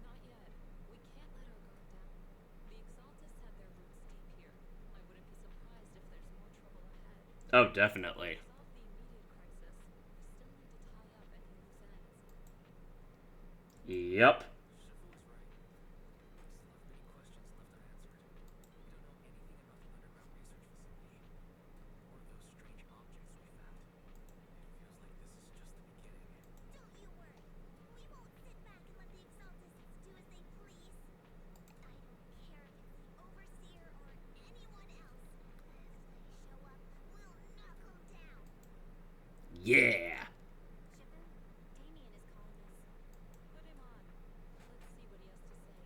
Not yet. We can't let our guard down. The Exaltists have their roots deep here. I wouldn't be surprised if there's more trouble ahead. Oh, definitely. To resolve the immediate crisis, we still need to tie up any loose ends. Yep. Shifu is right. We still have many questions left unanswered. We don't know anything about the underground research facility, or those strange objects we found. It feels like this is just the beginning. Don't you worry. We won't sit back and let the Exaltists do as they please. I don't care if it's the Overseer or anyone else. If they show up, we'll knock them down. Yeah. Shifu, Damien is calling us. Put him on. Let's see what he has to say.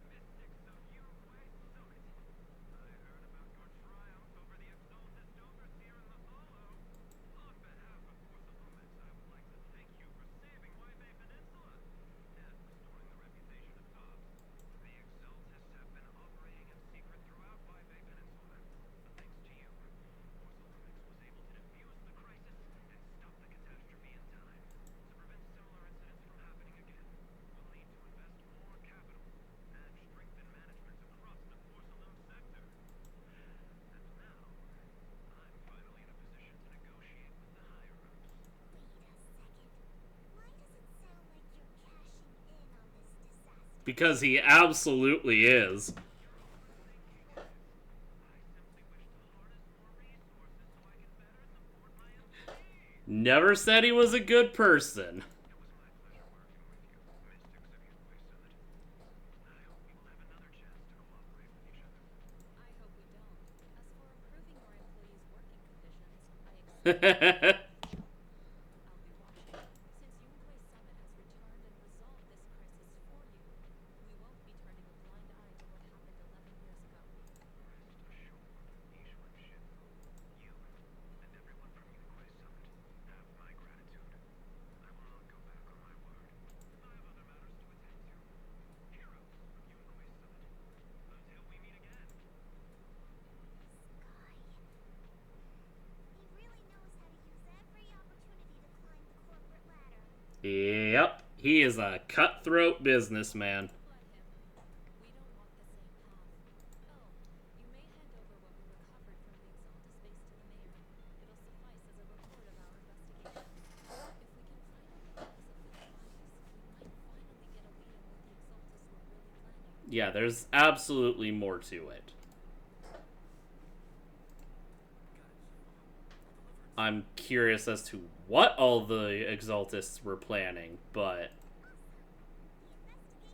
Mystics of Yunque Summit. I heard about your triumph over the Exaltist Overseer in the hollow. On behalf of Force Illumix, I would like to thank you for saving Waibei Peninsula and restoring the reputation of Tops. The Exaltists have been operating in secret throughout Waibei Peninsula. But thanks to you, Force Illumix was able to defuse the crisis and stop the catastrophe in time. To prevent similar incidents from happening again, we'll need to invest more capital and strengthen management across the Force Illum sector. And now, I'm finally in a position to negotiate with the higher-ups. Wait a second. Why does it sound like you're cashing in on this disaster? Because he absolutely is. You're overthinking it. I simply wish to harness more resources so I can better support my employees. Never said he was a good person. It was my pleasure working with you, Mystics of Yunque Summit. I hope we will have another chance to cooperate with each other. I hope we don't. As for improving our employees' working conditions, I expect I'll be watching. Since Yunque Summit has returned and resolved this crisis for you, we won't be turning a blind eye to what happened 11 years ago. Rest assured, Ishu and Shifu, you and everyone from Yunque Summit have my gratitude. I will not go back on my word. I have other matters to attend to. Heroes of Yunque Summit, until we meet again. Sky. He really knows how to use every opportunity to climb the corporate ladder. Yep. He is a cutthroat businessman. Let him. We don't walk the same path. Oh, you may hand over what we recovered from the Exaltus base to the mayor. It'll suffice as a report of our investigation. If we can find out the cause of the demise, we might finally get a lead on what the Exaltus were really planning. Yeah, there's absolutely more to it. Got it, Shifu. I'll deliver it I'm curious as to what all the Exaltists were planning, but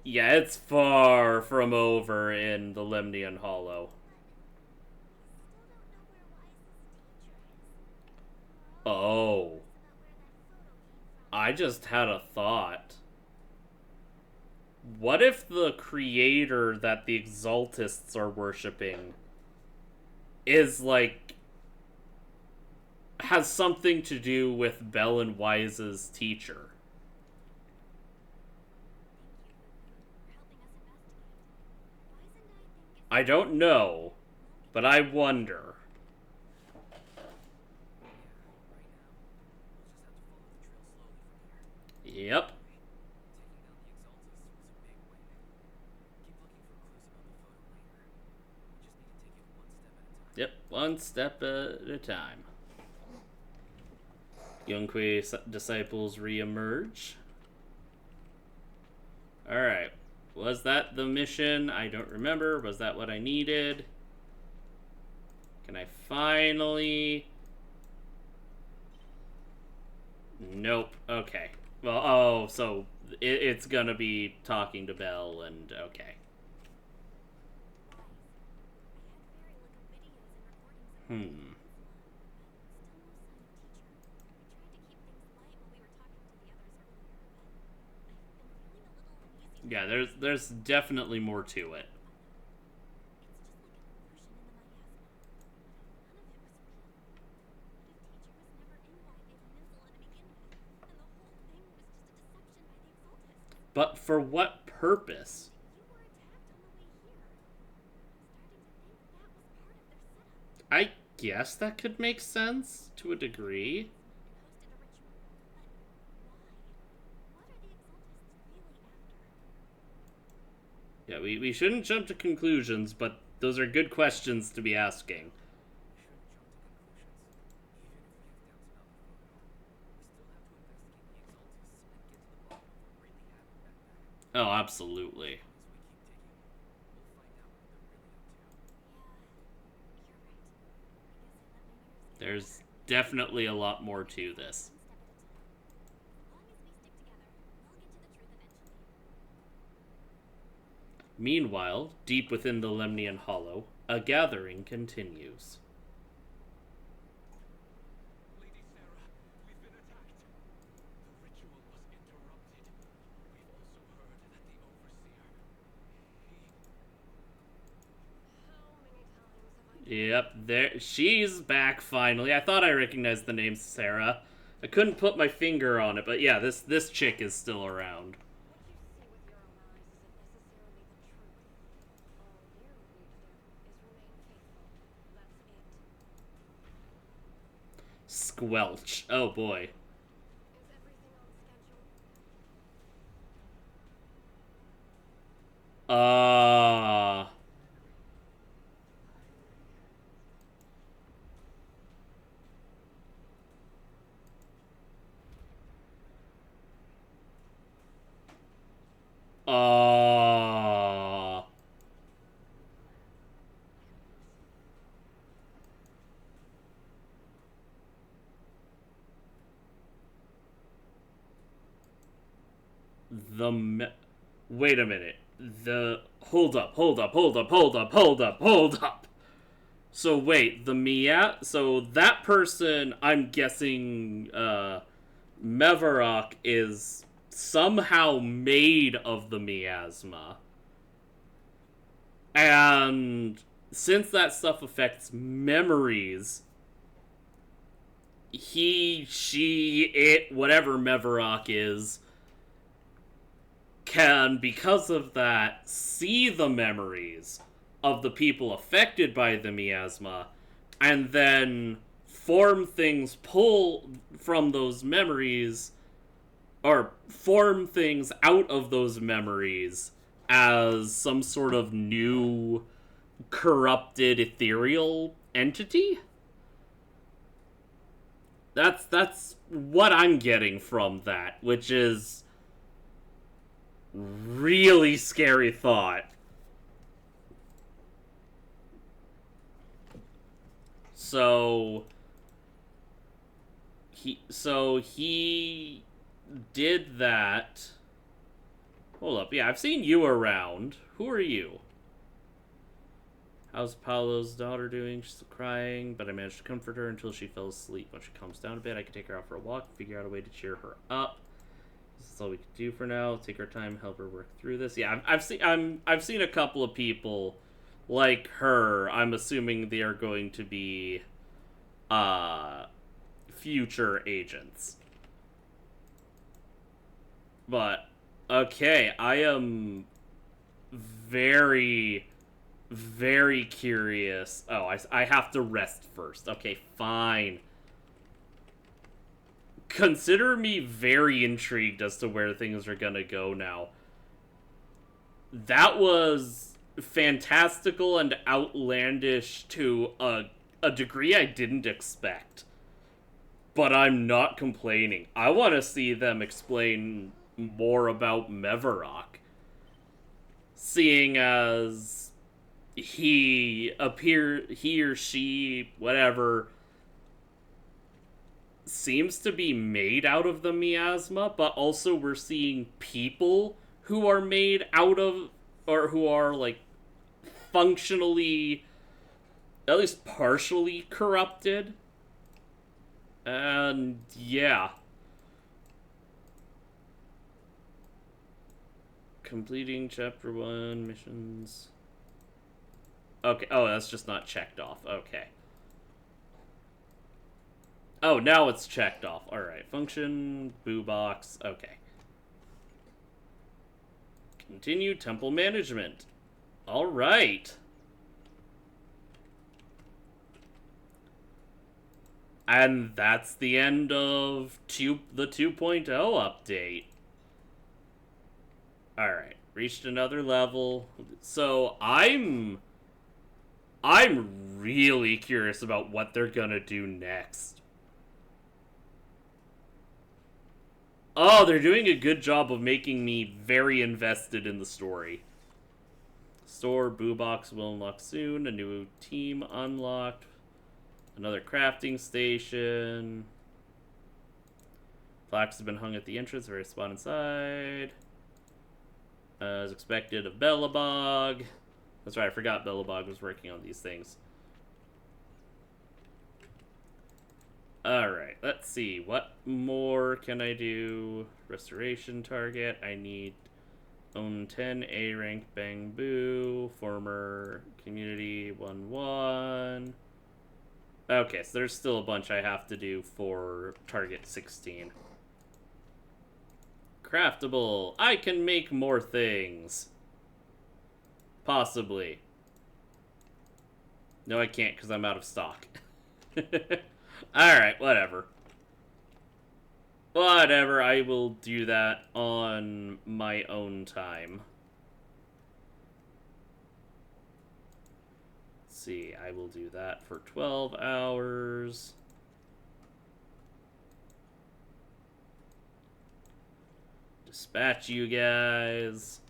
yeah, it's far from over in the Lemnian Hollow. Oh, I just had a thought. What if the creator that the Exaltists are worshipping is like has something to do with Bell and Wise's teacher? I don't know, but I wonder. Yep. Yep, one step at a time. Yunque disciples re-emerge. Alright. Was that the mission? I don't remember. Was that what I needed? Can I finally... Nope. Okay. Well, oh, so it's gonna be talking to Belle and... Okay. Hmm. Yeah, there's definitely more to it. But for what purpose? I guess that could make sense to a degree. Yeah, we shouldn't jump to conclusions, but those are good questions to be asking. Oh, absolutely. There's definitely a lot more to this. Meanwhile, deep within the Lemnian Hollow, a gathering continues. Lady Sarah, we've been attacked. The ritual was interrupted. We've also heard that the Overseer, Yep, there she's back finally. I thought I recognized the name Sarah. I couldn't put my finger on it, but yeah, this chick is still around. Squelch. Oh boy. Uh uh Wait a minute. Hold up, hold up, hold up, hold up, hold up, hold up. So wait, so that person, I'm guessing Mevarok is somehow made of the miasma. And since that stuff affects memories, he, she, it, whatever Mevarok is, can, because of that, see the memories of the people affected by the miasma, and then form things, pull from those memories, or form things out of those memories as some sort of new, corrupted, ethereal entity? That's what I'm getting from that, which is really scary thought. So he did that. Hold up, yeah, I've seen you around. Who are you? How's Paolo's daughter doing? She's still crying, but I managed to comfort her until she fell asleep. When she calms down a bit, I can take her out for a walk and figure out a way to cheer her up. This is all we can do for now. Take our time, help her work through this. Yeah, I've seen a couple of people like her. I'm assuming they are going to be future agents. But okay, I am very very curious. Oh, I have to rest first. Okay, fine. Consider me very intrigued as to where things are gonna go now. That was fantastical and outlandish to a degree I didn't expect. But I'm not complaining. I want to see them explain more about Mevarok. Seeing as he or she, whatever, seems to be made out of the miasma, but also we're seeing people who are made out of, or who are, like, functionally, at least partially corrupted. And, yeah. Completing Chapter 1 missions. Okay, oh, that's just not checked off. Okay. Oh, now it's checked off. Alright, function, boo box, okay. Continue temple management. Alright. And that's the end of the 2.0 update. Alright, reached another level. So, I'm really curious about what they're gonna do next. Oh, they're doing a good job of making me very invested in the story. Store Boo Box will unlock soon. A new team unlocked. Another crafting station. Plaques have been hung at the entrance. Very spot inside. As expected, a Bellabog. That's right, I forgot Bellabog was working on these things. Alright, let's see. What more can I do? Restoration target. I need own 10 A rank Bang Boo. Former community 1-1. Okay, so there's still a bunch I have to do for target 16. Craftable. I can make more things. Possibly. No, I can't because I'm out of stock. Alright, whatever. Whatever, I will do that on my own time. Let's see, I will do that for 12 hours. Dispatch you guys.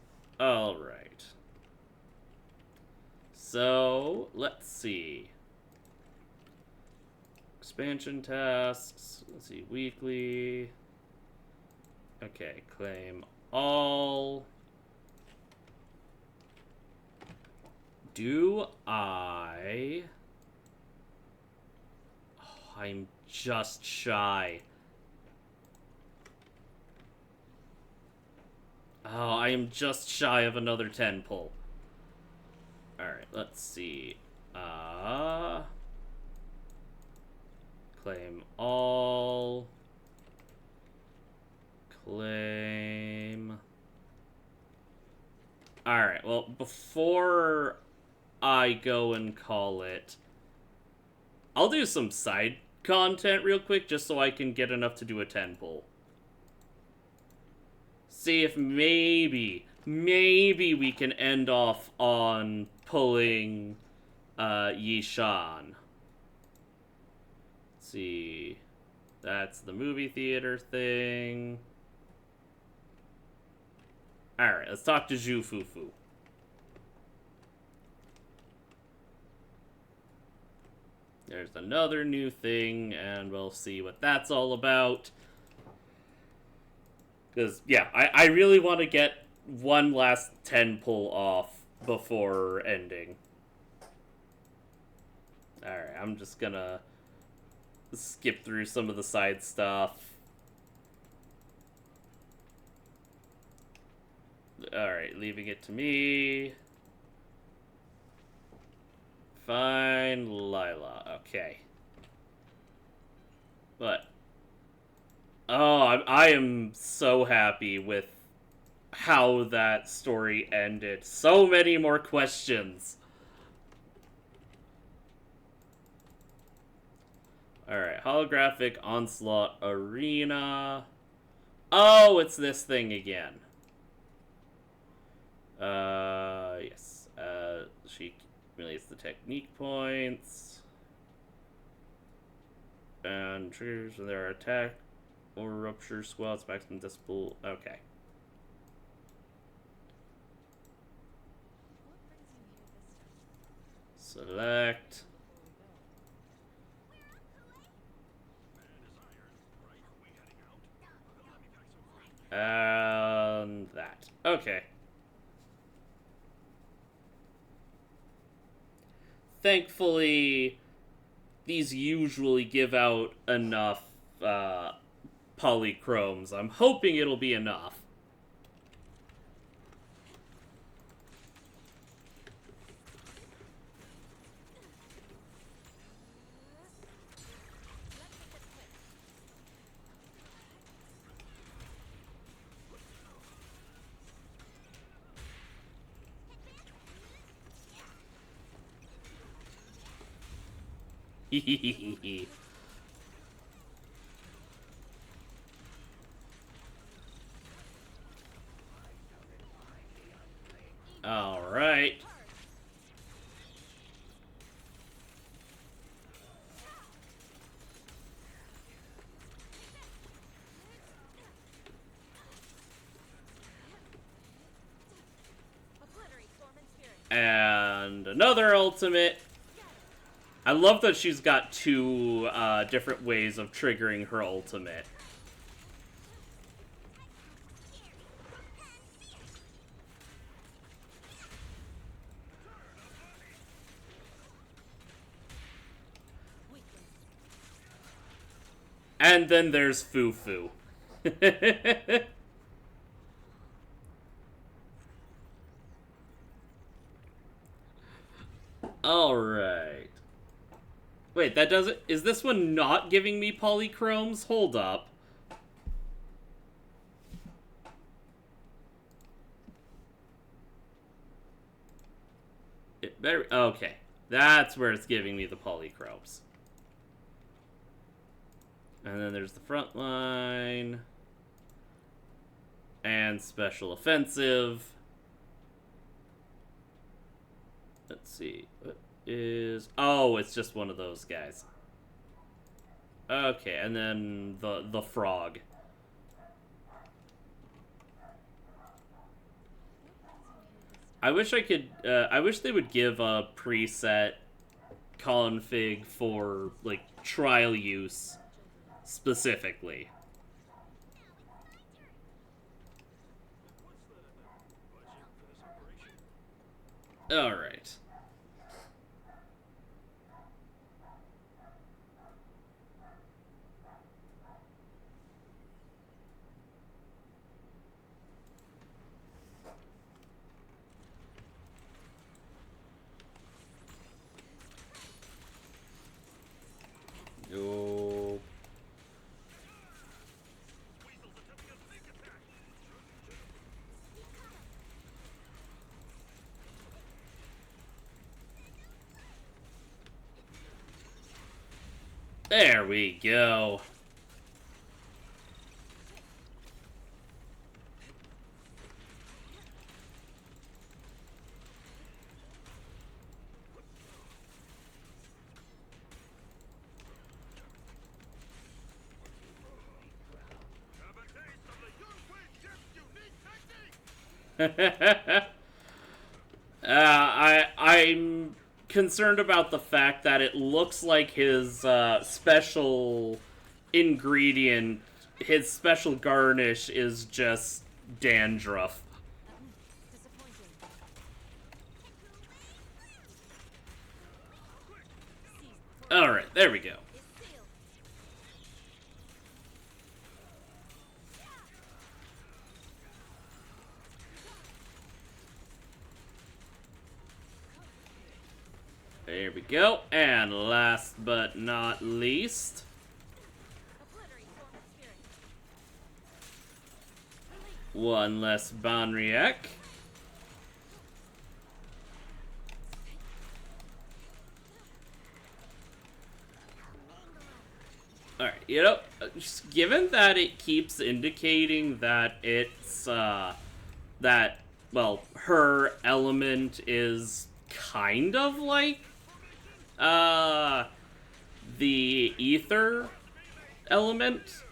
Alright. So, let's see. Expansion tasks. Let's see, weekly. Okay, claim all. Do I... Oh, I'm just shy. Oh, I am just shy of another 10 pull. Alright, let's see. Claim all. Claim. Alright, well, before I go and call it, I'll do some side content real quick just so I can get enough to do a 10 pull. See if maybe we can end off on pulling Yishan. Let's see. That's the movie theater thing. Alright, let's talk to Zhu There's another new thing, and we'll see what that's all about. Because, yeah, I really want to get one last 10 pull off before ending. Alright, I'm just gonna skip through some of the side stuff. Alright, leaving it to me. Fine, Lila. Okay. But, oh, I am so happy with how that story ended. So many more questions. Alright, holographic onslaught arena. Oh, it's this thing again. Yes. She accumulates the technique points. And triggers when there are attack or rupture squads, maximum decibel. Okay. What brings you here this time? Select. And that. Okay. Thankfully, these usually give out enough polychromes. I'm hoping it'll be enough. Hehehehe. All right. Obliterate storm and spirit. And another ultimate. I love that she's got two different ways of triggering her ultimate. And then there's Fufu. Alright. Wait, that doesn't... Is this one not giving me polychromes? Hold up. It better... Okay. That's where it's giving me the polychromes. And then there's the front line. And special offensive. Let's see. What is... Oh, it's just one of those guys. Okay, and then the frog. I wish I could... I wish they would give a preset config for, like, trial use specifically. Alright. Yo. There we go. I'm concerned about the fact that it looks like his special ingredient, his special garnish is just dandruff. Disappointing. Seized. Alright, there we go. Is sealed. There we go. And last but not least, Obliterate dormant spirit. one less Banriek. Alright, you know, just given that it keeps indicating that it's, well, her element is kind of like, the ether element,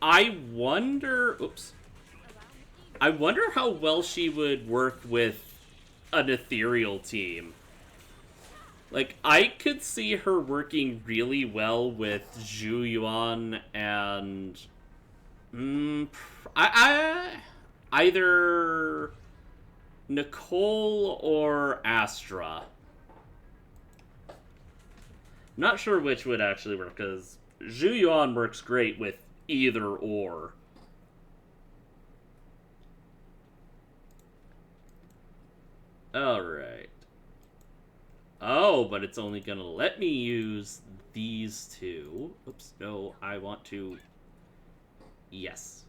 I wonder how well she would work with an ethereal team. Like, I could see her working really well with Zhu Yuan and either Nicole or Astra. Not sure which would actually work, because Zhu Yuan works great with either or. Alright. Oh, but it's only gonna let me use these two. Oops, no, I want to... Yes.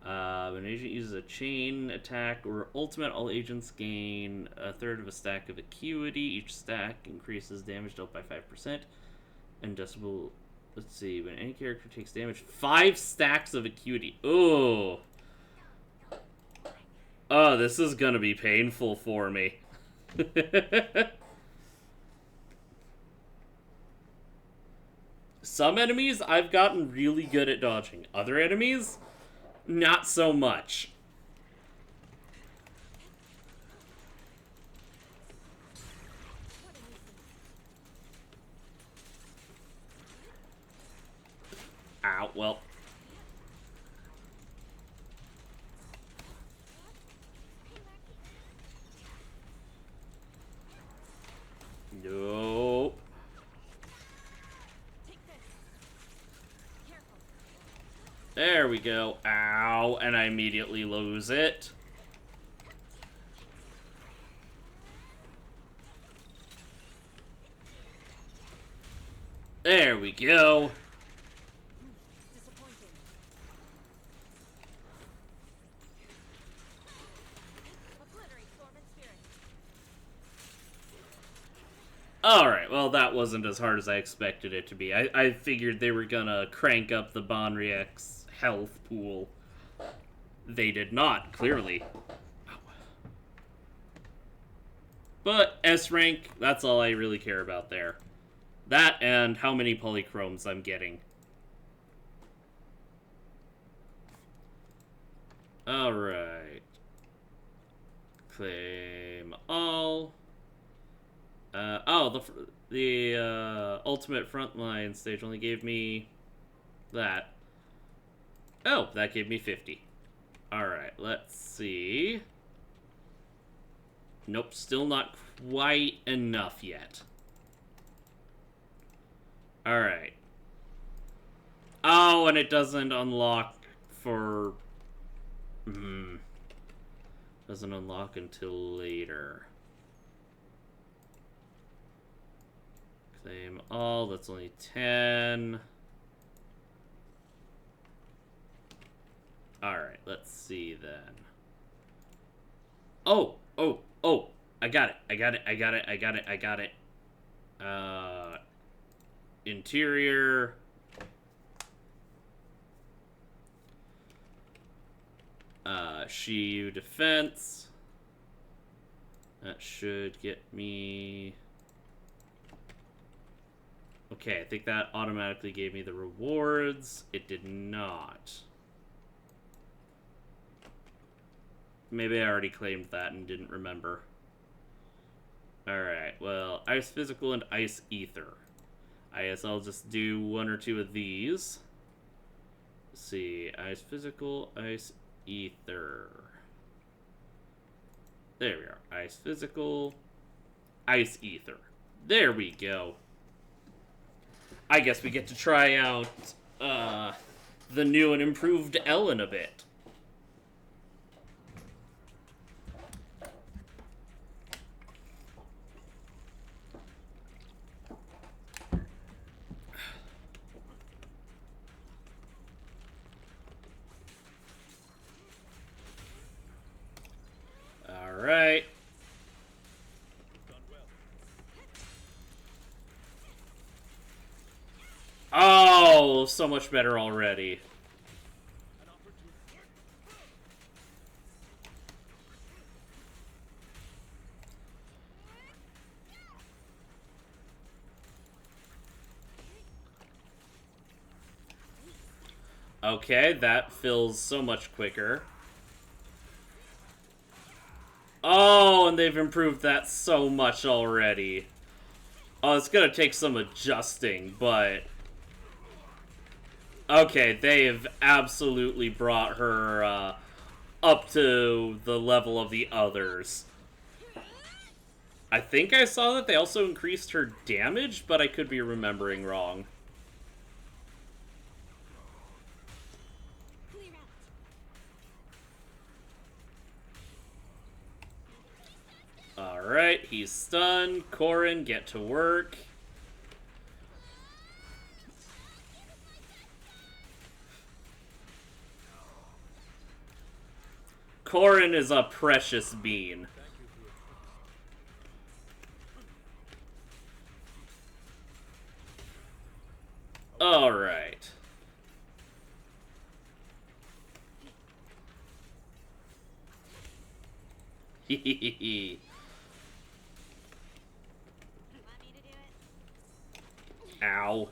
When an agent uses a chain attack or ultimate, all agents gain a third of a stack of acuity. Each stack increases damage dealt by 5%. And decibel... Let's see, when any character takes damage, 5 stacks of acuity. Oh. Oh, this is gonna be painful for me. Some enemies I've gotten really good at dodging. Other enemies, not so much. Ow, well. Nope. Take this. Careful. There we go. Ow, and I immediately lose it. There we go. Disappointing. Obliterate dormant spirit. Alright, well, that wasn't as hard as I expected it to be. I figured they were gonna crank up the Bonriek's health pool. They did not, clearly. But S rank, that's all I really care about there. That and how many polychromes I'm getting. Alright. Claim all. The ultimate frontline stage only gave me that. Oh, that gave me 50. Alright, let's see. Nope, still not quite enough yet. Alright. Oh, and it doesn't unlock for... Doesn't unlock until later. Claim all, that's only 10. Alright, let's see then. Oh! I got it. Interior. Shiyu defense. That should get me... Okay, I think that automatically gave me the rewards. It did not. Maybe I already claimed that and didn't remember. Alright, well, Ice Physical and Ice Ether. I guess I'll just do one or two of these. Let's see, Ice Physical, Ice Ether. There we are. Ice Physical, Ice Ether. There we go. I guess we get to try out the new and improved Ellen a bit. Alright. Oh, so much better already. Okay, that fills so much quicker. Oh, and they've improved that so much already. Oh, it's gonna take some adjusting, but... Okay, they have absolutely brought her up to the level of the others. I think I saw that they also increased her damage, but I could be remembering wrong. Alright, he's stunned. Corin, get to work. Corin is a precious bean. Alright. Hehehe. Ow.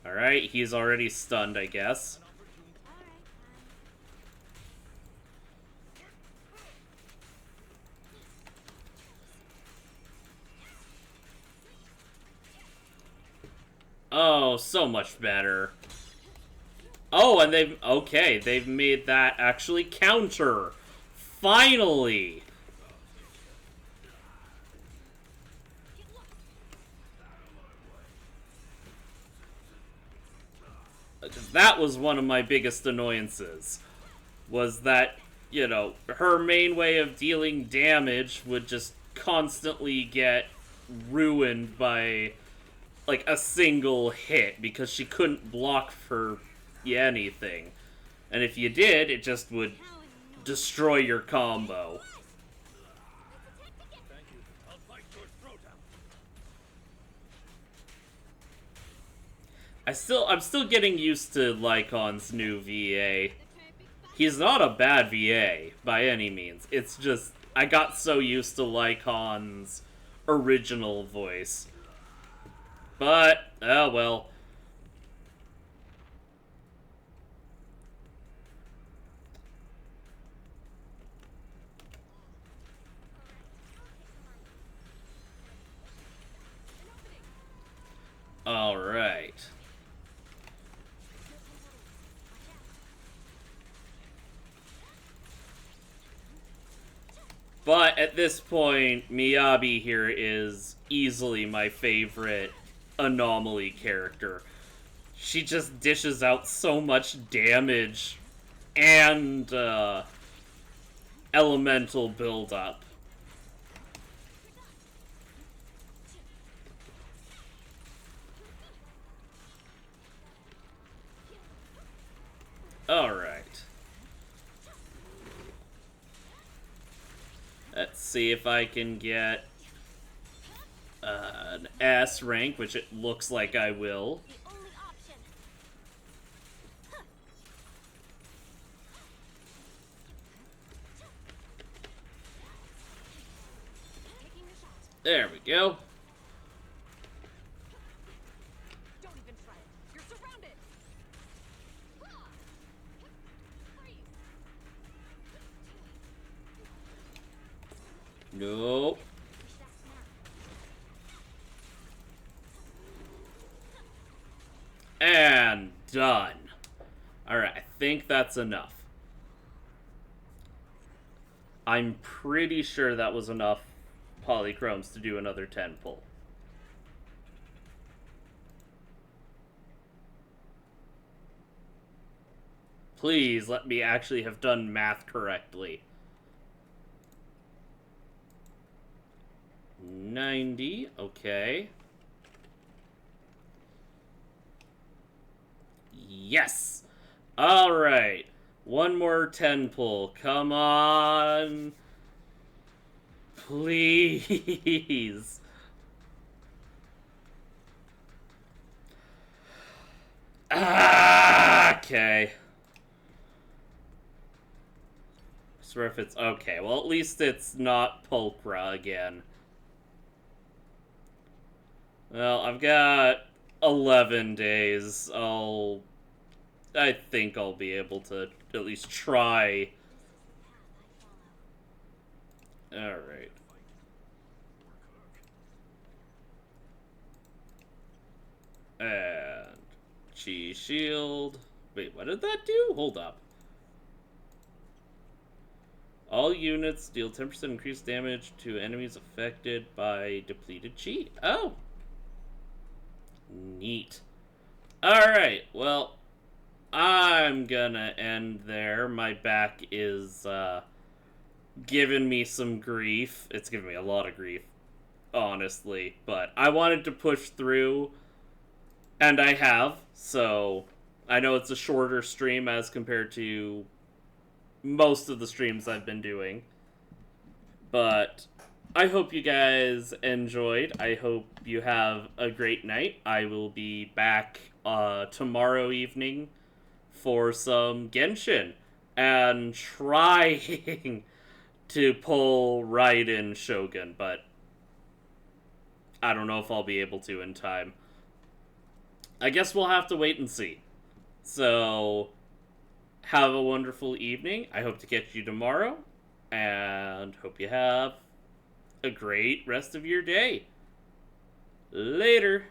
Alright, he's already stunned, I guess. Oh, so much better. Oh, and they've made that actually counter. Finally! Because that was one of my biggest annoyances. Was that, you know, her main way of dealing damage would just constantly get ruined by, like, a single hit because she couldn't block for anything. And if you did, it just would destroy your combo. I'm still getting used to Lycon's new VA. He's not a bad VA by any means. It's just I got so used to Lycon's original voice. But oh well. All right. But at this point, Miyabi here is easily my favorite anomaly character. She just dishes out so much damage and elemental buildup. Alright. Let's see if I can get an S rank, which it looks like I will. There we go. Don't even try it. You're surrounded. Nope. And done. Alright, I think that's enough. I'm pretty sure that was enough polychromes to do another 10 pull. Please let me actually have done math correctly. 90, okay. Yes! Alright. One more 10 pull. Come on. Please. Okay. I swear if it's okay. Well, at least it's not Pulchra again. Well, I've got 11 days. I think I'll be able to at least try. Alright. And Chi Shield. Wait, what did that do? Hold up. All units deal 10% increased damage to enemies affected by depleted Chi. Oh! Neat. Alright, well, I'm gonna end there. My back is, giving me some grief. It's giving me a lot of grief, honestly. But I wanted to push through, and I have. So, I know it's a shorter stream as compared to most of the streams I've been doing. But I hope you guys enjoyed. I hope you have a great night. I will be back tomorrow evening for some Genshin and trying to pull Raiden Shogun, but I don't know if I'll be able to in time. I guess we'll have to wait and see. So, have a wonderful evening. I hope to catch you tomorrow, and hope you have a great rest of your day. Later.